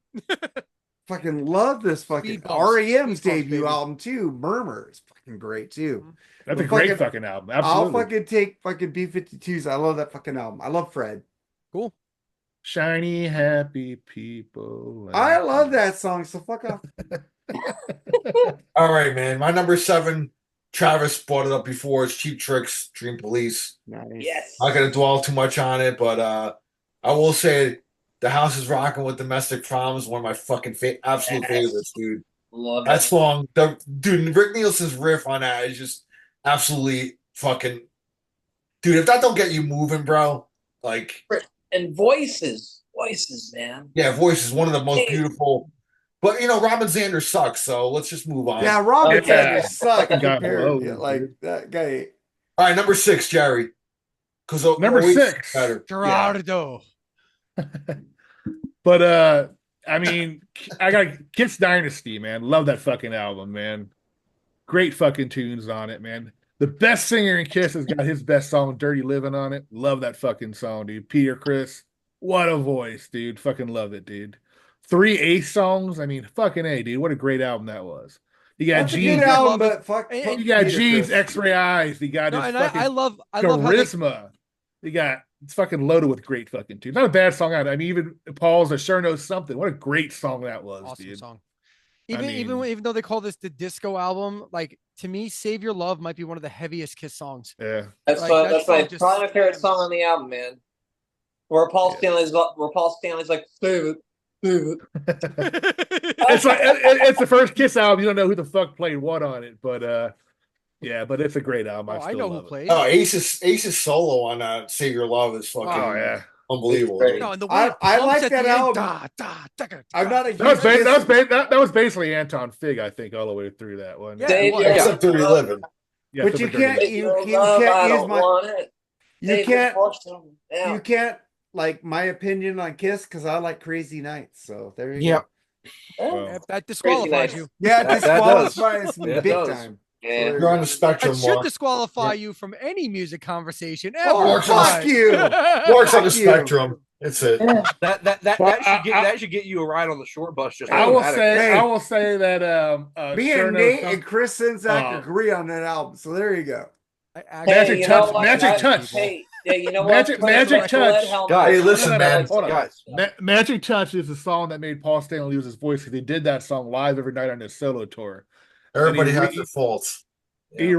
Fucking love this fucking Speed bumps. REM's Speed bumps, debut baby. album too. Murmur is fucking great too. That's a Well, great fucking album. Absolutely. I'll fucking take fucking B-52s. I love that fucking album. I love Fred. Cool. Shiny, happy people. I love that song. So fuck off. All right, man. My number 7, Travis brought it up before. It's Cheap Tricks, Dream Police. Nice. Yes. Not gonna dwell too much on it, but I will say The House is Rocking with Domestic Problems, one of my fucking absolute Yes. favorites, dude. Love That it. song, dude, Rick Nielsen's riff on that is just absolutely fucking, dude. If that don't get you moving, bro, like, And voices, man. yeah, Voice is one of the most beautiful. But you know, Robin Zander sucks, so let's just move on. Yeah, Robin Yeah. Zander sucked Fucking got compared low, to like dude. that guy. All right, number 6, Jerry. Because Number 6. better. Gerardo. But I mean, I got Kiss Dynasty, man. Love that fucking album, man. Great fucking tunes on it, man. The best singer in Kiss has got his best song, Dirty Living, on it. Love that fucking song, dude. Peter Criss. What a voice, dude. Fucking love it, dude. 3 Ace songs. I mean, fucking A, dude. What a great album that was. You got That's a Gene's, good album, love it. but fuck. And- fuck you got Peter Gene's Criss. X-Ray Eyes. You got No, his and fucking I love how they, charisma. You got it's fucking loaded with great fucking tunes. Not a bad song. I mean, even Paul's "I Sure Know Something." What a great song that was, awesome dude. song. I Even though they call this the disco album, like to me, "Save Your Love" might be one of the heaviest Kiss songs. Yeah. That's Like, my, that that's song my just probably my favorite slams. song on the album, man. Where Paul Stanley's like, save it. It's like it's the first Kiss album. You don't know who the fuck played what on it, but yeah, but it's a great album. Oh, I know who played. Oh, Ace's solo on Save Your Love is fucking Oh yeah, unbelievable. It's great. No, and the way I it pumps like at that the end, album. da, da, da, da, I'm not a that was, huge Kiss- that was basically Anton Fig, I think, all the way through that one. Yeah, Save it was. your Except Dirty love. Living. Yeah, But Super you Dirty. can't- Save you your can't love, I use don't my- want it. You Save it can't. for some- yeah. You can't like my opinion on Kiss because I like Crazy Nights. So there you Yep. go. Well, If that disqualifies Nights. you. Yeah, That disqualifies me Yeah, it big does. time. Yeah. You're on the spectrum, That should Mark. disqualify you from any music conversation Oh, ever. Mark's on fuck you! Mark's on the Fuck you. spectrum. That's it. That should get you a ride on the short bus. Just I will automatically. say that Me Sure and Knows Nate Something- and Chris Sinzak Oh. agree on that album. So there you go. Magic you Touch- know what? Magic Touch. Hey, yeah, you know Magic- what? Magic Let Touch. Helmet- Guys, Hey, listen, man. Hold on. Guys, Magic Touch is the song that made Paul Stanley lose his voice because he did that song live every night on his solo tour. Everybody And he has re- their faults. He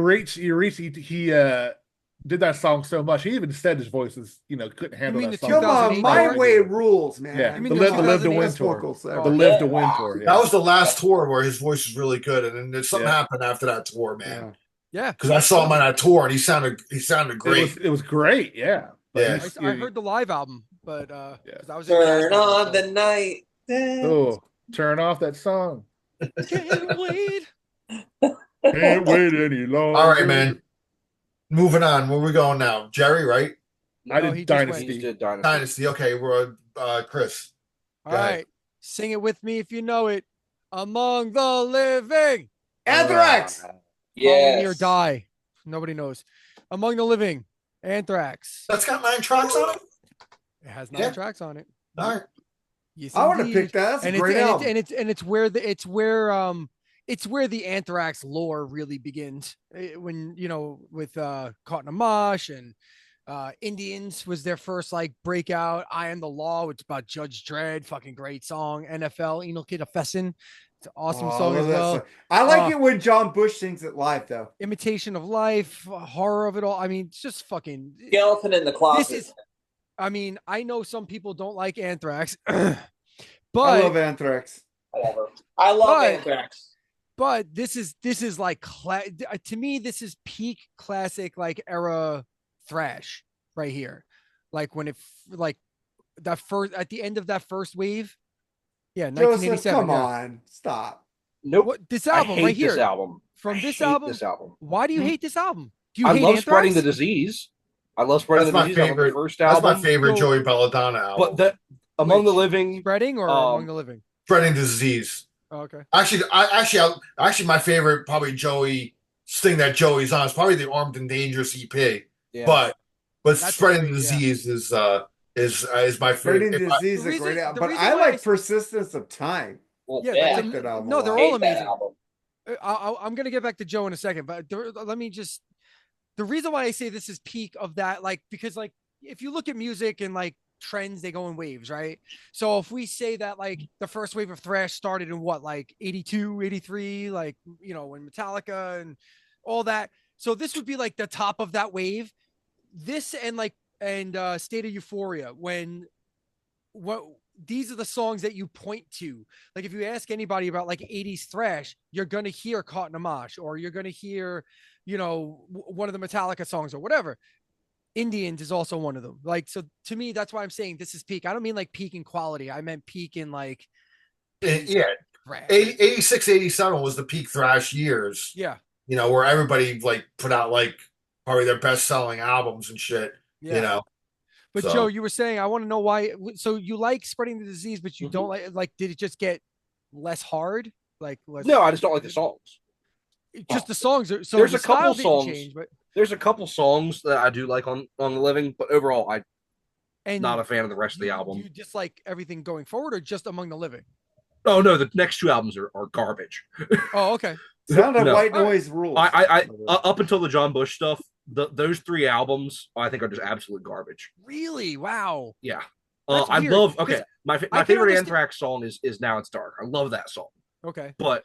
did that song so much. He even said his voices, couldn't handle mean that the song. Come on, 2008 My tour? Way rules, man. Yeah, You mean the the Live to 2008 Win best tour. vocals The ever. Live to Win tour. That Yeah. was the last tour where his voice was really good, and then something Yeah. happened after that tour, man. Yeah. Yeah, Because I saw him on that tour, and he sounded great. It was great. Yeah. But Yeah. he's- I heard the live album, but Yeah. 'cause I was in Turn Glasgow, on so- the night. Oh, turn off that song. Can't wait. Can't wait any longer. All right, man. Moving on. Where we going now? Jerry, right? I No, did he just went. Dynasty. He just did Dynasty. Dynasty. Okay, we're Chris. All Go ahead. right, sing it with me if you know it. Among the living, Anthrax. Follow Me or Yes. Die. Nobody knows. Among the Living, Anthrax. That's got 9 tracks on it. It has 9 Yeah. tracks on it. All right. Yes, I would have indeed. picked that. That's a and great album. it's where the Anthrax lore really begins. When with Caught in a Mosh and Indians was their first like breakout. I Am the Law, which is about Judge Dredd, fucking great song. NFL, Eno Kid Fessin. It's an awesome Oh, I song love as that well. song. I like it when John Bush sings it live, though. Imitation of Life, Horror of It All. I mean, it's just fucking. Skeleton in the Closet. This is. I mean, I know some people don't like Anthrax, I but love Anthrax. Whatever. I love But- Anthrax. but this is like to me this is peak classic like era thrash right here. Like when like that first at the end of that first wave. Yeah, Joseph, 1987. come yeah. on, stop. Nope. What this I album hate right here this album. from I this hate album? This album. Why do you hate this album? Do you I hate love Anthrax? Spreading the Disease. I love Spreading That's the my Disease. I love favorite. the first That's album. my favorite Yo. Joey Belladonna album. But the Among the Which? Living. Spreading or Among the Living? Spreading Disease. Oh, okay. Actually, my favorite probably Joey thing that Joey's on is probably the Armed and Dangerous EP. Yeah. But That's Spreading great, yeah. Disease is my Spreading favorite. Disease is The a great reason- album. the But reason I why like I- Persistence of Time. well, Yeah, yeah. I like that album no, a they're lot. all Hate that amazing. album. I'm gonna get back to Joe in a second, but let me just. The reason why I say this is peak of that, like, because like if you look at music and like trends, they go in waves, right? So if we say that like the first wave of thrash started in what, like 82, 83, like when Metallica and all that. So this would be like the top of that wave. This and State of Euphoria, when these are the songs that you point to. Like if you ask anybody about like 80s thrash, you're going to hear Caught in a Mosh, or you're going to hear, one of the Metallica songs or whatever. Indians is also one of them. Like, so to me, that's why I'm saying this is peak. I don't mean like peak in quality. I meant peak in like, Yeah, thrash. 86, 87 was the peak thrash years. Yeah. Where everybody like put out like probably their best selling albums and shit. Yeah. But so- Joe, you were saying, I want to know why. So you like Spreading the Disease, but you don't like, did it just get less hard? Like, less, No, I just don't like the songs. just the songs are, so There's the a couple style didn't songs. change, but There's a couple songs that I do like on the Living, but overall, I'm and not a fan of the rest of the you- album. You dislike everything going forward, or just Among the Living? Oh no, the next 2 albums are garbage. Oh, okay. Sound of No. White Noise rules. I up until the John Bush stuff, those 3 albums I think are just absolute garbage. Really? Wow. Yeah. That's I weird, love. because Okay, my I can favorite understand- Anthrax song is Now It's Dark. I love that song, Okay. but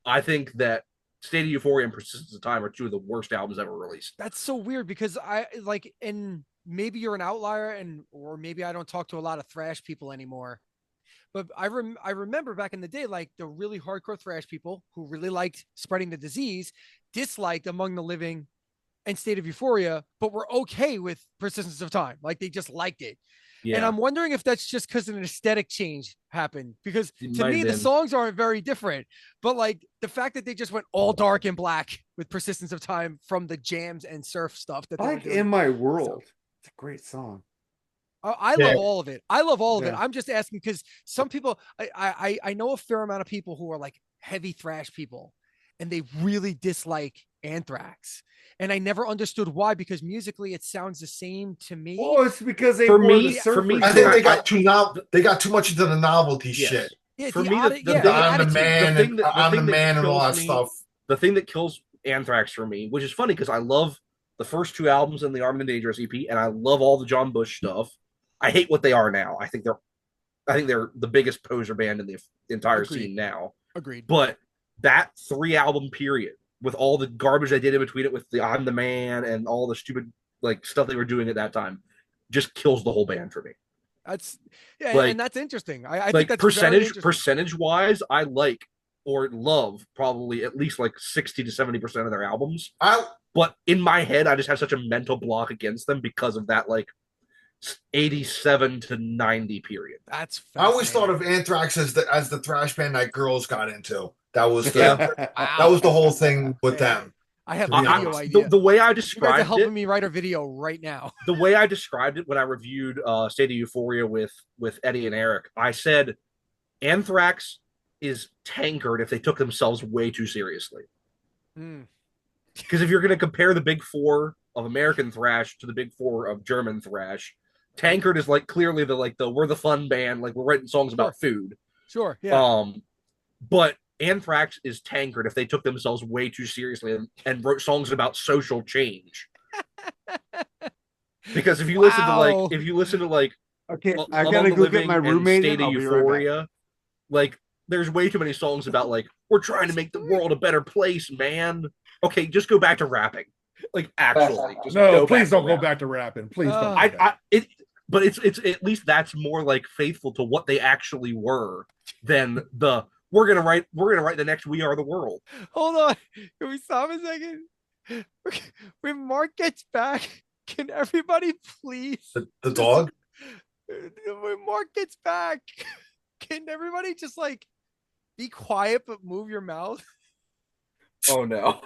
I think that State of Euphoria and Persistence of Time are 2 of the worst albums ever released. That's so weird because I like, and maybe you're an outlier, or maybe I don't talk to a lot of thrash people anymore. But I remember back in the day, like the really hardcore thrash people who really liked Spreading the Disease, disliked Among the Living and State of Euphoria, but were okay with Persistence of Time. Like they just liked it. Yeah, And I'm wondering if that's just because an aesthetic change happened. Because It to might me, have the been. songs aren't very different. But like the fact that they just went all dark and black with Persistence of Time from the jams and surf stuff that I they were like doing. In My World. It's a great song. I Yeah. love all of it. I love all of it. Yeah. I'm just asking because some people, I know a fair amount of people who are like heavy thrash people, and they really dislike Anthrax. And I never understood why, because musically it sounds the same to me. Oh, it's because they For were me- the for me, surfers. I think I- they got too much into the novelty Yes. shit. Yeah, for the me, odd- the yeah, thing- I'm the attitude. man, The thing that- the I'm the thing that man, and all that kills me- stuff. the thing that kills Anthrax for me, which is funny because I love the first 2 albums in the Armed and Dangerous EP, and I love all the John Bush stuff. I hate what they are now. I think they're the biggest poser band in the entire Agreed. scene now. Agreed. But that 3 album period with all the garbage they did in between it, with the I'm the Man and all the stupid like stuff they were doing at that time, just kills the whole band for me. That's Like- and that's interesting. I think Like that's very interesting. percentage wise, I like or love probably at least like 60 to 70% of their albums. But in my head, I just have such a mental block against them because of that like 87 to 90 period. That's I always thought fascinating. of Anthrax as the thrash band that girls got into. That was the Yeah. that was the whole thing with Yeah. them. I have To be no honest. idea. The way I You guys are described helping it, me write a video right now. the way I described it when I reviewed State of Euphoria with Eddie and Eric, I said Anthrax is tankard if they took themselves way too seriously. Hmm. Because if you're going to compare the big four of American thrash to the big four of German thrash, tankard is like clearly the we're the fun band, like we're writing songs about food. Sure. Yeah. But Anthrax is tankard if they took themselves way too seriously and wrote songs about social change. Because if you listen to like Okay, Love I on gotta the go get Living my and roommate. State And of I'll be right back. Euphoria, like there's way too many songs about like we're trying to make the world a better place, man. Okay, just go back to rapping. Like actually, just No, go please back don't to go rapping. back to rapping. Please don't. But it's at least that's more like faithful to what they actually were than the we're gonna write the next We Are the World. Hold on. Can we stop a second? When Mark gets back, can everybody please? The dog. When Mark gets back, can everybody just like be quiet but move your mouth? Oh no.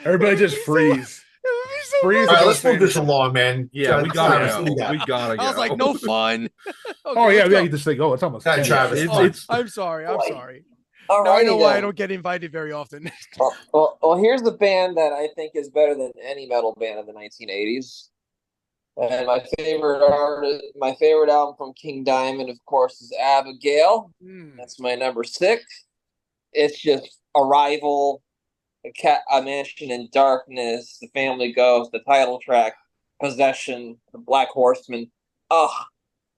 Everybody just freeze. It would be so Freeze. funny. All right, let's move this along, man. Yeah, we gotta go. Travis, We gotta go. I was like, no fun. Oh Okay, yeah, let's yeah. go. You just think, oh, it's almost. Hey, 10. Travis. It's I'm sorry. I'm sorry. All Now I righty know why I then. don't get invited very often. Well, here's the band that I think is better than any metal band of the 1980s. And my favorite album from King Diamond, of course, is Abigail. That's my number 6. It's just Arrival, A Mansion in Darkness, The Family Ghost, the title track, Possession, The Black Horseman. Oh,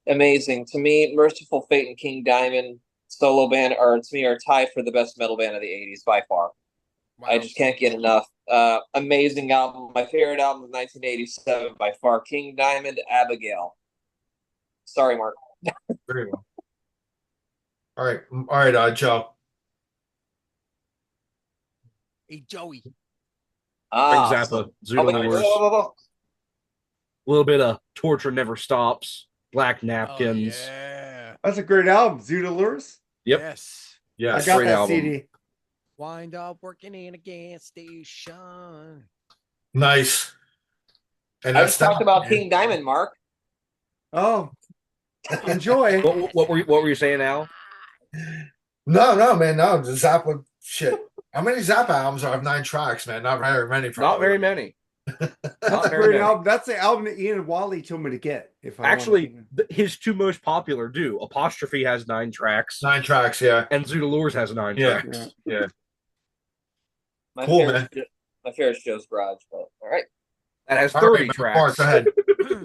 amazing. To me, Merciful Fate and King Diamond solo band are tied for the best metal band of the 80s by far. Wow. I just can't get enough. Amazing album. My favorite album of 1987 by far, King Diamond, Abigail. Sorry, Mark. Very well. All right, Joe. Hey, Joey. Frank Zappa. Zappa, Zoodle Wars. A little bit of Torture Never Stops, Black Napkins. Oh, yeah. That's a great album. Zoodalures. Yep. Yes. Yeah, I got great that album. CD. Wind up working in a gas station. Nice. And I that's just talked that, about man. King Diamond, Mark. Oh, enjoy. What were you saying, Al? No, man, no. The Zappa shit. How many Zappa albums have 9 tracks, man? Not very many. Probably. Not very many. That's a great album. That's the album that Ian and Wally told me to get. If I Actually, his two most popular do. Apostrophe has 9 tracks, 9 tracks, yeah. and Zoodalures has 9 Yeah. tracks. Yeah. My Cool, favorite's Joe's Garage, but all right. That has All 30 right, man, tracks. Mark, go ahead.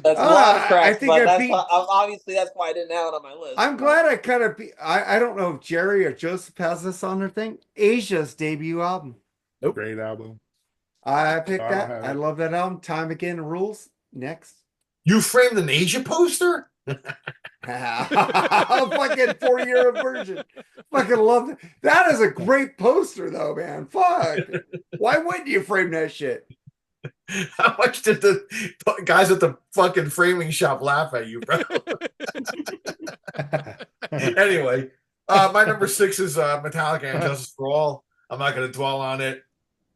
That's a lot of tracks, I think but I that's beat- obviously that's why I didn't have it on my list. I'm glad I kind of. I don't know if Jerry or Joseph has this on their thing. Asia's debut album. Great album. I picked I don't that. have I it. love that album. Time Again Rules. Next. You framed an Asia poster? Fucking 4-year version. Fucking love that. That is a great poster, though, man. Fuck. Why wouldn't you frame that shit? How much did the guys at the fucking framing shop laugh at you, bro? Anyway, my number 6 is Metallica and Justice for All. I'm not going to dwell on it.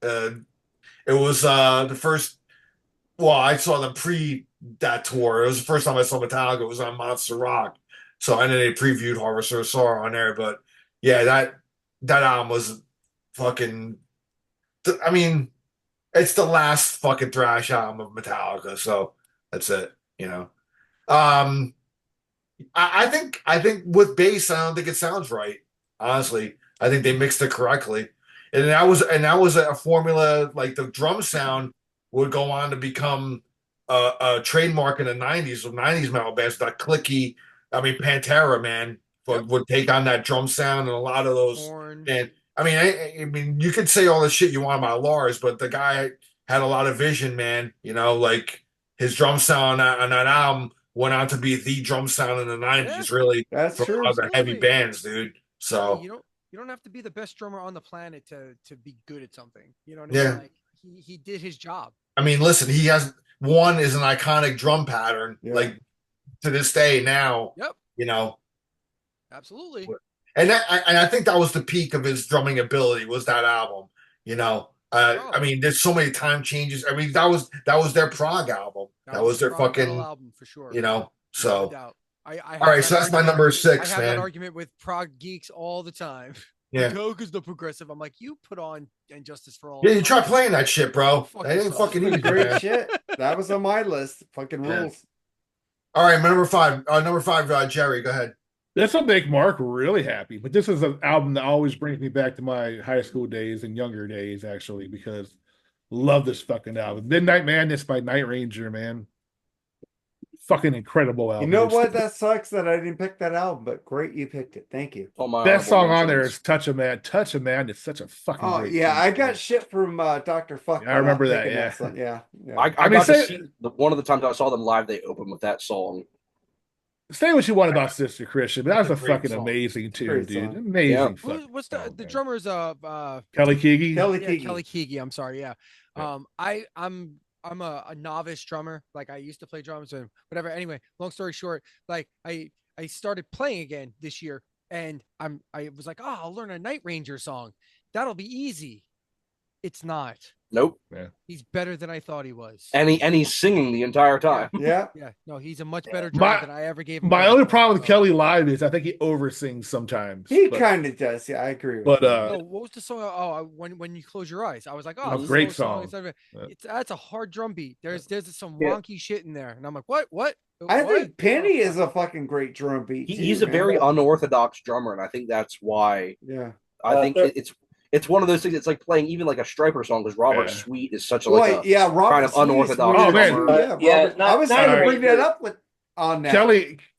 It was the first. Well, I saw them pre that tour. It was the first time I saw Metallica. It was on Monster Rock. So I know they previewed Harvester of Sorrow on there, but yeah, that album was fucking. I mean, it's the last fucking thrash album of Metallica, so that's it. You know, I think with bass, I don't think it sounds right. Honestly, I think they mixed it correctly, and that was a formula. Like the drum sound would go on to become a trademark in the '90s with '90s metal bands. That clicky. I mean, Pantera, man, would take on that drum sound and a lot of those. Horn. And I mean, you could say all the shit you want about Lars, but the guy had a lot of vision, man. You know, like his drum sound on that album went on to be the drum sound in the '90s. Really, That's for true. other heavy Absolutely. bands, dude. Hey, So you don't have to be the best drummer on the planet to be good at something. You know what I Yeah. mean? Like he did his job. I mean, listen, he has one is an iconic drum pattern, Yeah. like to this day now. Yep. You know, Absolutely. and I think that was the peak of his drumming ability was that album. You know, I mean, there's so many time changes. I mean, that was their prog album. That was their prog metal fucking album for sure. You know, No so doubt. I all right, so that's my number 6, I have man. that argument with prog geeks all the time. Yeah. Goku's the progressive. I'm like, you put on Injustice for All. Yeah, you try playing that shit, bro. Fucking That ain't sucks. fucking easy, Great man. shit. That was on my list. Fucking Yeah. rules. All right, my number 5. Jerry, go ahead. This will make Mark really happy, but this is an album that always brings me back to my high school days and younger days, actually, because love this fucking album. Midnight Madness by Night Ranger, man. Fucking incredible album. You know what? That sucks that I didn't pick that album, but great you picked it. Thank you. On my Best honorable song on there mentions. is Touch of Man. Touch of Man is such a fucking Oh great yeah, tune, I man. got shit from Dr. Fuck. Yeah, I remember that, picking yeah. song. Yeah. I I mean, got to say- see one of the times I saw them live. They opened with that song. Say what you want about Sister Christian, but that was a It's a great fucking song. amazing tune, Great dude. song. Amazing. Yeah. fucking What's song, the man. drummer's Kelly Keegy. Kelly yeah, Keegy. Kelly Keegy. I'm sorry. Yeah. Yeah. I'm a novice drummer. Like I used to play drums and whatever. Anyway, long story short, like I started playing again this year, and I was like, oh, I'll learn a Night Ranger song. That'll be easy. It's not. Nope. He's better than I thought he was. And he's singing the entire time. Yeah. Yeah. No, he's a much better drummer than I ever gave him. My credit only for, problem with so. Kelly live is I think he oversins sometimes. He but- kind of does. Yeah, I agree with But you. No, what was the song? Oh, when you close your eyes, I was like, oh, A this is great a slow song. song. Yeah. That's a hard drum beat. There's some Yeah. wonky shit in there, and I'm like, what? I What? think Penny Oh, is a fucking great drum beat. He's too, a very man. unorthodox drummer, and I think that's why Yeah. I think it's one of those things. It's like playing even like a Striper song because Robert Yeah. Sweet is such a Well, like a yeah, Robert kind of Sweet is unorthodox Oh, man. weird, drummer. Yeah, Yeah, Robert, not- I was not going to a bring that Ranger. up with on that.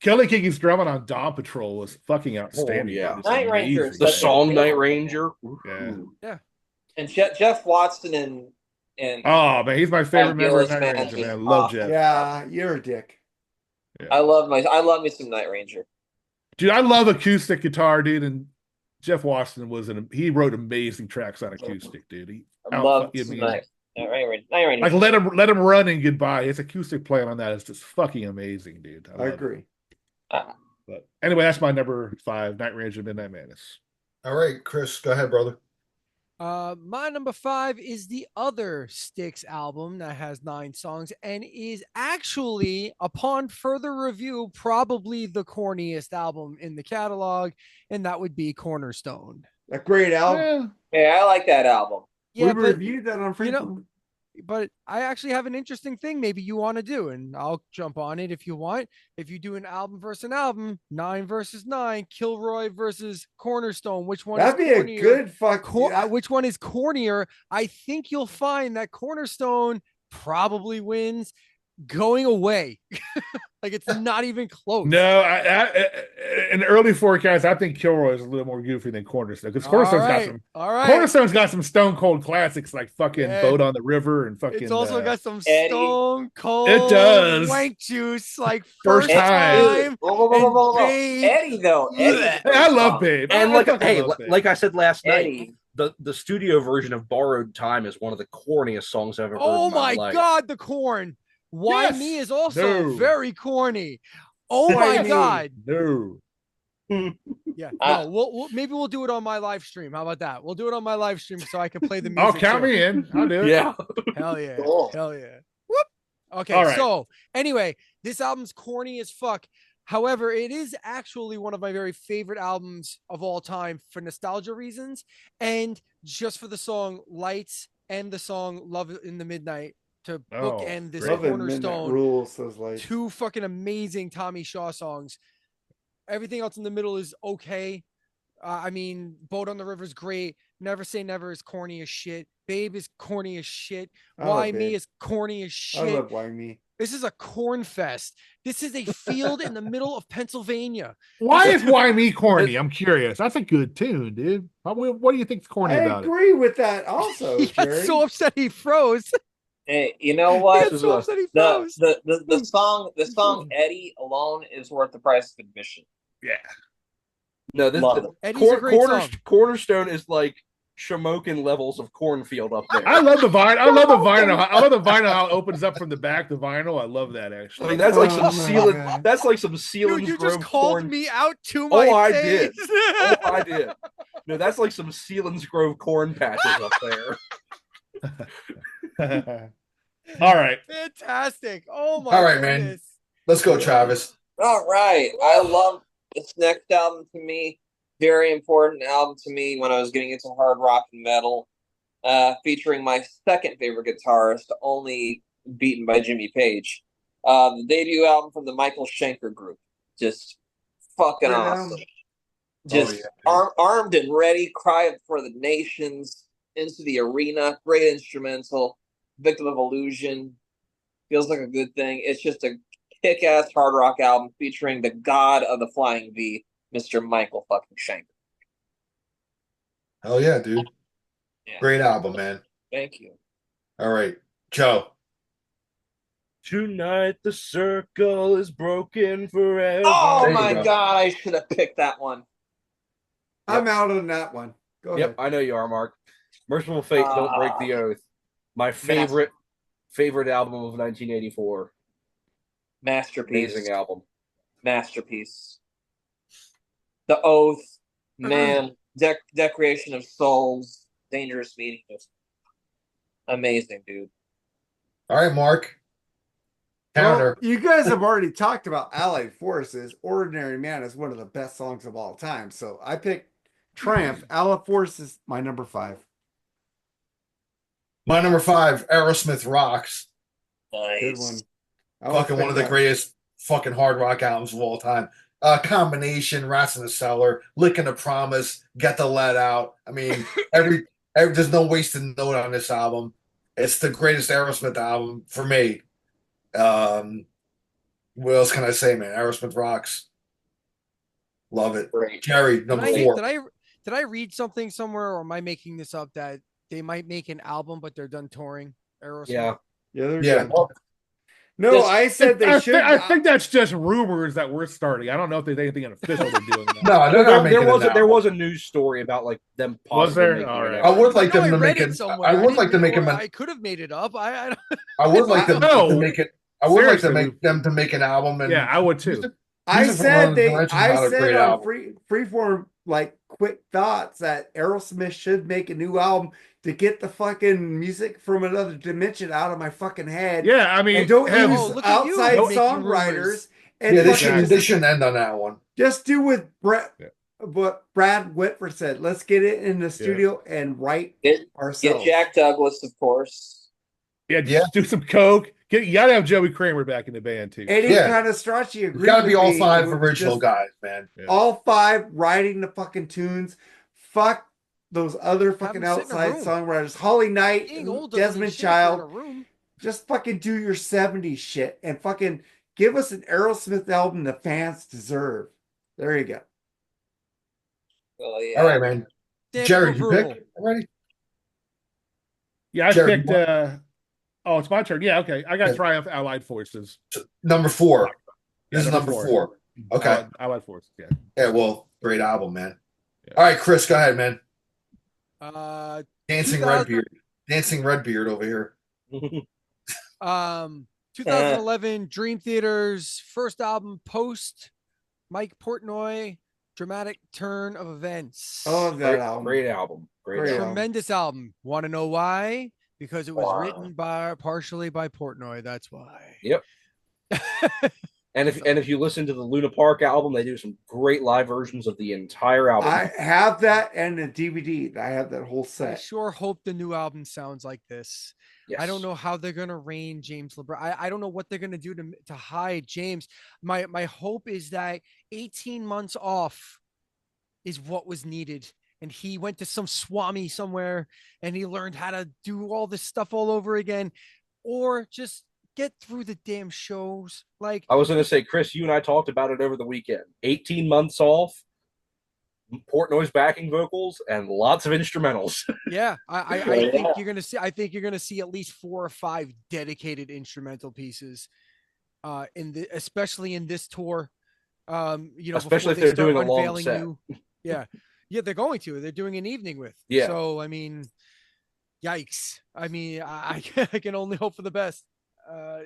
Kelly Keegan's drumming on Dawn Patrol was fucking outstanding. yeah. It was Night Ranger amazing. is The such a- song Night Ranger. Yeah. Ooh. And Jeff Watson and Oh man, he's my favorite member of Gillis, Night man, Ranger, he's man. Love awesome. Jeff. Yeah, you're a dick. I love me some Night Ranger. Dude, I love acoustic guitar, dude, and Jeff Watson he wrote amazing tracks on acoustic, dude. He I love out-fucking some me. Night Ranger. Like let him run and goodbye. His acoustic playing on that is just fucking amazing, dude. I love it. agree. But anyway, that's my number 5, Night Ranger, Midnight Madness. All right, Chris, go ahead, brother. My number 5 is the other Styx album that has 9 songs and is actually, upon further review, probably the corniest album in the catalog, and that would be Cornerstone. A great album. Yeah. Yeah, I like that album. Yeah, we but reviewed that on you know, Frequent. but I actually have an interesting thing maybe you want to do, and I'll jump on it if you want. If you do an album versus an album, 9 versus 9, Kilroy versus Cornerstone, which one That'd is be cornier? a good fuck. Which one is cornier? I think you'll find that Cornerstone probably wins going away. Like it's not even close. No, in the early forecast, I think Kilroy is a little more goofy than Cornerstone because All right. Cornerstone's got some stone cold classics like fucking Yeah. Boat on the River and fucking. It's also got some Eddie. stone cold It does. wank juice, like First first time. time. And Babe. Eddie though. Eddie's a Hey, great I love song. Babe. And I like fucking hey, love Babe. like I said last night, Eddie. the studio version of Borrowed Time is one of the corniest songs I've ever heard. Oh in my my life. God, the corn. Why Yes. Me is also No. very corny. Oh Why my Me? God. No. Yeah. Ah. No, we'll maybe we'll do it on my live stream. How about that? We'll do it on my live stream so I can play the music. I'll count too. me in. I'll do it. Yeah. Hell yeah. Cool. Hell yeah. Whoop. Okay, All right. so anyway, this album's corny as fuck. However, it is actually one of my very favorite albums of all time for nostalgia reasons and just for the song Lights and the song Love in the Midnight to Oh, bookend this great. Love and Midnight cornerstone. rules. Those like Two fucking amazing Tommy Shaw songs. Everything else in the middle is okay. I mean, Boat on the River is great. Never Say Never is corny as shit. Babe is corny as shit. I love Why Me Babe. is corny as I shit. love Why Me. This is a corn fest. This is a field in the middle of Pennsylvania. Why is Why Me corny? I'm curious. That's a good tune, dude. What do you think's corny I about it? agree with that also, He got Jerry. so upset he froze. Hey, you know He what? got so upset he The, froze. the song Eddie alone is worth the price of admission. Yeah. No, Love it. Eddie's a great song. Cornerstone is like Shamokin levels of cornfield up there. I love the vine. I love the vinyl. I love the vinyl how it opens up from the back. The vinyl. I love that I actually. mean, that's like Oh some my sealant. God. That's like some sealant. Dude, you just called me out to my I face. did. Oh, I did. No, that's like some Sealands-Grove corn patches up there. All right. Fantastic. Oh my All right, man. goodness. Let's go, Travis. All right. I love this next album to me. Very important album to me when I was getting into hard rock and metal. Featuring my second favorite guitarist, only beaten by Jimmy Page. The debut album from the Michael Schenker Group. Just fucking Great awesome. album. Just armed and ready, cry for the nations, into the arena, great instrumental, victim of illusion, feels like a good thing. It's just a kick-ass hard rock album featuring the god of the flying V, Mr. Michael fucking Schenker. Hell yeah, dude. Yeah. Great album, man. Thank you. All right, Joe. Tonight the circle is broken forever. Oh There you my go. god, I should have picked that one. I'm out on that one. Go ahead. Yep, I know you are, Mark. Merciful Fate, Don't Break the Oath. My favorite album of 1984. Masterpiece. Amazing album. Masterpiece. The Oath, man, Decreation of Souls, Dangerous Meaning. Amazing, dude. All right, Mark. Counter. Well, you guys have already talked about Allied Forces. Ordinary Man is one of the best songs of all time. So I picked Triumph. Allied Forces, my number 5. My number 5, Aerosmith Rocks. Nice. Good one. I Fucking one of the greatest fucking hard rock albums of all time. Combination, Rats in the Cellar, Licking the Promise, Get the Let Out. I mean, every there's no wasted note on this album. It's the greatest Aerosmith album for me. What else can I say, man? Aerosmith Rocks. Love it. Great. Jerry, number 4. Did I read something somewhere, or am I making this up, that they might make an album but they're done touring? Aerosmith? Yeah. Yeah, they're Yeah. good. No, I said they should. I think that's just rumors that we're starting. I don't know if there's anything official they're doing. No, they're not making there it was a news story about like them. Was there? making All it right. out. I would like I them to read make it it. somewhere. I would like to make them. them. I could have made it up. I I would like them No. to make it. I would like to Seriously. make them to make an album. And Yeah, I would too. I Music from said London they. Dimensions I not a said great on album. freeform like quick thoughts that Aerosmith should make a new album to get the fucking music from another dimension out of my fucking head. Yeah, I mean, And don't have- use look at you outside making songwriters. rumors. And Yeah, fucking they shouldn't end on that one. just do what Yeah. Brad Whitford said. Let's get it in the studio and write Get ourselves. Jack Douglas, of course. yeah, just do some coke. You gotta have Joey Kramer back in the band too. Eddie Yeah. Canastracci agreed. It's got to be with all me. 5 It was original just guys, man. Yeah. all 5 writing the fucking tunes. Fuck those other fucking them sit in a outside room. songwriters. Holly Knight, Being old doesn't mean Desmond shit if you're in a Child. room. Just fucking do your 70s shit and fucking give us an Aerosmith album the fans deserve. There you go. Oh yeah. All right, man. Stamp Jerry, of you approval. pick already? Yeah, I Jerry, picked. Oh, it's my turn. Yeah, okay. I got Yeah. Triumph Allied Forces. Number 4. This is Yeah, number 4. Okay. Allied Forces. Yeah. Yeah, well, great album, man. Yeah. All right, Chris, go ahead, man. Dancing 2000 Redbeard. Dancing Redbeard over here. 2011 Dream Theater's first album, Post, Mike Portnoy, Dramatic Turn of Events. Oh, that album. Great album. Great Great album. album. Tremendous album. Want to know why? Because it was Wow. written partially by Portnoy. That's why. Yep. And if you listen to the Luna Park album, they do some great live versions of the entire album. I have that and the DVD. I have that whole I set. sure hope the new album sounds like this. Yes. I don't know how they're gonna rein James LeBron. I don't know what they're gonna do to hide James. My hope is that 18 months off is what was needed, and he went to some swami somewhere and he learned how to do all this stuff all over again, or just get through the damn shows. Like, I was going to say, Chris, you and I talked about it over the weekend. 18 months off, Portnoy's backing vocals, and lots of instrumentals. yeah, I think you're gonna see. I think you're gonna see at least 4 or 5 dedicated instrumental pieces, especially in this tour. Especially if they're doing a long set. Yeah, they're going to. They're doing an evening with. Yeah. So I mean, yikes. I mean, I can only hope for the best. I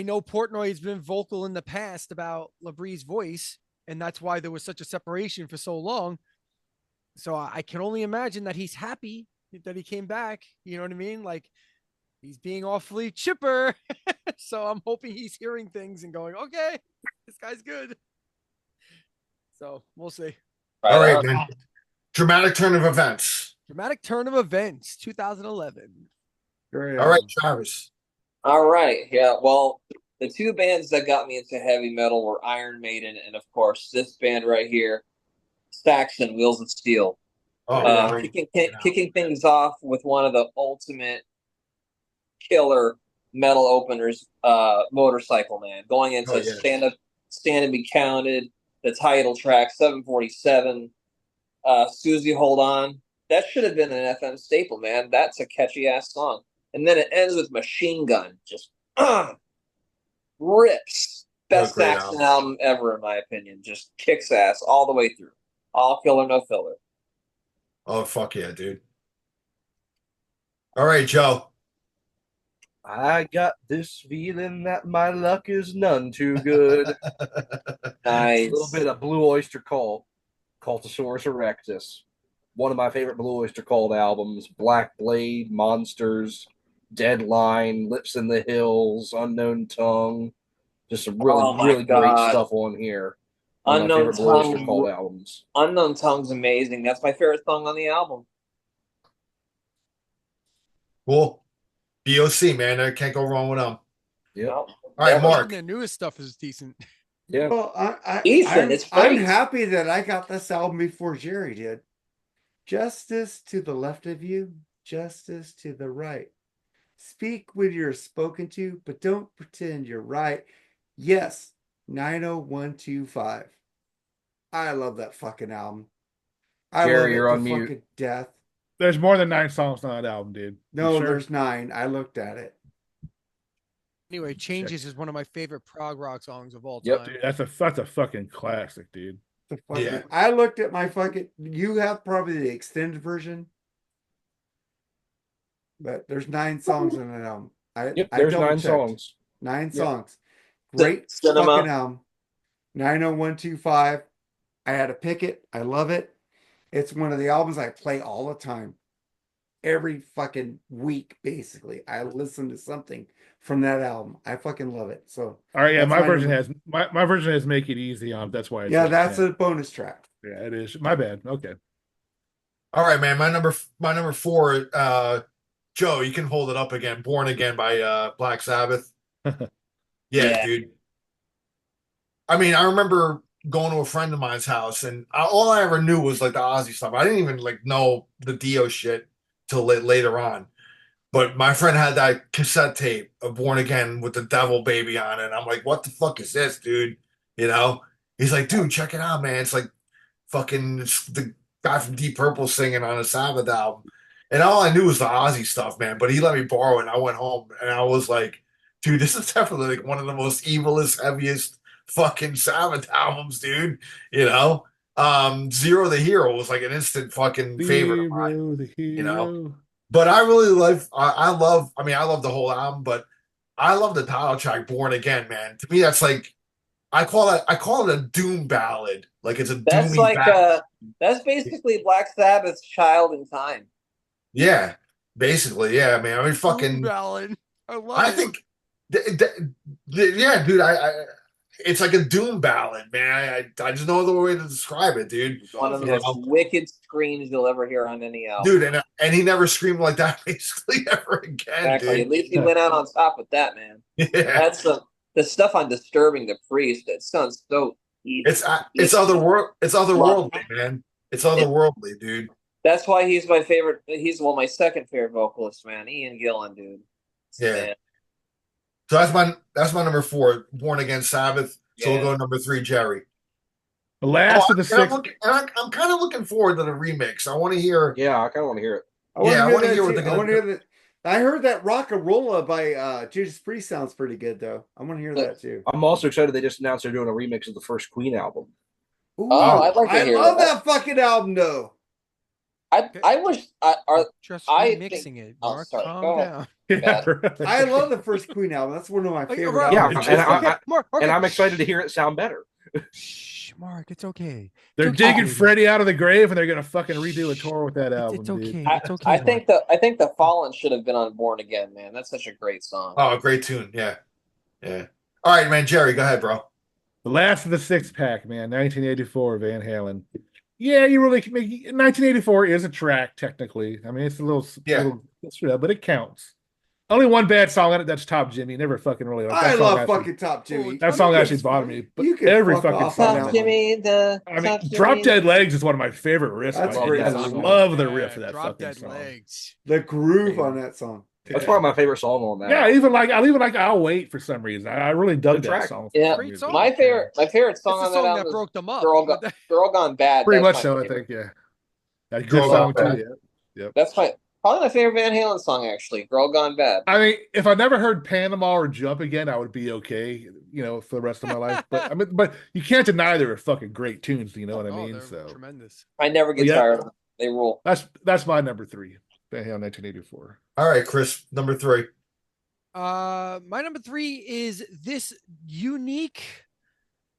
know Portnoy has been vocal in the past about Labrie's voice, and that's why there was such a separation for so long. So I can only imagine that he's happy that he came back. You know what I mean? Like, he's being awfully chipper. So I'm hoping he's hearing things and going, okay, this guy's good. So we'll see. All right, man. Dramatic turn of events. Dramatic turn of events, 2011. All right, Travis. All right. Yeah. Well, the 2 bands that got me into heavy metal were Iron Maiden and, of course, this band right here, Saxon, Wheels of Steel. Kicking things off with one of the ultimate killer metal openers, Motorcycle Man, going into Stand and Be Counted, the title track, 747, Susie Hold On. That should have been an FM staple, man. That's a catchy ass song. And then it ends with Machine Gun, just rips. Best Saxon album ever, in my opinion. Just kicks ass all the way through. All killer, no filler. Oh, fuck yeah, dude. All right, Joe. I got this feeling that my luck is none too good. Nice. A little bit of Blue Oyster Cult, Cultosaurus Erectus. One of my favorite Blue Oyster Cult albums, Black Blade, Monsters, Deadline, Lips in the Hills, Unknown Tongue. Just some really great stuff on here. Unknown Blue Oyster Cult albums. Unknown Tongue's amazing. That's my favorite song on the album. Cool. BOC, man. I can't go wrong with them. Yeah. All right, Mark. Their newest stuff is decent. Yeah. Well, I'm happy that I got this album before Jerry did. Justice to the left of you, justice to the right. Speak when you're spoken to, but don't pretend you're right. Yes, 90125. I love that fucking album. Jerry, you're on mute. Fucking death. There's more than 9 songs on that album, dude. No, there's 9. I looked at it. Anyway, Changes is one of my favorite prog rock songs of all time. Yep, dude, that's a fucking classic, dude. Yeah. I looked at my fucking. You have probably the extended version, but there's 9 songs in that album. There's 9 songs. 9 songs. Great fucking album. 90125. I had to pick it. I love it. It's one of the albums I play all the time. Every fucking week, basically, I listen to something from that album. I fucking love it. So, all right, yeah, my version has "Make It Easy" on. That's why. That's a bonus track. Yeah, it is. My bad. Okay. All right, man. My number 4. Joe, you can hold it up again. "Born Again" by Black Sabbath. Yeah, dude. I mean, I remember going to a friend of mine's house, and all I ever knew was like the Ozzy stuff. I didn't even like know the Dio shit till later on. But my friend had that cassette tape of "Born Again" with the Devil Baby on it. And I'm like, what the fuck is this, dude? You know? He's like, dude, check it out, man. It's like fucking the guy from Deep Purple singing on a Sabbath album. And all I knew was the Ozzy stuff, man. But he let me borrow it, and I went home, and I was like, dude, this is definitely like one of the most evilest, heaviest fucking Sabbath albums, dude. You know? Zero the Hero was like an instant fucking favorite of mine. You know? But I really I love the whole album, but I love the title track, "Born Again," man. To me, that's like, I call it a doom ballad. Like, it's a that's doomy like ballad. That's basically Black Sabbath's "Child in Time." Yeah, basically, yeah, man. I mean, fucking Doom ballad. I think, yeah, dude. It's like a doom ballad, man. I just no other way to describe it, dude. One of the most wicked screams you'll ever hear on any album, dude. And he never screamed like that basically ever again. Exactly. Dude. At least he went out on top with that, man. Yeah. That's the stuff on "Disturbing the Priest." It sounds so evil. It's otherworldly, man. It's otherworldly, dude. That's why he's my favorite. He's my second favorite vocalist, man. Ian Gillan, dude. Yeah. Man. So that's my number 4, Born Again Sabbath. So we'll go number 3, Jerry. The last of the six. I'm kind of looking forward to the remix. I want to hear. Yeah, I kind of want to hear it. I want to hear what that. they're I want gonna to hear that. I heard that Rockarola by Judas Priest sounds pretty good though. I want to hear that too. I'm also excited they just announced they're doing a remix of the first Queen album. Ooh, I'd like to hear love that. that fucking album though. I wish Just I remixing think- it. Oh, Mark, sorry. calm Go ahead. down. Yeah, right. I love the first Queen album. That's one of my favorite. Yeah, albums. and Mark, I'm excited to hear it sound better. Shh, Mark, it's okay. They're It's okay, digging baby. Freddie out of the grave, and they're gonna fucking redo a tour with that album. It's okay. Dude. It's okay. I think the Fallen should have been on Born Again, man. That's such a great song. Oh, great tune. Yeah. All right, man. Jerry, go ahead, bro. The last of the six pack, man. 1984, Van Halen. Yeah, you really can make 1984 is a track technically. I mean, it's a little, but it counts. Only one bad song on it. That's Top Jimmy. Never fucking really. I love fucking Top Jimmy. That song actually bothered me. But every fucking song. Top Jimmy, I mean, Drop Dead Legs is one of my favorite riffs. That's by great him. I song. love the riff of that Drop fucking Dead song. Legs. The groove on that song. That's probably my favorite song on that. Yeah, I even like I'll Wait for some reason. I really dug Good that track. song. Yeah, Great song. my favorite It's song the on that song album that is broke them up. Girl Gone Bad. Pretty That's much my so, I favorite. think. Yeah, that good Girl song Gone too. Yeah. That's probably my favorite Van Halen song, actually. Girl Gone Bad. I mean, if I never heard Panama or Jump again, I would be okay, for the rest of my life. But but you can't deny they're fucking great tunes. You know what I mean? They're So tremendous. I never get tired of them. They rule. that's my number 3. Van Halen 1984. All right, Chris, number 3. My number 3 is this unique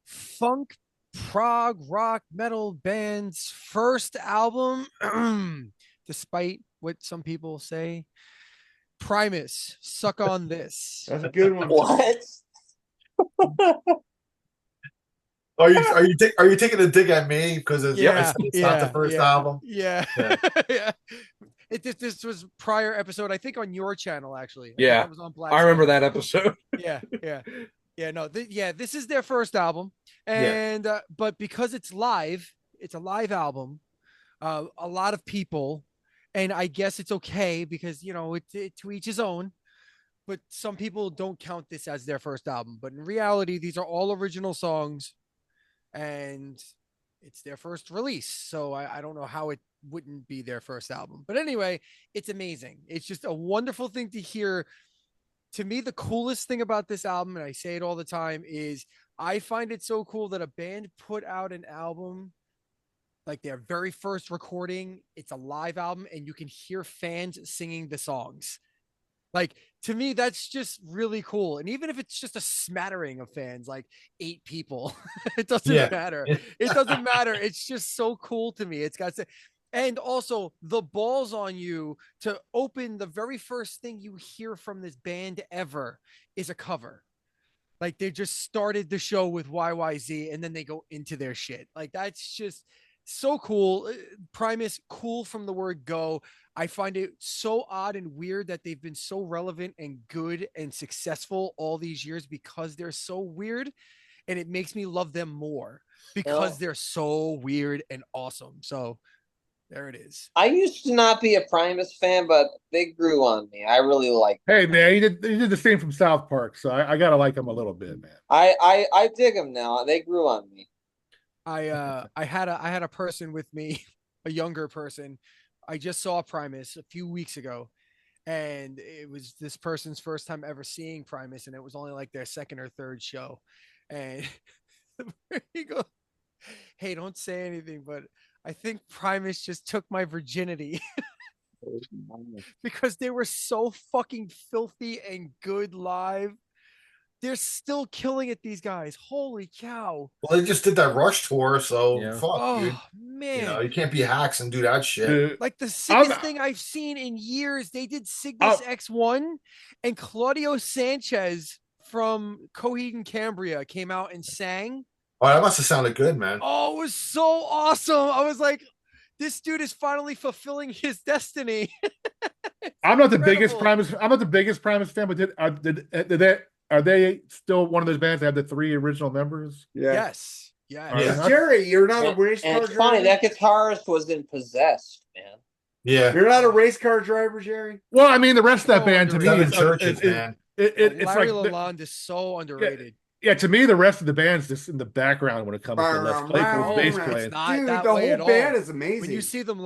funk prog rock metal band's first album, despite what some people say. Primus, Suck on This. That's a good one. What? Are you taking a dig at me because it's not the first album? Yeah. Yeah. This was prior episode, I think, on your channel, actually. Yeah. It was on Black I remember Sabbath. that episode. Yeah. No. This is their first album, and but because it's a live album. A lot of people, and I guess it's okay because it to each his own. But some people don't count this as their first album. But in reality, these are all original songs, and it's their first release. So I don't know how it wouldn't be their first album. But anyway, it's amazing. It's just a wonderful thing to hear. To me, the coolest thing about this album, and I say it all the time, is I find it so cool that a band put out an album, like their very first recording. It's a live album, and you can hear fans singing the songs. Like, to me, that's just really cool. And even if it's just a smattering of fans, like 8 people, it doesn't matter. It doesn't matter. It's just so cool to me. It's got to, and also the balls on you to open the very first thing you hear from this band ever is a cover. Like, they just started the show with YYZ and then they go into their shit. Like, that's just so cool. Primus, cool from the word go. I find it so odd and weird that they've been so relevant and good and successful all these years because they're so weird. And it makes me love them more because they're so weird and awesome. So there it is. I used to not be a Primus fan, but they grew on me. I really like them. Hey man, you did the same from South Park, so I gotta like them a little bit, man. I dig them now. They grew on me. I had a person with me, a younger person. I just saw Primus a few weeks ago, and it was this person's first time ever seeing Primus, and it was only like their second or third show. And he goes, "Hey, don't say anything, but I think Primus just took my virginity." Because they were so fucking filthy and good live. They're still killing it, these guys. Holy cow. Well, they just did that Rush tour, so fuck, Oh, dude. man. You can't be hacks and do that shit. Dude, Like the sickest thing I've seen in years. They did Cygnus X1, and Claudio Sanchez from Coheed and Cambria came out and sang. Oh, that must have sounded good, man. Oh, it was so awesome. I was like, this dude is finally fulfilling his destiny. I'm not the biggest incredible. Primus. I'm not the biggest Primus fan, but are they still one of those bands that have the 3 original members? Yeah. Yes. Yeah. Because Jerry, you're not a race And car it's funny, driver. that guitarist was in Possessed, man. Yeah. You're not a race car driver, Jerry. Well, I mean, the rest of that Oh, band to me you're Seven is, churches, is- man. It's Larry like Lalonde is so underrated. yeah, to me, the rest of the band's just in the background when it comes to Les Claypool's bass It's playing. not Dude, that the way whole at band all. is amazing. When you see them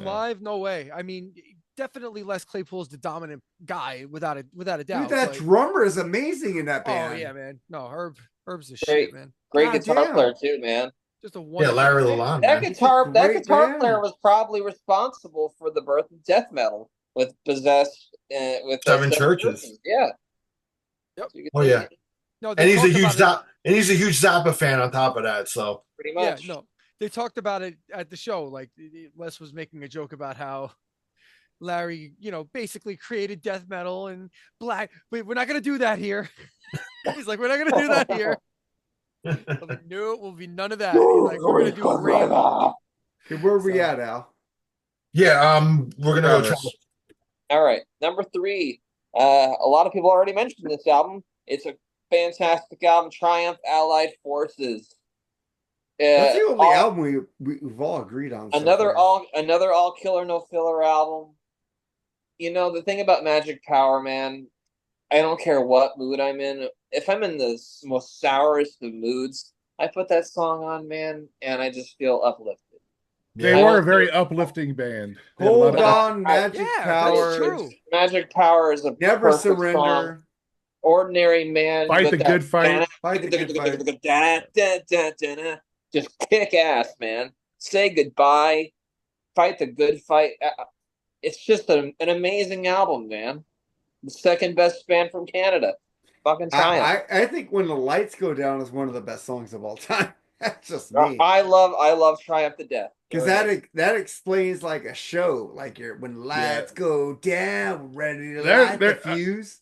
live, no way. I mean, definitely Les Claypool's the dominant guy without a doubt. Dude, that drummer is amazing in that band. Oh yeah, man. No, Herb's the Great. shit, man. Great God guitar damn. player too, man. Just a Yeah, wonderful Larry guy. Lalonde. That Man. guitar band. player was probably responsible for the birth of death metal with Possessed with Seven Churches. Yeah. Yep. So you Oh yeah, No, and he's a huge about Zappa fan on top of that. So pretty it. Yeah, much. no. They talked about it at the show. Like Les was making a joke about how Larry, basically created death metal and black. Wait, we're not gonna do that here. He's like, we're not gonna do that here. I'm like, no, it will be none of that. He's like, we're gonna do Ram. Okay, where are we at, Al? yeah, we're gonna go. Travis. All right, number 3. A lot of people already mentioned this album. It's a fantastic album, Triumph Allied Forces. That's the only album we've all agreed on. Another all killer no filler album. The thing about Magic Power, man, I don't care what mood I'm in. If I'm in the most sourest of moods, I put that song on, man, and I just feel uplifted. They were a very uplifting band. Hold on, Magic Power. That's true. Magic Power is a Never perfect surrender. song. Ordinary Man. Fight with the that good fight. Fight the good fight. Just kick ass, man. Say goodbye. Fight the good fight. It's just an amazing album, man. The second best band from Canada. Fucking Triumph. I think When the Lights Go Down is one of the best songs of all time. That's just me. I love Triumph to death. Because that explains like a show, like when lights go down, we're ready to light the fuse.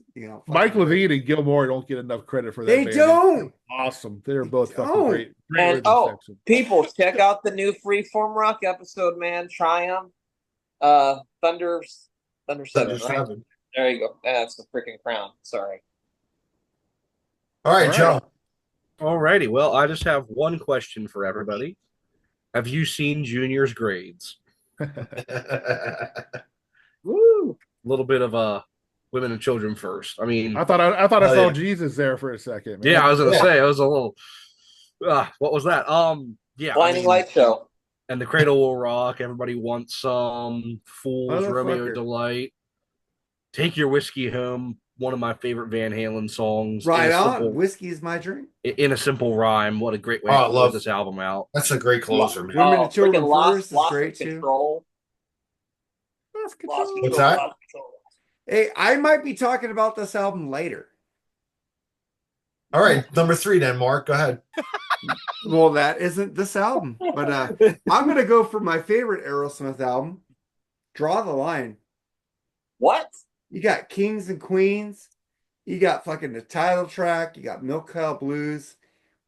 Mike Levine and Gilmore don't get enough credit for that. They band. don't. Awesome. They're both fucking great. And people, check out the new Freeform Rock episode, man. Triumph, Thunder 7, right? There you go. That's the freaking crown. Sorry. All right, Joe. Alrighty. Well, I just have one question for everybody. Have you seen Junior's grades? Woo! A little bit of women and children first. I mean, I thought I saw Jesus there for a second. Man. Yeah, I was gonna say I was a little. What was that? Yeah, Blinding Light Show. And The Cradle Will Rock. Everybody wants some Fools, Romeo Motherfucker. Delight. Take Your Whiskey Home. One of my favorite Van Halen songs. Right on. Whiskey is my drink. In a simple rhyme. What a great way to close this album out. That's a great closer, man. Women and Children freaking First is Lost great in too. Control. Lost Lost Control. What's that? Lost Control. Hey, I might be talking about this album later. All right, number 3 then, Mark. Go ahead. Well, that isn't this album, but I'm gonna go for my favorite Aerosmith album, Draw the Line. What? You got Kings and Queens, you got fucking the title track, you got Milk Cow Blues.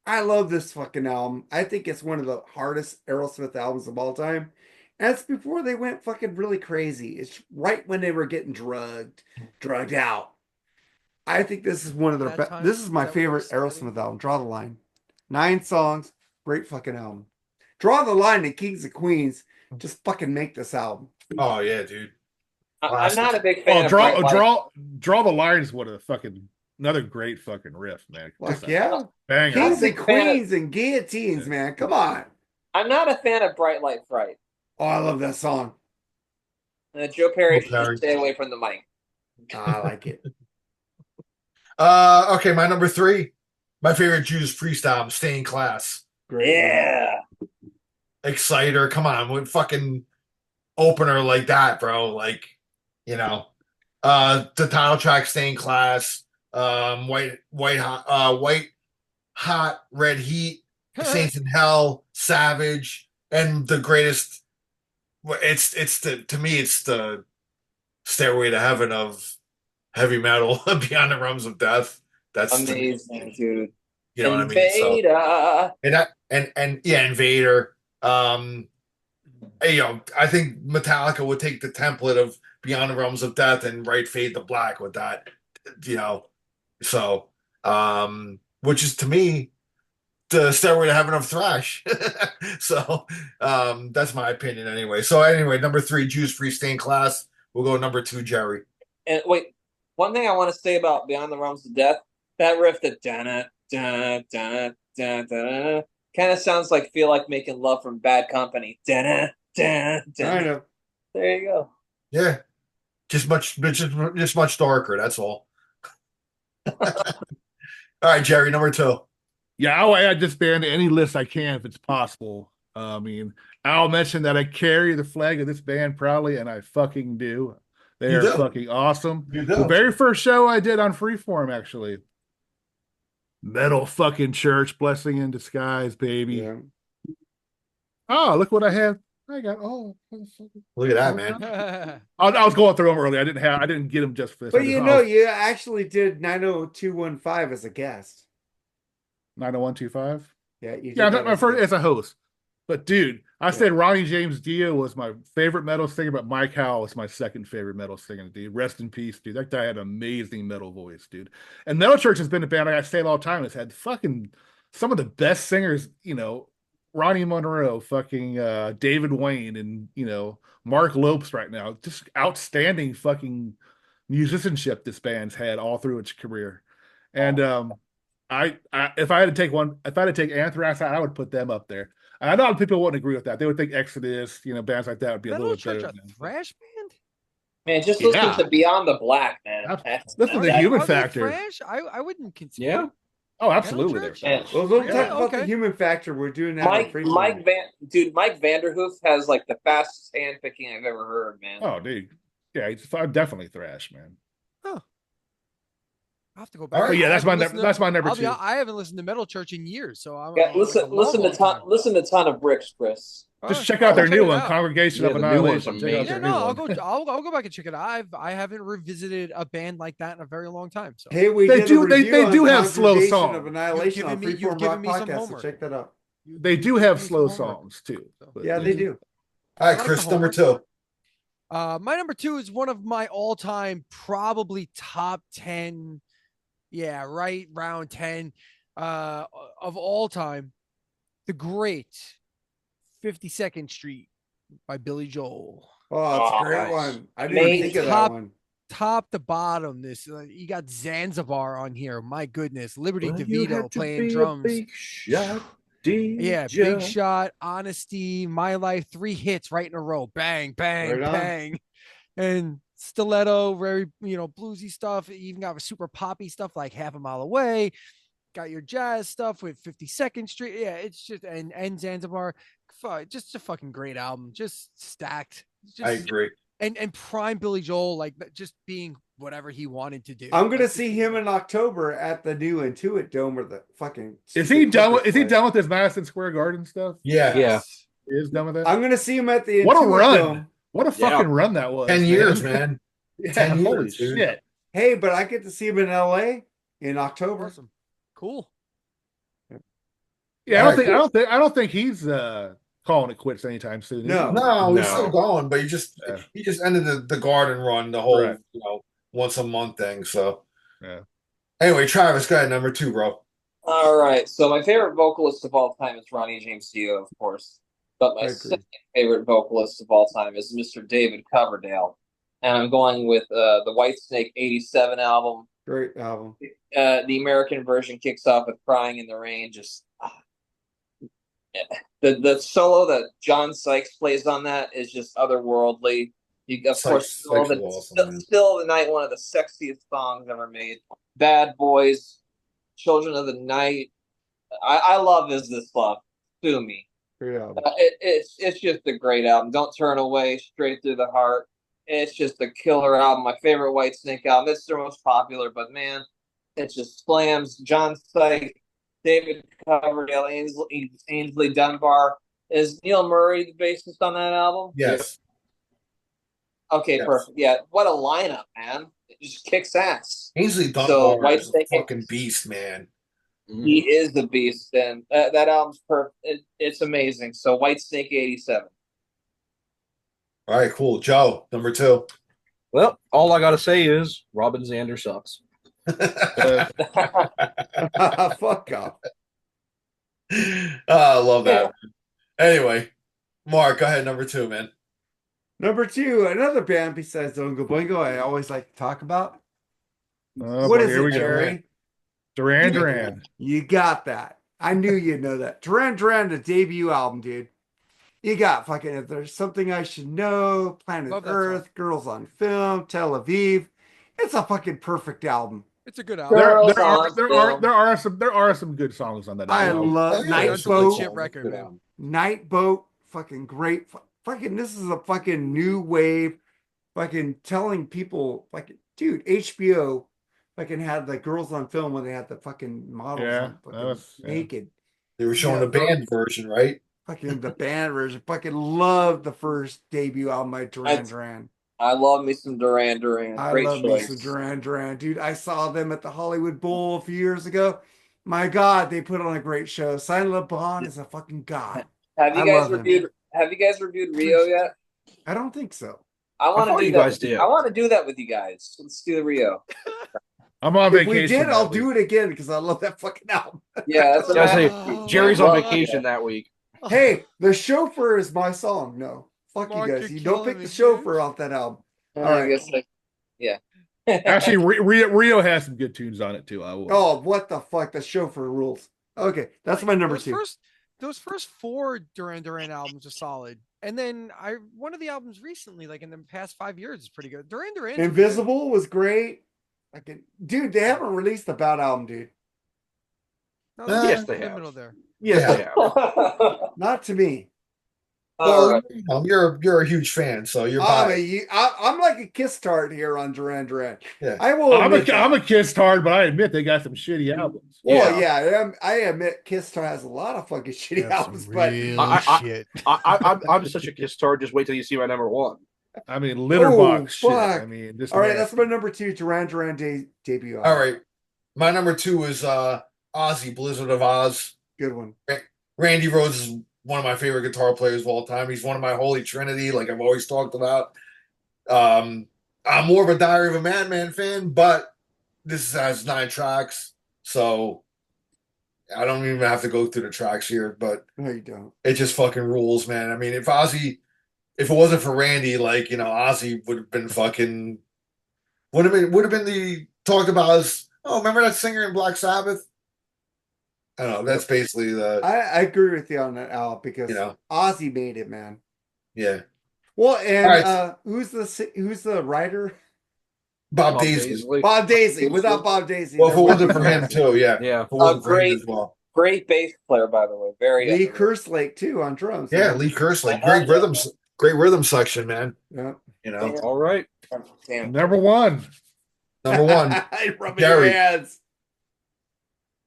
I love this fucking album. I think it's one of the hardest Aerosmith albums of all time. And it's before they went fucking really crazy. It's right when they were getting drugged out. I think this is one of their best. This is my favorite Aerosmith album. Draw the Line. 9 songs, great fucking album. Draw the Line and Kings and Queens just fucking make this album. Oh yeah, dude. I'm not a big fan of draw the Line is one of the fucking another great fucking riff, man. Like yeah, banger. Kings and Queens and Guillotines, man. Come on. I'm not a fan of Bright Light Fright. Oh, I love that song. Joe Perry should stay away from the mic. I like it. Okay, my number 3. My favorite Judas Priest album, Stay in Class. Great. Yeah. Exciter. Come on, with fucking opener like that, bro. Like, the title track, Stay in Class, White Hot, Red Heat, Saints in Hell, Savage, and the greatest. To me, it's the Stairway to Heaven of heavy metal, Beyond the Realms of Death. That's amazing, dude. You know Invader. what I mean? And Invader. I think Metallica would take the template of Beyond the Realms of Death and write Fade to Black with that. Which is to me the Stairway to Heaven of thrash. So that's my opinion anyway. So anyway, number 3, Judas Priest, Stay in Class. We'll go number 2, Jerry. And wait, One thing I want to say about Beyond the Realms of Death, that riff, the da da da da da, kind of sounds like Feel Like Making Love from Bad Company. Da da I know. There you go. Yeah, just much darker. That's all. All right, Jerry, number 2. Yeah, I'll add this band to any list I can if it's possible. I mean, I'll mention that I carry the flag of this band proudly, and I fucking do. They You are do. fucking awesome. You do. The very first show I did on Freeform, actually. Metal fucking Church, Blessing in Disguise, baby. Yeah. Oh, look what I have. I got Look at that, man. I was going through them early. I didn't get them just for this. But you actually did 90215 as a guest. 90125. Yeah, you did Yeah, that my as a first guest. as a host. But dude, I said Ronnie James Dio was my favorite metal singer, but Mike Howell was my second favorite metal singer, dude. Rest in peace, dude. That guy had an amazing metal voice, dude. And Metal Church has been a band, like I say it all the time, it's had fucking some of the best singers, Ronnie Monroe, fucking David Wayne, and Mark Lopes right now. Just outstanding fucking musicianship this band's had all through its career. And if I had to take Anthrax out, I would put them up there. I know people wouldn't agree with that. They would think Exodus, bands like that would be a Metal little bit Church better. a thrash band? Man, just listen to Beyond the Black, man. Listen to the Human Are they Factor. thrash? I wouldn't consider. Yeah. Oh, absolutely. Metal Church? Yeah. Well, don't Yeah, talk about okay. the human factor. We're doing that. on Mike Freeform. Mike Vanderhoof has like the fastest hand picking I've ever heard, man. Oh, dude. Yeah, he's definitely thrash, man. I have to go back. All right. But yeah, that's my number I'll be 2. I haven't listened to Metal Church in years, so I'm Yeah, listen to Ton of Bricks, Chris. Just check out their I'll new it one, out. Congregation Yeah, of the new one's Annihilation. Check out amazing. their Yeah, new no, one. I'll go back and check it out. I haven't revisited a band like that in a very long time. So Hey, we They did do- a they- review they on do have slow Congregation songs. of Annihilation on You've Freeform given Rock me some Podcast, so homework. check that out. They do have Give me slow some homework. songs too. But Yeah, they do. All right, I like Chris, the number homework. 2. My number 2 is one of my all-time, probably top 10. Yeah, right round 10 of all time. The great 52nd Street by Billy Joel. Oh, it's a Oh, great nice. one. I didn't even think of that Top- one. Top to bottom, this you got Zanzibar on here. My goodness, Liberty Well, you DeVito have to playing be a drums. big shot, Yeah, DJ. Big Shot, Honesty, My Life, 3 hits right in a row. Bang, bang, Right on. bang. And stiletto, very bluesy stuff. You even got super poppy stuff like Half a Mile Away. Got your jazz stuff with 52nd Street. Yeah, it's just and Zanzibar. Just a fucking great album. Just stacked. I agree. And prime Billy Joel, like just being whatever he wanted to do. I'm gonna Like, see him in October at the new Intuit Dome or the fucking. Is he done with Clippers play. done with his Madison Square Garden stuff? Yeah. Yeah. He is done with that? I'm gonna see him at the What a Intuit run. Dome. What a Yeah. fucking run that was. 10 years, man. Yeah, 10 holy years, dude. shit. Hey, but I get to see him in LA in October. awesome. Cool. Yeah, All right, I don't think he's calling it quits anytime soon. is he? No. No, he's No. still going, but he just ended the garden run, the whole Right. once a month thing. So Yeah. anyway, Travis, go ahead, number 2, bro. All right. So my favorite vocalist of all time is Ronnie James Dio, of course. But I my agree. second favorite vocalist of all time is Mr. David Coverdale. And I'm going with the Whitesnake 87 album. Great album. The American version kicks off with Crying in the Rain. Just the solo that John Sykes plays on that is just otherworldly. Of course, Sykes is awesome, man. Still the Night, one of the sexiest songs ever made. Bad Boys, Children of the Night. I love Is This Love? Sue me. Great album. It's just a great album. Don't Turn Away, Straight Through the Heart. It's just a killer album. My favorite Whitesnake album. It's their most popular, but man, it just slams. John Sykes, David Coverdale, Ainsley Dunbar. Is Neil Murray the bassist on that album? Yes. Okay, Yes. perfect. Yeah, what a lineup, man. It just kicks ass. Ainsley Dunbar White is a Snake- fucking beast, man. He is the beast, and that album's perfect. It's amazing. So Whitesnake 87. All right, cool. Joe, number 2. Well, all I got to say is Robin Zander sucks. Fuck off. I love that. Anyway, Mark, go ahead, number 2, man. Number 2, another band besides Oingo Boingo I always like to talk about. Oh, What boy, is here it, we go. Jerry? Duran Duran. You got that. I knew you'd know that. Duran Duran, the debut album, dude. You got fucking If There's Something I Should Know, Planet Love that Earth, Girls on Film, Tel Aviv. It's a fucking perfect album. It's a good album. There are some good songs on that I album. love Yeah, Night it's a Boat. legit record, man. Night Boat, fucking great. Fucking, this is a fucking new wave. Fucking telling people, fucking, dude, HBO fucking had the Girls on Film when they had the fucking models Yeah, on fucking that was- yeah. naked. They were showing Yeah, the band version, right? Fucking the band version. Fucking loved the first debut album by Duran Duran. I love me some Duran Duran. I Great love me choice. some Duran Duran, dude. I saw them at the Hollywood Bowl a few years ago. My God, they put on a great show. Silent Le Bon is a fucking god. Have you I guys love him. reviewed? Have you guys reviewed Rio yet? I don't think so. I want thought to do you that. guys did. I want to do that with you guys. Let's do the Rio. I'm on If vacation. we did, that I'll week. do it again because I love that fucking album. Yeah, that's Yeah, I say, Oh, Jerry's on love vacation that. that week. Hey, The Chauffeur is my song. No, fuck Mark, you guys. you're You don't killing pick me, The Chauffeur dude. off that album. I All right. guess yeah. Actually, Rio has some good tunes on it too. I will. Oh, what the fuck? The Chauffeur rules. Okay, that's my number two. Those first 4 Duran Duran albums are solid. And then one of the albums recently, like in the past 5 years, is pretty good. Duran Duran. Invisible was great. Dude, they haven't released the Bad album, dude. No, Yes, in they the have. middle there. Yes, Yeah. they have. Not to me. All Well, right. you're a huge fan, so you're biased. I'm like a kiss tart here on Duran Duran. Yeah. I will. I'm admit that. a Kiss hard, but I admit they got some shitty albums. Well, yeah, I admit Kiss Tar has a lot of fucking shitty albums, but shit. I'm such a Kiss star. Just wait till you see my number one. I mean, litterbox Oh, shit. fuck. I mean, this. all right, that's my number two, Duran Duran debut album. All right. My number 2 is Ozzy, Blizzard of Oz. Good one. Randy Rhoads is one of my favorite guitar players of all time. He's one of my holy trinity, like I've always talked about. I'm more of a Diary of a Madman fan, but this has 9 tracks, so I don't even have to go through the tracks here, but No, you don't. it just fucking rules, man. I mean, if it wasn't for Randy, like, Ozzy would have been fucking would have been the talked about as, oh, remember that singer in Black Sabbath? I don't know. That's basically the I agree with you on that, Al, because Ozzy made it, man. yeah. Well, and All right. who's the writer? Bob Daisley. Bob Daisley. Without Bob Daisley, Well, if there it wasn't wouldn't for be him Ozzy. too, yeah. Yeah. If it wasn't for him Great. as well. Great bass player, by the way. Very Lee underrated. Kerslake too on drums. Yeah, Lee Kerslake. Great rhythm section, man. Yeah. All right. Damn. number one. Number 1. I rub Gary. your hands.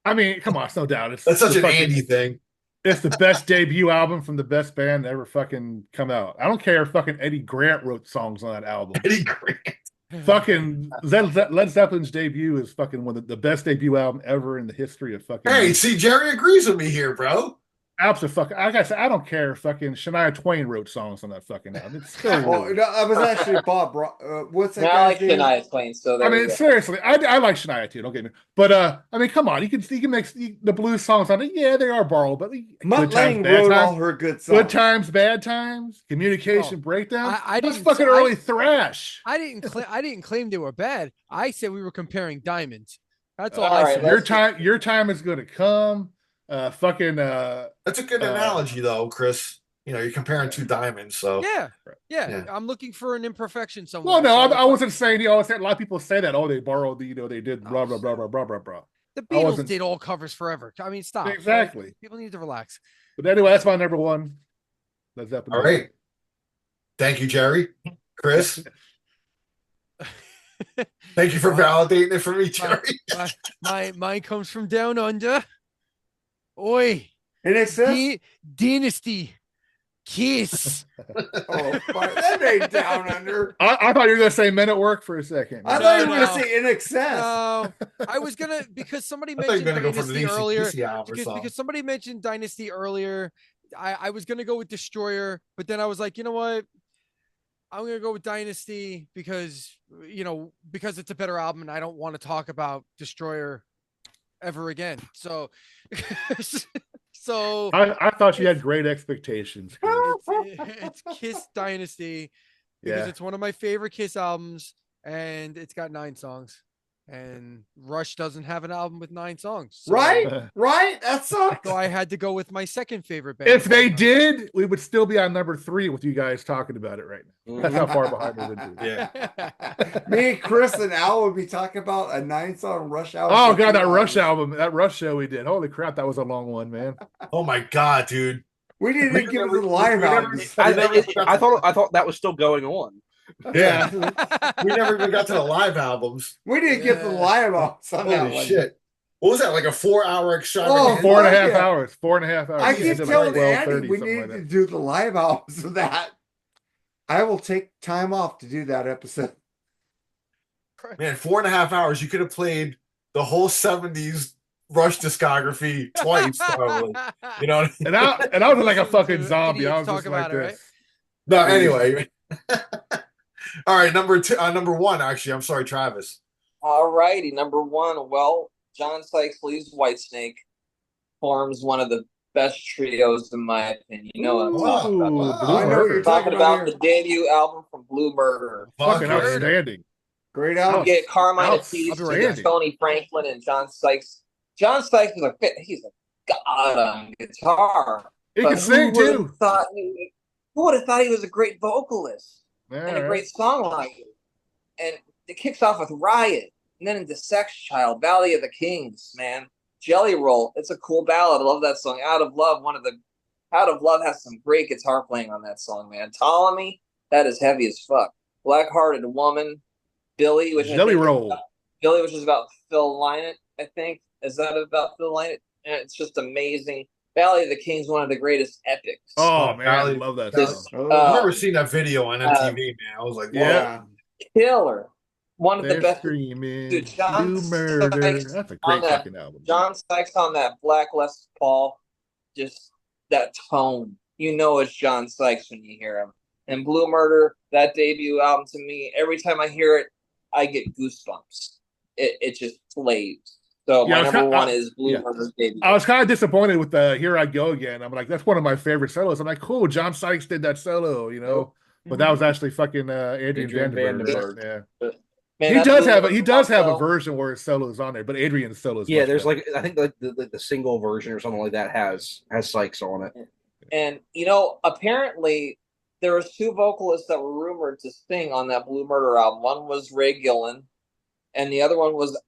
I mean, come on, it's no doubt. That's such an fucking- Andy thing. It's the best debut album from the best band to ever fucking come out. I don't care if fucking Eddie Grant wrote songs on that album. Eddie Grant. Fucking Led Zeppelin's debut is fucking one of the best debut album ever in the history of fucking. Hey, see, Jerry agrees with me here, bro. Absolutely, like I said, I don't care if fucking Shania Twain wrote songs on that fucking album. It's still. Oh, no, I was actually Bob. What's that Now I guy's like name? Shania Twain, so there I we mean, go. seriously, I like Shania too. Don't get me, but I mean, come on, you can make the blues songs on it. Yeah, they are borrowed, but Mutt good times, Lange bad wrote all times, her good songs. good times, bad times, communication breakdown. I That's didn't- fucking I- early thrash. I didn't claim they were bad. I said we were comparing diamonds. That's all All I right, said. Your time is going to come. That's a good analogy, though, Chris. You're comparing 2 diamonds, so Yeah. I'm looking for an imperfection somewhere. Well, no, So I wasn't saying. A lot of people say that. Oh, they borrowed they did blah blah blah blah blah blah blah. the I Beatles wasn't- did all covers forever. I mean, stop. Exactly. Like, people need to relax. But anyway, that's my number one. Led Zeppelin. all right. Thank you, Jerry. Chris, thank you for validating it for me, Jerry. Mine comes from down under. Oi, In excess? Dynasty, Kiss. Oh, fuck. That ain't down under. I thought you were going to say Men at Work for a second. I thought you were No. going to say in excess. No, I was gonna because somebody I thought you mentioned were going to go for the Dynasty earlier. DC album or something. Because somebody mentioned Dynasty earlier. I was gonna go with Destroyer, but then I was like, you know what? I'm gonna go with Dynasty because it's a better album, and I don't want to talk about Destroyer ever again. So, I thought you had great expectations. it's Kiss Dynasty because Yeah. it's one of my favorite Kiss albums, and it's got 9 songs. and Rush doesn't have an album with 9 songs. So, Right? That sucks. So I had to go with my second favorite band. If they did, we would still be on number 3 with you guys talking about it right now. That's how far behind we would be. Yeah. Me, Chris, and Al would be talking about a 9-song Rush album. Oh god, that Rush album, that Rush show we did. Holy crap, that was a long one, man. Oh my god, dude. We didn't even give it the live albums. I thought that was still going on. Yeah. We never even got to the live albums. We didn't get the live albums on that Holy one. shit. What was that, like a 4-hour extravaganza? Oh, 4.5 yeah. hours. 4.5 hours. I Yeah, keep like telling 12, Andy 30, we something need like to that. do the live albums of that. I will take time off to do that episode. Man, 4.5 hours. You could have played the whole 70s Rush discography twice, probably. You know what I mean? And I was like a fucking Idiots zombie. I was talk just like about it, this. No, anyway. All right, number 1, actually. I'm sorry, Travis. All righty, number 1. Well, John Sykes leaves Whitesnake, forms one of the best trios in my opinion. You know what I'm talking about. Ooh, Wow. Blue I know what Murder. you're Talking about here. the debut album from Blue Murder. Fucking Fuck, outstanding. Great You album. get Carmine Outstanding. Appice, Tony Franklin, and John Sykes. John Sykes is he's a god on guitar. He But can sing who too. would have thought he was a great vocalist Yeah, and a right. great songwriter? And it kicks off with Riot, and then into Sex Child, Valley of the Kings, man. Jelly Roll, it's a cool ballad. I love that song. Out of Love has some great guitar playing on that song, man. Ptolemy, that is heavy as fuck. Black Hearted Woman, Billy, which Jelly Roll. Which is about Phil Lynott, I think. Is that about Phil Lynott? And it's just amazing. Valley of the Kings, one of the greatest epics. Oh man, I Valley- love that This- song. I Oh, remember seeing that video on MTV, man. I was like, Yeah. wow. Killer. One of the They're best. screaming, Dude, John Blue Murder. Sykes That's a on great that- fucking album. John Sykes on that Black Les Paul, just that tone. You know it's John Sykes when you hear him. And Blue Murder, that debut album to me, every time I hear it, I get goosebumps. It just plays. So Yeah, my I was number kinda- 1 is Blue yeah. Murder's debut. I was kind of disappointed with the Here I Go Again. I'm like, that's one of my favorite solos. I'm like, cool, John Sykes did that solo, you know. But that was actually fucking Adrian Vandenberg. Vandenberg. Yeah. Man, He that does Blue have Murder he does have a solo- version where his solo is on there, but Adrian's solo is Yeah, much there's better. like I think the single version or something like that has Sykes on it. And apparently there was 2 vocalists that were rumored to sing on that Blue Murder album. One was Ray Gillen, and the other one was,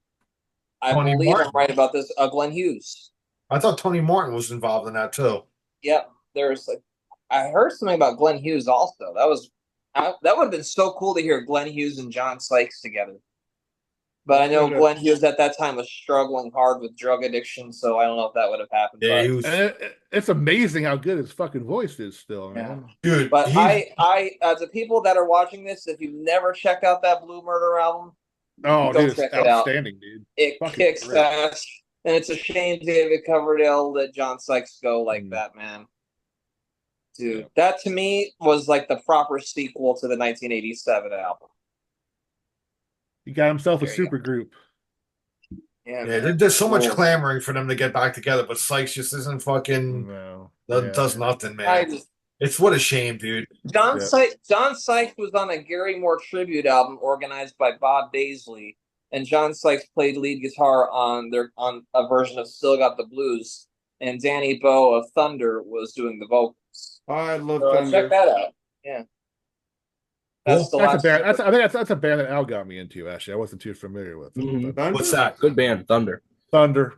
I Tony believe Martin. I'm right about this, Glenn Hughes. I thought Tony Martin was involved in that, too. Yep, I heard something about Glenn Hughes also. That would have been so cool to hear Glenn Hughes and John Sykes together. But I know Yeah. Glenn Hughes at that time was struggling hard with drug addiction, so I don't know if that would have happened. Yeah, but he was. And it's amazing how good his fucking voice is still, man. Dude, But he's- the people that are watching this, if you've never checked out that Blue Murder album, Oh, Go dude, it's check it out. outstanding, dude. it Fucking kicks great. ass. And it's a shame David Coverdale let John Sykes go like Mm. that, man. Dude, Yeah. that to me was like the proper sequel to the 1987 album. He got himself a There you super group. Yeah, yeah, there's so much Cool. clamoring for them to get back together, but Sykes just isn't fucking No. does nothing, I man. just It's what a shame, dude. John Yeah. Sykes was on a Gary Moore tribute album organized by Bob Daisley, and John Sykes played lead guitar on a version of Still Got the Blues, and Danny Bowe of Thunder was doing the vocals. I love So Thunder. check that out. Yeah. That's the That's a last band. I think that's a band that Al got me into. Actually, I wasn't too familiar with. it. Mhm. Thunder? What's that? Good band, Thunder. Thunder.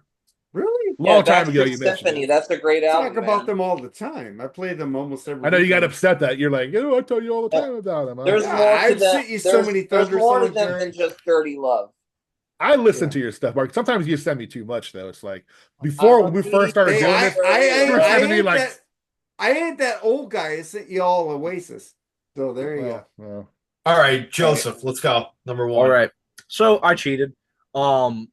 Really? Long Yeah, time ago, Baxter you mentioned. Symphony. it. That's a great I album. talk about man. them all the time. I play them almost every I know you got weekend. upset that you're like, oh, I tell you all the time about them. There's Yeah, more to I've them. sent you so There's- many there's Thunder more to songs, them Jerry. than just Dirty Love. I listen Yeah. to your stuff, Mark. Sometimes you send me too much, though. It's like before we first started Hey, doing I, this, I, you were I, I, sending me ain't like, that, I ain't that old guy. I sent you all Oasis. So there you well, All right, Joseph, let's go. Number one. All right. So I cheated. go.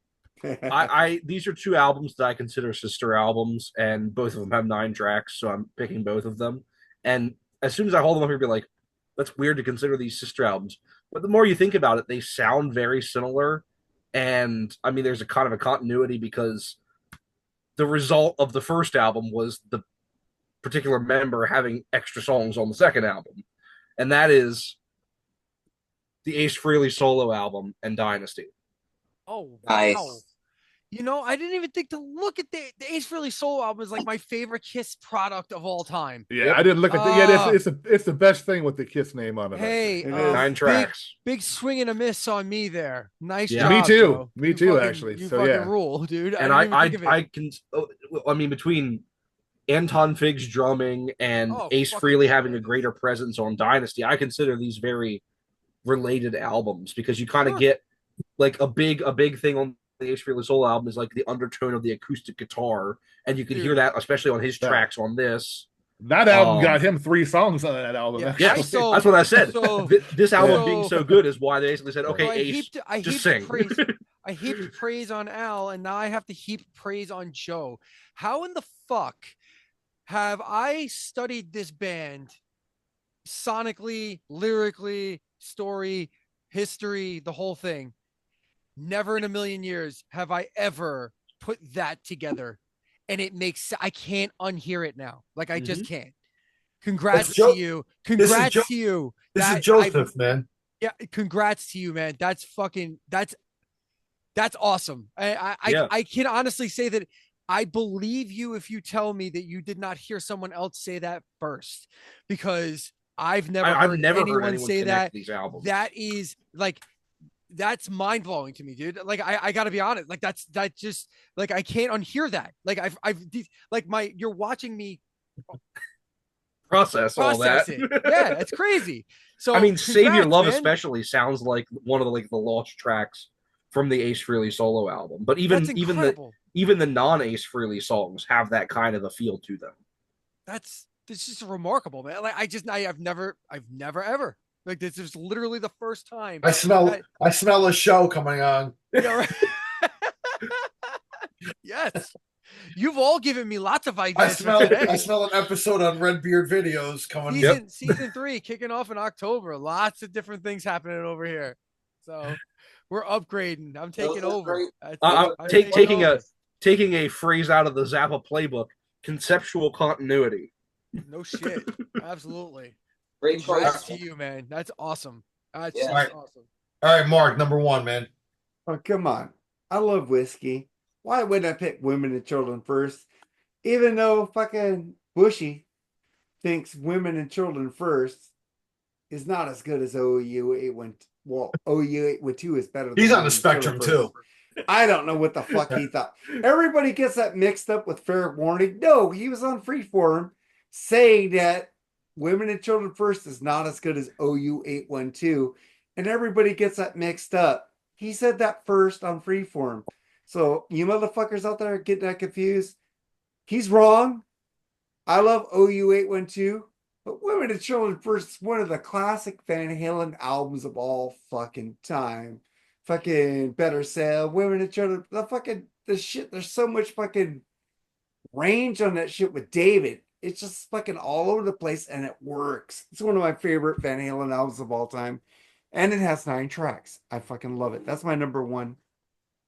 I these are 2 albums that I consider sister albums, and both of them have 9 tracks, so I'm picking both of them. And as soon as I hold them up, you'll be like, that's weird to consider these sister albums. But the more you think about it, they sound very similar. And I mean, there's a kind of a continuity because the result of the first album was the particular member having extra songs on the second album. And that is the Ace Frehley solo album and Dynasty. Oh, Nice. wow. You know, I didn't even think to look at the Ace Frehley solo album is like my favorite Kiss product of all time. Yeah, Yep. I didn't look at the. Yeah, it's the best thing with the Kiss name on it. I Hey, think. It is. 9 tracks. big swing and a miss on me there. Nice Yeah. job. Me too. Joe. Me You too, fucking- actually. You So, fucking yeah. rule, dude. And didn't even think of it. I can, I mean, between Anton Fig's drumming and Oh, Ace fucking Frehley having a tremendous. greater presence on Dynasty, I consider these very related albums because you kind of Sure. get like a big thing on the Ace Frehley solo album is like the undertone of the acoustic guitar, and you can hear Dude. that especially on his Yeah. tracks on this. That album Um, got him 3 songs on that album. Yeah, actually. Yeah, So- that's what I said. so- This album so- being so good is why they basically said, okay, So Ace, I just heaped sing. praise. I heaped praise on Al, and now I have to heap praise on Joe. How in the fuck have I studied this band sonically, lyrically, story, history, the whole thing? Never in a million years have I ever put that together. And it makes, I can't unhear it now. Like I just can't. Congrats That's Jo- to you. is Congrats Jo- to you. This That- is Joseph, man. yeah, congrats to you, man. That's awesome. Yeah. I can honestly say that I believe you if you tell me that you did not hear someone else say that first, because I've never I've never heard anyone anyone say connect that. these albums. That is like, that's mind blowing to me, dude. Like I gotta be honest. Like that just like I can't unhear that. Like you're watching me process all process that. it. Yeah, it's crazy. So I mean, Save Your congrats, Love man. especially sounds like one of the lost tracks from the Ace Frehley solo album. But even That's incredible. even the non-Ace Frehley songs have that kind of a feel to them. That's just remarkable, man. Like I've never ever like this is literally the first time. I smell that- a show coming on. Yeah, right. Yes, you've all given me lots of ideas. for today. I smell an episode on Redbeard Videos coming. Season 3 kicking off in October. Lots of different things happening over here. So we're upgrading. I'm taking Those are over. great. I'm Taking a phrase out of the Zappa playbook, conceptual continuity. no shit. Absolutely. Great Congrats choice. to you, man. That's awesome. That's Yeah. just Right. awesome. All right, Mark, number 1, man. Oh, come on. I love whiskey. Why wouldn't I pick women and children first? Even though fucking Bushy thinks women and children first is not as good as OU 812. Well, OU 812 is better than He's on Women the and Children spectrum, First. I don't know what the fuck he thought. Everybody gets that mixed up with Fair Warning. No, he was on Freeform saying that Women and Children First is not as good as OU 812. And everybody gets that mixed up. He said that first on Freeform. So you motherfuckers out there getting that confused, he's wrong. I love OU 812, but Women and Children First is one of the classic Van Halen albums of all fucking time. Fucking Better Sale, Women and Children, the shit. There's so much fucking range on that shit with David. It's just fucking all over the place, and it works. It's one of my favorite Van Halen albums of all time, and it has 9 tracks. I fucking love it. That's my number 1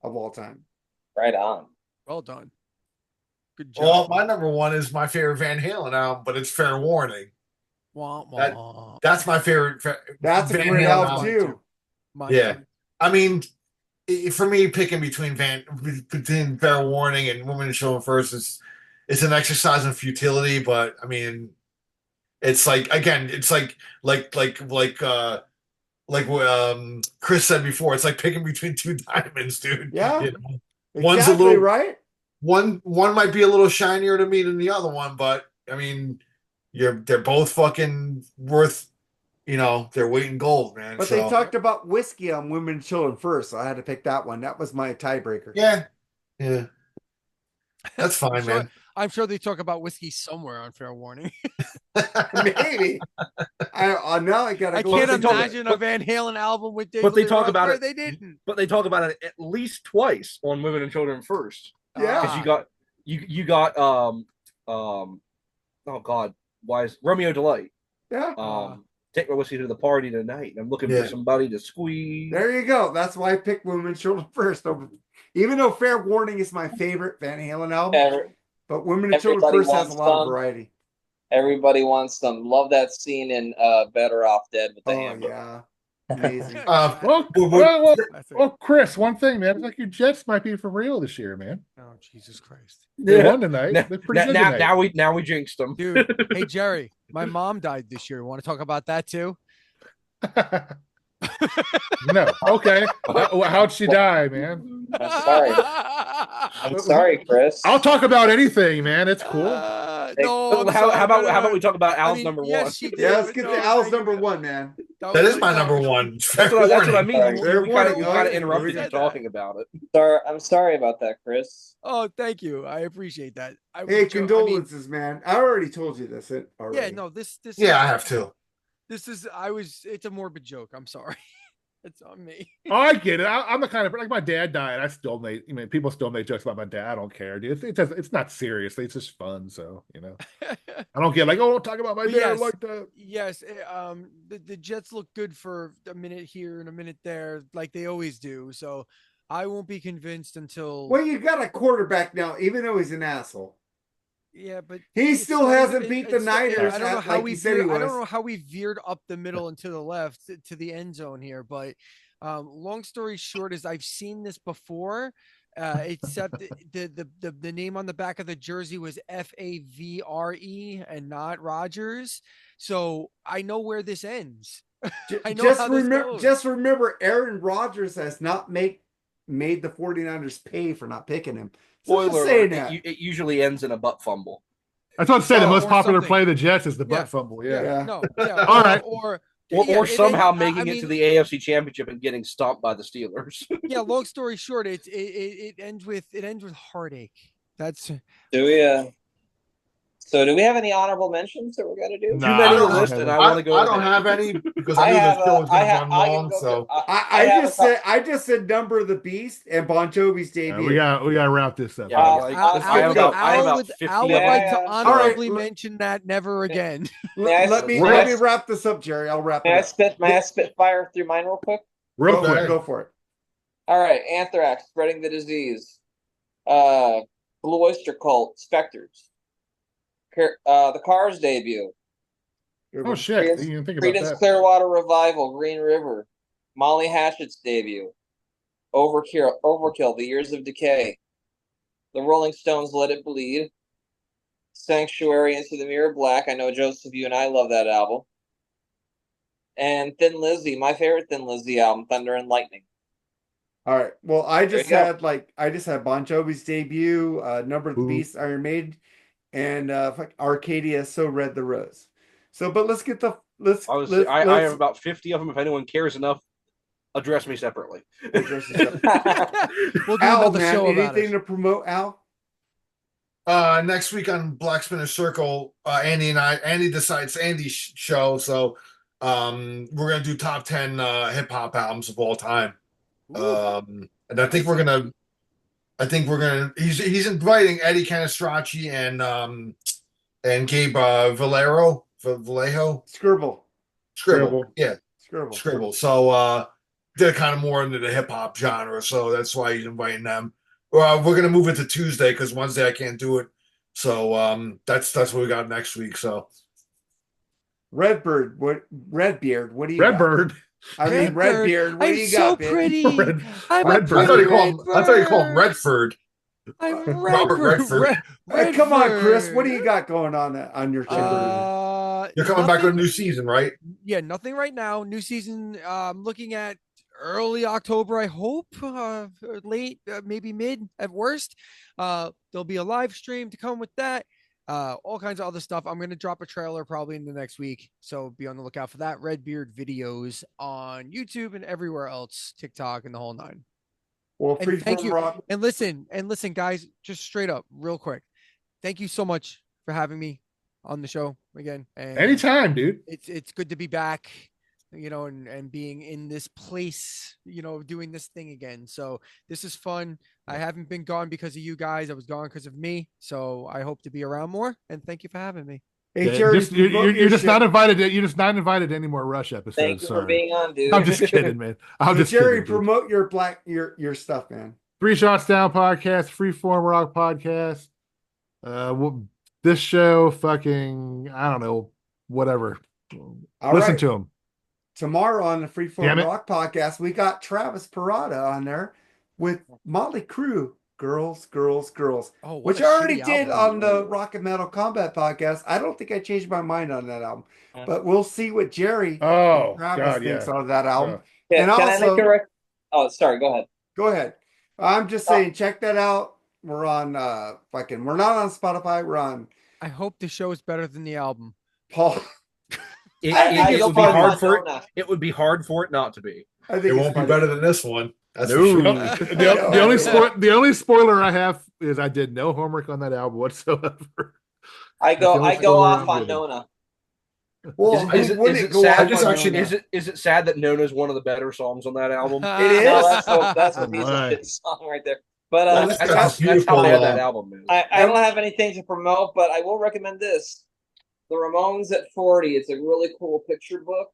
of all time. Right on. Well done. Good Well, job. my number 1 is my favorite Van Halen album, but it's Fair Warning. Wah, That- wah. That's my favorite. That's a Van great Halen album Mine too. Mine Yeah. too. I mean, for me, picking between Fair Warning and Women and Children First is it's an exercise in futility. But I mean, it's like again, it's like Chris said before, it's like picking between 2 diamonds, dude. Yeah. You know? Exactly One's a little right. one might be a little shinier to me than the other one, but I mean, they're both fucking worth, their weight in gold, man. But So, they talked about whiskey on Women and Children First, so I had to pick that one. That was my tiebreaker. yeah. That's fine, Sure. man. I'm sure they talk about whiskey somewhere on Fair Warning. Maybe. Now I gotta I go. can't listen to it. imagine a Van Halen album with David But they Lee talk Roth about where it- They didn't. But they talk about it at least twice on Women and Children First. Yeah. Because you got oh God, why is Romeo Delight? Yeah. Take my whiskey to the party tonight. I'm looking Yeah. for somebody to squeeze. There you go. That's why I picked Women and Children First. Even though Fair Warning is my favorite Van Halen album, but Women and Children Everybody First has a wants lot of some. variety. Everybody wants them. Love that scene in Better Off Dead with the Oh hamburger. yeah. Amazing. Well, Well, That's it. well, Chris, one thing, man. It's like your Jets might be for real this year, man. Oh, Jesus Christ. They won tonight. Now, They're pretty good now, tonight. now we jinxed them. Dude, hey, Jerry, my mom died this year. Want to talk about that too? No. Okay. How'd she die, man? I'm sorry. I'm sorry, Chris. I'll talk about anything, man. It's cool. No, I'm how sorry. about No, how no. about we talk about Al's I mean, number yes, one? she did, Yeah, let's but get no, to Al's thank you. number one, man. That is my number one. That's what I mean. Sorry. We Fair kind warning, of guys. interrupted We you said talking about it. I'm sorry about that, Chris. Oh, thank you. I appreciate that. I Hey, was condolences, man. I already told you this already. yeah, no, this Yeah, I have to. This is it's a morbid joke. I'm sorry. It's on me. Oh, I get it. I'm the kind of like my dad died. I still make. I mean, people still make jokes about my dad. I don't care, dude. It's not serious. It's just fun. So I don't get like, oh, don't talk about my But dad yes. like that. Yes, the Jets look good for a minute here and a minute there, like they always do. So I won't be convinced until Well, you got a quarterback now, even though he's an asshole. yeah, but He it's still not hasn't even- beat the it's not- Niners I don't know at- how like we he said he veered, I don't was. know how we veered up the middle and to the left to the end zone here, but long story short is I've seen this before. Except the name on the back of the jersey was Favre and not Rogers, so I know where this ends. I know how this goes. Just remember, Aaron Rodgers has not made the 49ers pay for not picking him. So just Spoiler saying alert, that. it usually ends in a butt fumble. That's what I'm saying. The Oh, most or popular something. play of the Jets is the butt Yeah. fumble. Yeah, Yeah. no, yeah, All right. Or somehow making I it to mean, the AFC Championship and getting stomped by the Steelers. yeah. Long story short, it ends with heartache. That's Do we? So, do we have any honorable mentions that we're gonna do? Nah, Too many I to don't list, have and it. I want to go. I don't ahead. have any because I I knew have the show was I going to have. run I can long. go. So I just said Number of the Beast and Bon Jovi's debut. We got to wrap this up. Yeah, Uh, like, Al- I am Al- about, I am Al about would 50 Al would of like them. to Yeah. honorably All right. mention that never again. Let me wrap this up, Jerry. I'll wrap it up. May I spit fire through mine real quick? Real Go quick. Go for it. All right, anthrax, spreading the disease. Blue Oyster Cult, Spectres. The Cars debut. Oh shit! You didn't even think about Creedence that. Clearwater Revival, Green River. Molly Hatchet's debut. Overkill, The Years of Decay. The Rolling Stones, Let It Bleed. Sanctuary, Into the Mirror Black. I know, Joseph, you and I love that album. And Thin Lizzy, my favorite Thin Lizzy album, Thunder and Lightning. All right. Well, I just There you had Bon Jovi's debut, Number of the Ooh. Beast, Iron Maiden, and Arcadia, So Red the Rose. So, but let's get the let's. I let's have about 50 of them. If anyone cares enough, address me separately. We'll do Al, another man, show about anything it. to promote, Al? next week on Black Spinner Circle, Andy decides Andy's show. So we're gonna do top 10 hip hop albums of all time. And I think we're gonna he's inviting Eddie Canestracci and Gabe Vallejo. Scribble. Yeah. Scribble. So they're kind of more into the hip hop genre, so that's why he's inviting them. We're gonna move it to Tuesday because Wednesday I can't do it. So that's what we got next week. So Redbeard, what do you got? Redbird. I mean Redbeard, what do you got, bitch? pretty. Red- I'm a Redbird. I thought you called him Redford. I'm Robert Redford. Hey, come on, Chris. What do you got going on your channel? You're coming back with a nothing- new season, right? Yeah, nothing right now. New season. I'm looking at early October. I hope late, maybe mid at worst. There'll be a live stream to come with that. All kinds of other stuff. I'm gonna drop a trailer probably in the next week, so be on the lookout for that. Redbeard videos on YouTube and everywhere else, TikTok and the whole nine. Well, And thank Freeform you. Rock. And listen, guys, just straight up, real quick. Thank you so much for having me on the show again. And Anytime, dude. it's good to be back, and being in this place, doing this thing again. So this is fun. I haven't been gone because of you guys. I was gone because of me. So I hope to be around more. And thank you for having me. Hey, Yeah, Jerry, you're just not invited. You're just not invited to any more Rush episodes. Thank you for Sorry. being on, dude. I'm just kidding, man. I'm just Jerry, kidding. Dude. promote your stuff, man. 3 Shots Down podcast, Freeform Rock podcast. This show, fucking, I don't know, whatever. All Listen right. to them. tomorrow on the Freeform Damn it. Rock podcast, we got Travis Perrotta on there with Motley Crue, Girls, Girls, Girls, Oh, what which a I already shitty did album. on the Rock and Metal Combat podcast. I don't think I changed my mind on that album, Yeah. but we'll see what Jerry Oh, and Travis God, thinks yeah. on that album. Yeah, And can I make also, a Oh, sorry. Go ahead. go ahead. I'm just saying, check that out. We're on we're not on Spotify. We're on I hope the show is better than the album. Paul. It, I think it it's would be funny. hard for it. It would be hard for it not to be. I think It it's won't be funny. better than this one. That's No. for sure. The only spoiler I have is I did no homework on that album whatsoever. I That's go the only I go spoiler off I'm on giving. Nona. Well, Is who it- wouldn't is it go sad? off I just on actually- Nona? Is it sad that Nona's one of the better songs on that album? It is. No, that's a piece my. of shit song right there. But Well, That's That's how, got that's how beautiful, bad that album is. I don't have anything to promote, but I will recommend this. The Ramones at 40. It's a really cool picture book.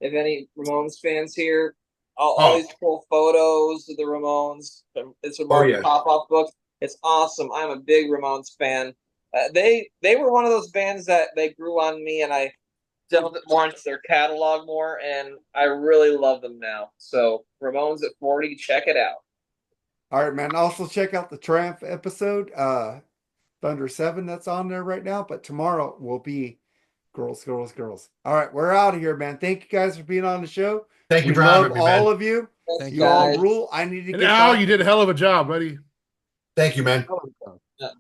If any Ramones fans here, all these cool photos of the Ramones. It's a Mark yeah. Popoff book. It's awesome. I'm a big Ramones fan. They were one of those bands that they grew on me, and I delved more into their catalog more, and I really love them now. So Ramones at 40, check it out. All right, man. Also check out the Triumph episode, Thunder 7 that's on there right now. But tomorrow will be Girls, Girls, Girls. All right, we're out of here, man. Thank you guys for being on the show. Thank you We for love having me, all man. of you. Thanks, You all guys. rule. I need to And get Al, back. you did a hell of a job, buddy. Thank you, man.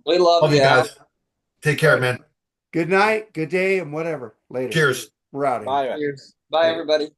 We love Love you you guys. Take care, man. Good night, good day, and whatever. Later. Cheers. We're out of here. Bye. Cheers. Bye, everybody.